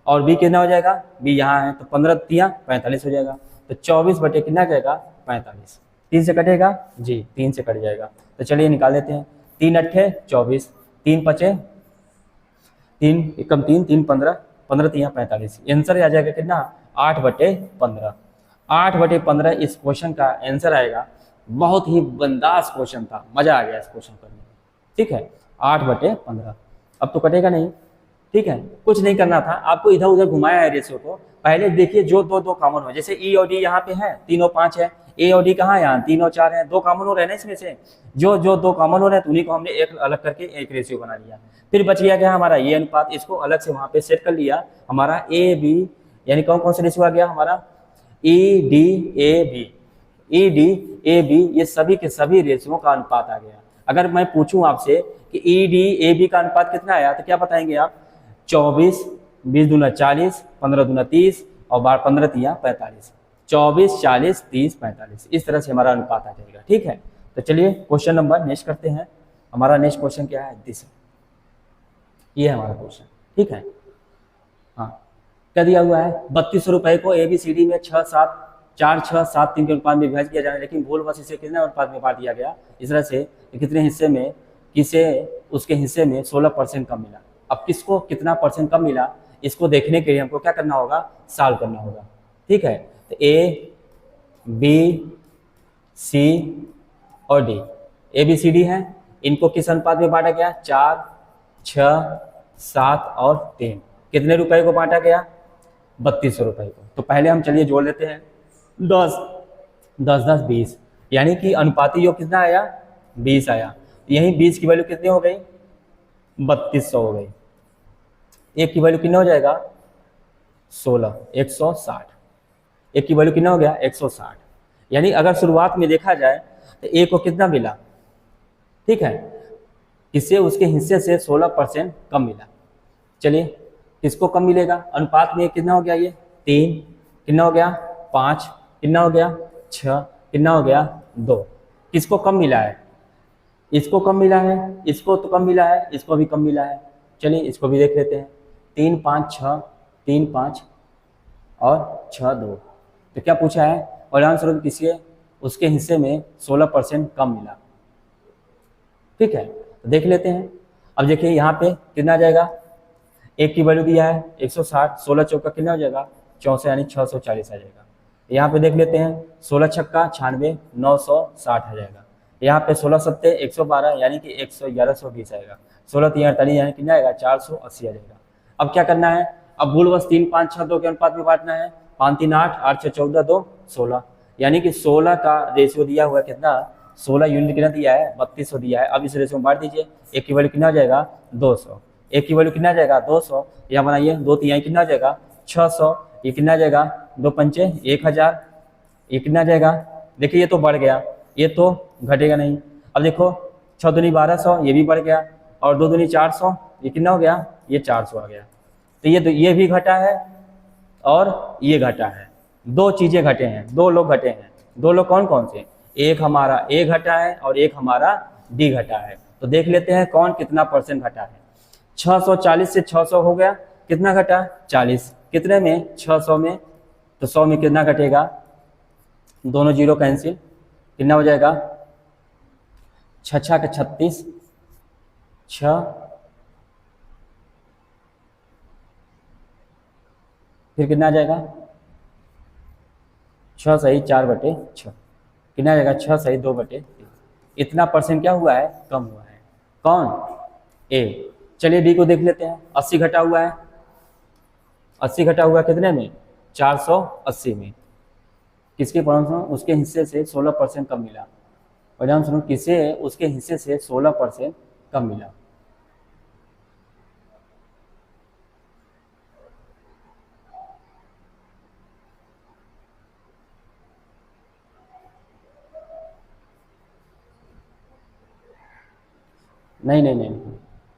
और बी कितना हो जाएगा, बी यहाँ है, तो 15 3 45 हो जाएगा। तो 24 बटे कितना जाएगा, 45। 3 से कटेगा जी, 3 से कट जाएगा। तो चलिए निकाल लेते हैं। 3 8 24, 3 5 3 एकम 3 3 15 15 3 45। आंसर आ जाएगा कितना, 8/15। 8/15 इस क्वेश्चन का आंसर आएगा। बहुत ही बंदास क्वेश्चन था, मजा आ गया इस क्वेश्चन करने में। ठीक है, 8/15। अब तो कटेगा नहीं। ठीक है, कुछ नहीं करना था आपको, इधर उधर घुमाया है रेशियो को। पहले देखिए जो दो कॉमन हो, जैसे ई और डी यहाँ पे है, 3 और 5 है। ए और डी कहाँ है, यहाँ 3 और 4 है। 2 कॉमन हो रहे हैं ना इसमें से, जो 2 कॉमन हो रहे हैं, उन्हीं को हमने एक अलग करके एक रेशियो बना लिया। फिर बच गया क्या हमारा ये अनुपात, इसको अलग से वहाँ पे सेट कर लिया। हमारा ए बी, यानी कौन कौन सा रेशियो आ गया हमारा, E D A B. E D A B ये सभी के सभी रेशियो का अनुपात आ गया। अगर मैं पूछूं आपसे कि ई डी ए बी का अनुपात कितना आया, तो क्या बताएंगे आप, 24, 20 दूना 40, 15 दूना 30 और 15 3 45। 24 40 30 45, इस तरह से हमारा अनुपात आ जाएगा। ठीक है, तो चलिए क्वेश्चन नंबर नेक्स्ट करते हैं। हमारा नेक्स्ट क्वेश्चन क्या है, दिस, ये है हमारा क्वेश्चन। ठीक है, हाँ, क्या दिया हुआ है, 3200 रुपए को ABCD में 4 6 7 3 के अनुपात में विभाजित किया जाना है, लेकिन भूल बस इसे कितने अनुपात में बांट दिया गया, इस तरह से कितने हिस्से में, किसे उसके हिस्से में 16% कम मिला। अब किसको कितना परसेंट कम मिला, इसको देखने के लिए हमको क्या करना होगा, सॉल्व करना होगा। ठीक है, तो A B C और D ABCD है, इनको किस अनुपात में बांटा गया, 4 6 7 और 3। कितने रुपए को बांटा गया, 3200 रुपए को। तो पहले हम चलिए जोड़ लेते हैं, 10 10 10 20, यानी कि अनुपाती योग कितना आया, 20 आया। यही 20 की वैल्यू कितनी हो गई, 3200 हो गई। एक की वैल्यू कितना हो जाएगा 16, 160। एक की वैल्यू कितना हो गया 160। यानी अगर शुरुआत में देखा जाए तो ए को कितना मिला, ठीक है, इससे उसके हिस्से से 16% कम मिला। चलिए किसको कम मिलेगा, अनुपात में कितना हो गया, ये 3, कितना हो गया 5, कितना हो गया 6, कितना हो गया 2। किसको कम मिला है, इसको कम मिला है, इसको तो कम मिला है, इसको भी कम मिला है। चलिए इसको भी देख लेते हैं। 3 5 6, 3 5 और 6 2। तो क्या पूछा है, परिणाम स्वरूप किसी उसके हिस्से में 16% कम मिला। ठीक है, तो देख लेते हैं। अब देखिए यहाँ पे कितना आ जाएगा, एक की वैल्यू दिया है 160, 16 चौका कितना हो जाएगा 64, यानी 640 आ जाएगा। यहाँ पे देख लेते हैं 16 छक्का 96, 960 आ जाएगा। यहाँ पे 16 सत्ते 112, यानी कि 1120 आएगा। 16 3 48, यानी कितना आएगा 480 आ जाएगा। अब क्या करना है, अब मूलवश 3 5 6 2 के अनुपात में बांटना है। 5 3 8, 8 6 14, 2 16, यानी कि 16 का रेशियो दिया हुआ है कितना, 16 यूनिट कितना दिया है 3200 दिया है। अब इस रेशियो में बांट दीजिए। एक की वैल्यू कितना हो जाएगा 200, एक की वैल्यू कितना आ जाएगा 200, यहाँ बनाइए 2 3 कितना आ जाएगा 600, ये कितना आ जाएगा 2 पंचे 1000, ये कितना आ जाएगा, देखिए ये तो बढ़ गया, ये तो घटेगा नहीं। अब देखो 6 दूनी 1200, ये भी बढ़ गया, और 2 दूनी 400, ये कितना हो गया, ये 400 आ गया। तो ये भी घटा है और ये घटा है, दो चीजें घटे हैं, दो लोग घटे हैं। दो लोग कौन कौन से, एक हमारा ए घटा है और एक हमारा डी घटा है। तो देख लेते हैं कौन कितना परसेंट घटा है। 640 से 600 हो गया, कितना घटा 40, कितने में 600 में, तो 100 में कितना घटेगा, दोनों जीरो कैंसिल, कितना हो जाएगा 6 6 का 36, 6 फिर कितना आ जाएगा 6 सही 4/6, कितना आ जाएगा 6 सही 2/3। इतना परसेंट क्या हुआ है, कम हुआ है। कौन, ए। चलिए डी को देख लेते हैं। 80 घटा हुआ है, 80 घटा हुआ है कितने में 480 में। किसके परिणामस्वरूप उसके हिस्से से 16% कम मिला, परिणामस्वरूप किसे उसके हिस्से से 16% कम मिला। नहीं नहीं नहीं,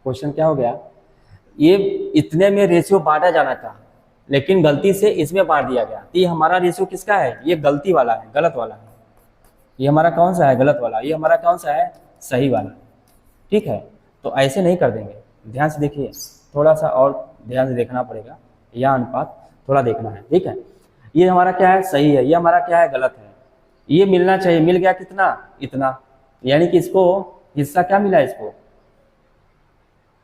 क्वेश्चन क्या हो गया, ये इतने में रेशियो बांटा जाना था, लेकिन गलती से इसमें बांट दिया गया। तो ये हमारा रेशियो किसका है, ये गलती वाला है, गलत वाला है। ये हमारा कौन सा है, गलत वाला। ये हमारा कौन सा है, सही वाला। ठीक है, तो ऐसे नहीं कर देंगे, ध्यान से देखिए, थोड़ा सा और ध्यान से देखना पड़ेगा, यह अनुपात थोड़ा देखना है। ठीक है, ये हमारा क्या है, सही है, ये हमारा क्या है, गलत है। ये मिलना चाहिए, मिल गया कितना, इतना, यानी कि इसको हिस्सा क्या मिला, इसको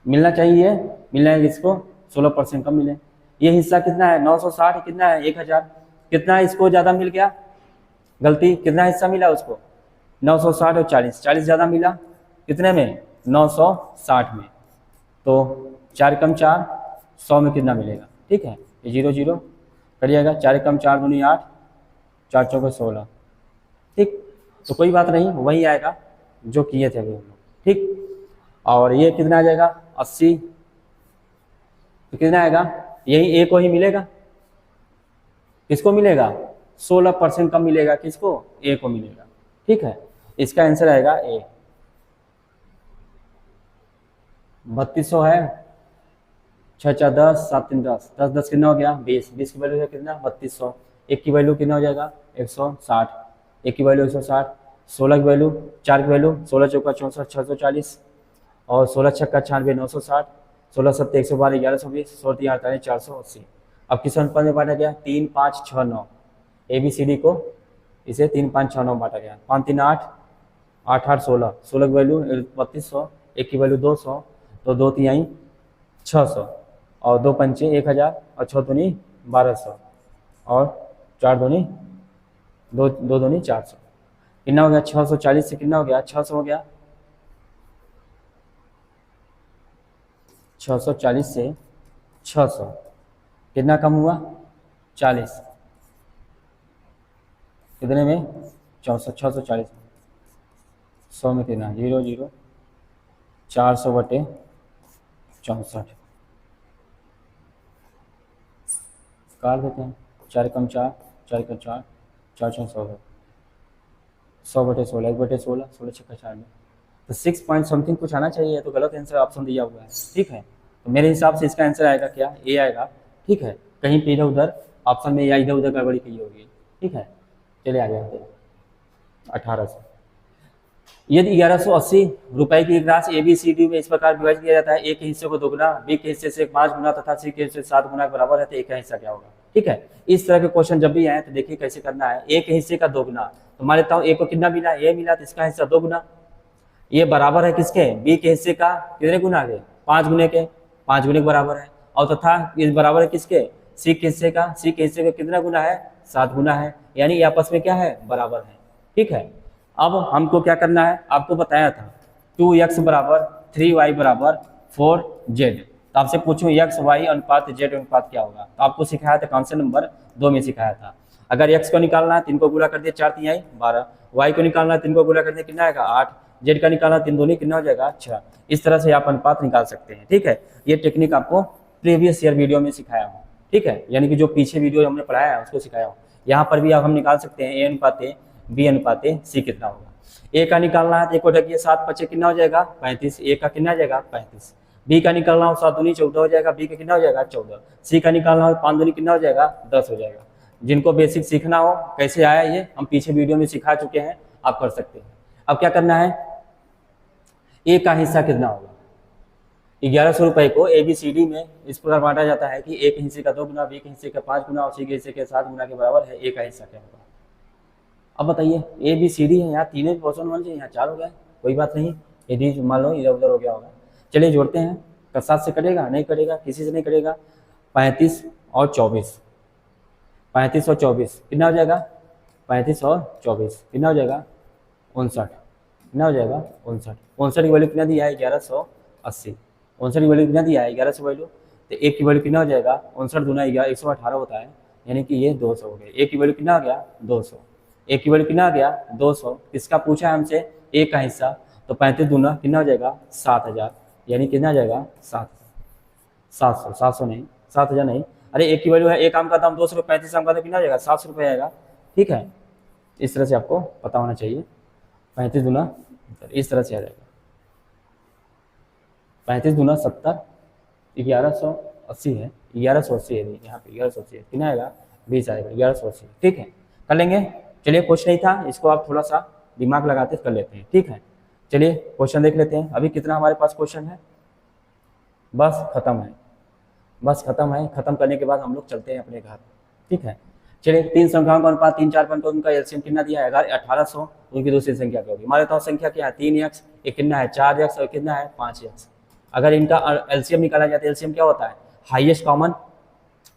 मिलना चाहिए, मिलना है इसको 16% कम मिले। ये हिस्सा कितना है 960, कितना है 1000, कितना इसको ज़्यादा मिल गया, गलती, कितना हिस्सा मिला उसको 960 और 40, 40 ज़्यादा मिला कितने में 960 में। तो 4 कम 4, 100 में कितना मिलेगा। ठीक है, ये 0 0 कट जाएगा, 4 कम 4 दूनी 8, 4 चौके 16। ठीक, तो कोई बात नहीं, वही आएगा जो किए थे अभी हम लोग। ठीक, और ये कितना आ जाएगा 80, तो कितना आएगा, यही ए को ही मिलेगा। किसको मिलेगा 16% कम मिलेगा, किसको, ए को मिलेगा। ठीक है, इसका आंसर आएगा ए। 3200 है, 6 4 10, 7 3 10, 10 10 कितना हो गया 20, 20 की वैल्यू है कितना 3200। एक की वैल्यू कितना हो जाएगा 160, एक की वैल्यू 160, 16 की वैल्यू, 4 की वैल्यू 16 चौका 64, 640, और 16 छक्का 96, 960, 16 7 112, 1120, 16 3 48, 480। अब किस अनुपात में बांटा गया, 3 5 6 9, ए बी सी डी को इसे 3 5 6 9 बांटा गया। 5 3 8, 8 8 16, 16 की वैल्यू 3200, एक की वैल्यू 200, तो 2 3 600, और 2 पंचे 1000, और 6 दूनी 1200, और 4 दूनी 2 दूनी 400, कितना हो गया 640 से कितना हो गया 600 हो गया। 640 से 600 कितना कम हुआ 40, कितने में 64, 640 100 में कितना 0 0, 400/, 64 काट देते हैं, 4 कम 4, 4 का 4, 4 4 100 है, 100/16, 1/16, 16 छक्का 4 में, तो 6 पॉइंट समथिंग कुछ आना चाहिए, तो गलत आंसर ऑप्शन दिया हुआ है। ठीक है, तो मेरे हिसाब से इसका आंसर आएगा क्या, ए आएगा। ठीक है, कहीं पे इधर उधर ऑप्शन में या इधर उधर गड़बड़ी की होगी। ठीक है, चलिए आगे आते हैं। 1800 यदि 1180 रुपए की एक राशि ABCD में इस प्रकार विभाजित किया जाता है, ए के हिस्से को दोगुना, बी के हिस्से से 5 गुना तथा सी के हिस्से 7 गुना के बराबर है, तो ए का हिस्सा क्या होगा। ठीक है, इस तरह के क्वेश्चन जब भी आए तो देखिए कैसे करना है। ए के हिस्से का दोगुना, तो मान लेता हूँ ए को कितना मिला, ए मिला, तो इसका हिस्सा 2 गुना, ये बराबर है किसके, बी के हिस्से का कितने गुना के, 5 गुने के, 5 गुने के बराबर है, और तथा ये बराबर है किसके, सी के हिस्से का, सी के हिस्से का कितना गुना है, 7 गुना है, यानी ये आपस में क्या है, बराबर है। ठीक है, अब हमको क्या करना है, आपको बताया था 2x बराबर 3y बराबर 4z, तो आपसे पूछूं x y अनुपात z अनुपात क्या होगा, तो आपको सिखाया था कौन से नंबर 2 में सिखाया था। अगर x को निकालना है 3 को गुणा कर दिया 4 3 12, y को निकालना है 3 को गुणा कर दिया कितना आएगा 8, z का निकालना 3 दूनी कितना हो जाएगा 6। इस तरह से आप अनुपात निकाल सकते हैं। ठीक है, ये टेक्निक आपको प्रीवियस ईयर वीडियो में सिखाया हूँ। ठीक है, यानी कि जो पीछे वीडियो हमने पढ़ाया है उसको सिखाया हूँ। यहाँ पर भी आप हम निकाल सकते हैं a अनुपात b अनुपात c कितना होगा। ए का निकालना है, एक को ढकिए 7 5 कितना हो जाएगा 35, ए का कितना हो जाएगा 35, बी का निकालना हो 7 दूनी 14 हो जाएगा, बी का कितना हो जाएगा 14, सी का निकालना हो 5 दूनी कितना हो जाएगा 10 हो जाएगा। जिनको बेसिक सीखना हो कैसे आया ये हम पीछे वीडियो में सिखा चुके हैं, आप कर सकते हैं। अब क्या करना है, ए का हिस्सा कितना होगा, 1100 रुपए को ABCD में इस प्रकार बांटा जाता है कि ए के हिस्से का 2 गुना, बी के हिस्से का 5 गुना और सी के हिस्से के 7 गुना के बराबर है, ए का हिस्सा क्या होगा। अब बताइए ABCD है, यहाँ तीनों पोर्शन होने चाहिए, यहाँ 4 हो गए, कोई बात नहीं, यदि मान लो इधर उधर हो गया होगा। चलिए जोड़ते हैं, का 7 से कटेगा, नहीं कटेगा, किसी से नहीं कटेगा, 35 और 24, 35 और 24 कितना हो जाएगा, 35 और 24 कितना हो जाएगा 59, कितना हो जाएगा 59, 59 की वैल्यू कितना दिया है 1180, 59 की वैल्यू कितना दिया है 1100 वैल्यू, तो एक की वैल्यू कितना हो जाएगा 59 दूना 118 होता है, यानी कि ये 200 हो गया। एक की वैल्यू कितना आ गया 200, एक की वैल्यू कितना आ गया 200, किसका पूछा है हमसे, ए का हिस्सा, तो 35 दूना कितना हो जाएगा 7000, यानी कितना आ जाएगा 700 नहीं 7000 नहीं, अरे एक की वैल्यू है, एक आम का दाम 200 रुपये, 35 आम का दाम कितना आ जाएगा 700 रुपये आएगा। ठीक है, इस तरह से आपको पता होना चाहिए, 35 दूना इस तरह से आ जाएगा, 35 दूना 70, 1180 है, 1180 है, यहाँ पे 1180 है, कितना आएगा 20 आएगा, 1180। ठीक है, कर लेंगे। चलिए कुछ नहीं था, इसको आप थोड़ा सा दिमाग लगाते कर लेते हैं। ठीक है, चलिए क्वेश्चन देख लेते हैं। अभी कितना हमारे पास क्वेश्चन है, बस खत्म है, बस खत्म है, खत्म करने के बाद हम लोग चलते हैं अपने घर। ठीक है, चलिए 3 संख्याओं का अनुपात 3 4 5 उनका एलसीएम कितना दिया है 1800, उनकी दूसरी संख्या क्या होगी, मान लेता हूँ संख्या क्या है 3x, एक कितना है 4x और कितना है 5x। अगर इनका एलसीएम निकाला जाता है, एलसीएम क्या होता है highest common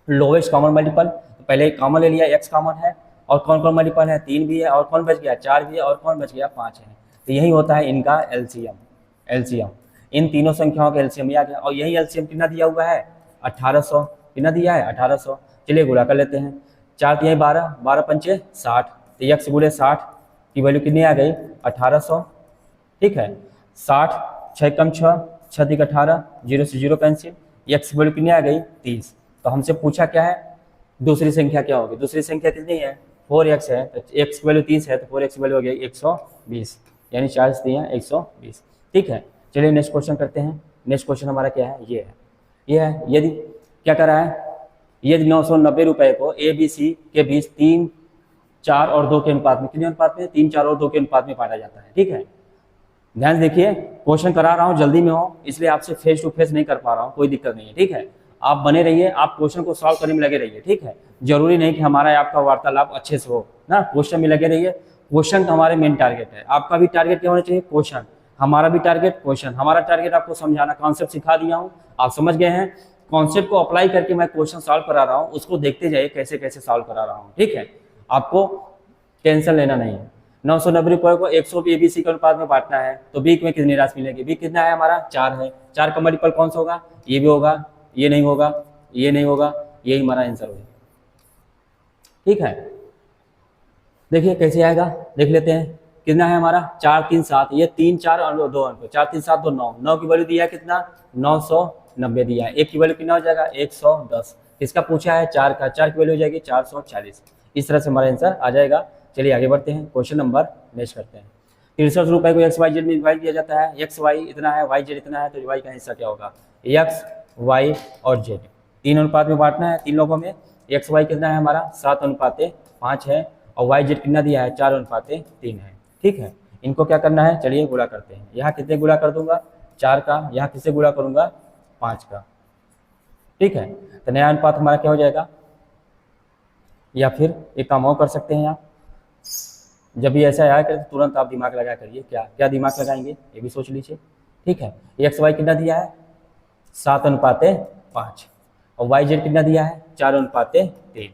lowest common multiple, तो पहले कॉमन ले लिया, x कॉमन है, और कौन कौन मल्टीपल है 3 भी है, और कौन बच गया 4 भी है, और कौन बच गया 5 है, तो यही होता है इनका एलसीएम। इन तीनों संख्याओं का एलसीएम आ गया, और यही एलसीएम कितना दिया हुआ है 1800, कितना दिया है 1800। चलिए गुणा कर लेते हैं, 4 3 12, 12 पंचे 60, तो x गुणे 60 की वैल्यू कितनी आ गई 1800। ठीक है, 60 6 कम 6, 6 3 18, 0 से 0 कैंसिल, x की वैल्यू कितनी आ गई 30। तो हमसे पूछा क्या है दूसरी संख्या क्या होगी, दूसरी संख्या कितनी है 4x है, तो x की वैल्यू 30 है, तो 4x की वैल्यू हो गई 120, यानी 40 दिए हैं 120। ठीक है, चलिए नेक्स्ट क्वेश्चन करते हैं। नेक्स्ट क्वेश्चन हमारा क्या है, ये है यदि क्या करा है, यदि 990 रुपए को ABC के बीच 3 4 और 2 के अनुपात में, कितने अनुपात में 3 4 और 2 के अनुपात में बांटा जाता है। ठीक है, ध्यान देखिए, क्वेश्चन करा रहा हूँ जल्दी में हो, इसलिए आपसे फेस टू फेस नहीं कर पा रहा हूँ, कोई दिक्कत नहीं है। ठीक है, आप बने रहिए, आप क्वेश्चन को सॉल्व करने में लगे रहिए। ठीक है, जरूरी नहीं कि हमारा आपका वार्तालाप अच्छे से हो ना, क्वेश्चन में लगे रहिए। क्वेश्चन का हमारे मेन टारगेट है, आपका भी टारगेट क्या होना चाहिए क्वेश्चन, हमारा भी टारगेट क्वेश्चन। हमारा टारगेट आपको समझाना, कॉन्सेप्ट सिखा दिया हूँ, आप समझ गए हैं, कॉन्सेप्ट को अप्लाई करके मैं क्वेश्चन सॉल्व करा रहा हूँ, उसको देखते जाइए कैसे कैसे सॉल्व करा रहा हूँ। ठीक है, आपको टेंशन लेना नहीं है। 990 रुपये को 100 ABC के अनुपात में बांटना है, तो बी में कितनी राशि मिलेगी, बी कितना है हमारा 4 है, 4 का मल्टीपल कौन सा होगा, ये भी होगा, ये नहीं होगा, ये नहीं होगा, यही हमारा आंसर होगा। ठीक है, देखिए कैसे आएगा, देख लेते हैं। कितना है हमारा 4 3 7, ये 3 4 और 2 अंक, 4 3 7 2 9, 9 की वैल्यू दिया कितना 900 90 दिया है। एक की वैल्यू कितना हो जाएगा 110। किसका पूछा है 4 का, 4 की वैल्यू हो जाएगी 440। इस तरह से हमारा आंसर आ जाएगा। चलिए आगे बढ़ते हैं, क्वेश्चन नंबर नेक्स्ट करते हैं। 63 रुपये को एक्स वाई जेड में डिवाइड किया जाता है। एक्स वाई इतना है, वाई जेड इतना है, तो वाई का हिस्सा क्या होगा, एक्स वाई और जेड 3 अनुपात में बांटना है। 3 लोगों में एक्स वाई कितना है हमारा 7:5 है, और वाई जेड कितना दिया है 4:3 है। ठीक है, इनको क्या करना है, चलिए गुणा करते हैं। यहाँ कितने गुणा कर दूंगा 4 का, यहाँ किससे गुणा करूंगा 5 का। ठीक है, तो नया अनुपात हमारा क्या हो जाएगा, या फिर एक काम और कर सकते हैं आप, जब भी ऐसा आया करें तो तुरंत आप दिमाग लगा करिए। क्या क्या दिमाग लगाएंगे ये भी सोच लीजिए। ठीक है, एक्स वाई कितना दिया है 7:5 और वाई जेड कितना दिया है 4:3।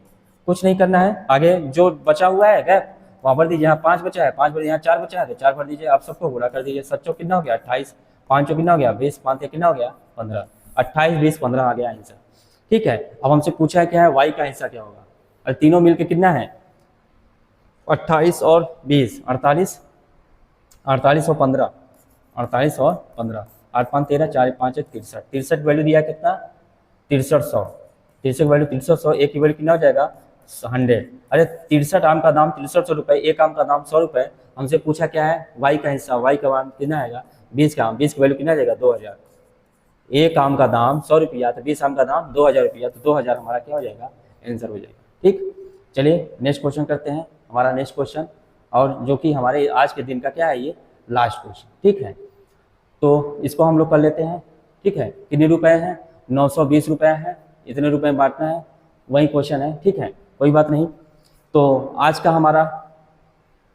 कुछ नहीं करना है, आगे जो बचा हुआ है गैप वहाँ भर दीजिए। यहाँ 5 बचा है, 5 भर, यहाँ 4 बचा है तो 4 भर दीजिए। आप सबको गुणा कर दीजिए। 7 कितना हो गया 28, 5 कितना हो गया 20, 5 कितना हो गया 15, 28, 20, 15 आ गया आंसर। ठीक है, अब हमसे पूछा है क्या है वाई का हिस्सा क्या होगा, और तीनों मिलके कितना है 28 और 20 48, 48 और 15, 48 और 15, 8 5 13, 4 5 63, 63 वैल्यू दिया कितना 6300, 63 वैल्यू 6300, एक की वैल्यू कितना हो जाएगा 100। अरे 63 आम का दाम 6300 रुपये, एक आम का दाम 100 रुपये। हमसे पूछा क्या है वाई का हिस्सा, वाई का दाम कितना आएगा 20 का आम, 20 की वैल्यू कितना जाएगा 2000। एक आम का दाम 100 रुपया तो 20 आम का दाम 2000 रुपया, तो 2000 हमारा क्या हो जाएगा आंसर हो जाएगा। ठीक, चलिए नेक्स्ट क्वेश्चन करते हैं। हमारा नेक्स्ट क्वेश्चन, और जो कि हमारे आज के दिन का क्या है ये लास्ट क्वेश्चन। ठीक है, तो इसको हम लोग कर लेते हैं। ठीक है, कितने रुपए हैं 920 रुपये हैं, इतने रुपए में बांटना है, वही क्वेश्चन है। ठीक है, कोई बात नहीं। तो आज का हमारा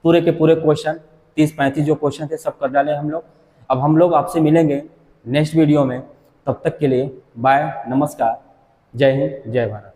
पूरे के पूरे क्वेश्चन 30-35 जो क्वेश्चन थे सब कर डाले हम लोग। अब हम लोग आपसे मिलेंगे नेक्स्ट वीडियो में, तब तक के लिए बाय, नमस्कार, जय हिंद, जय भारत।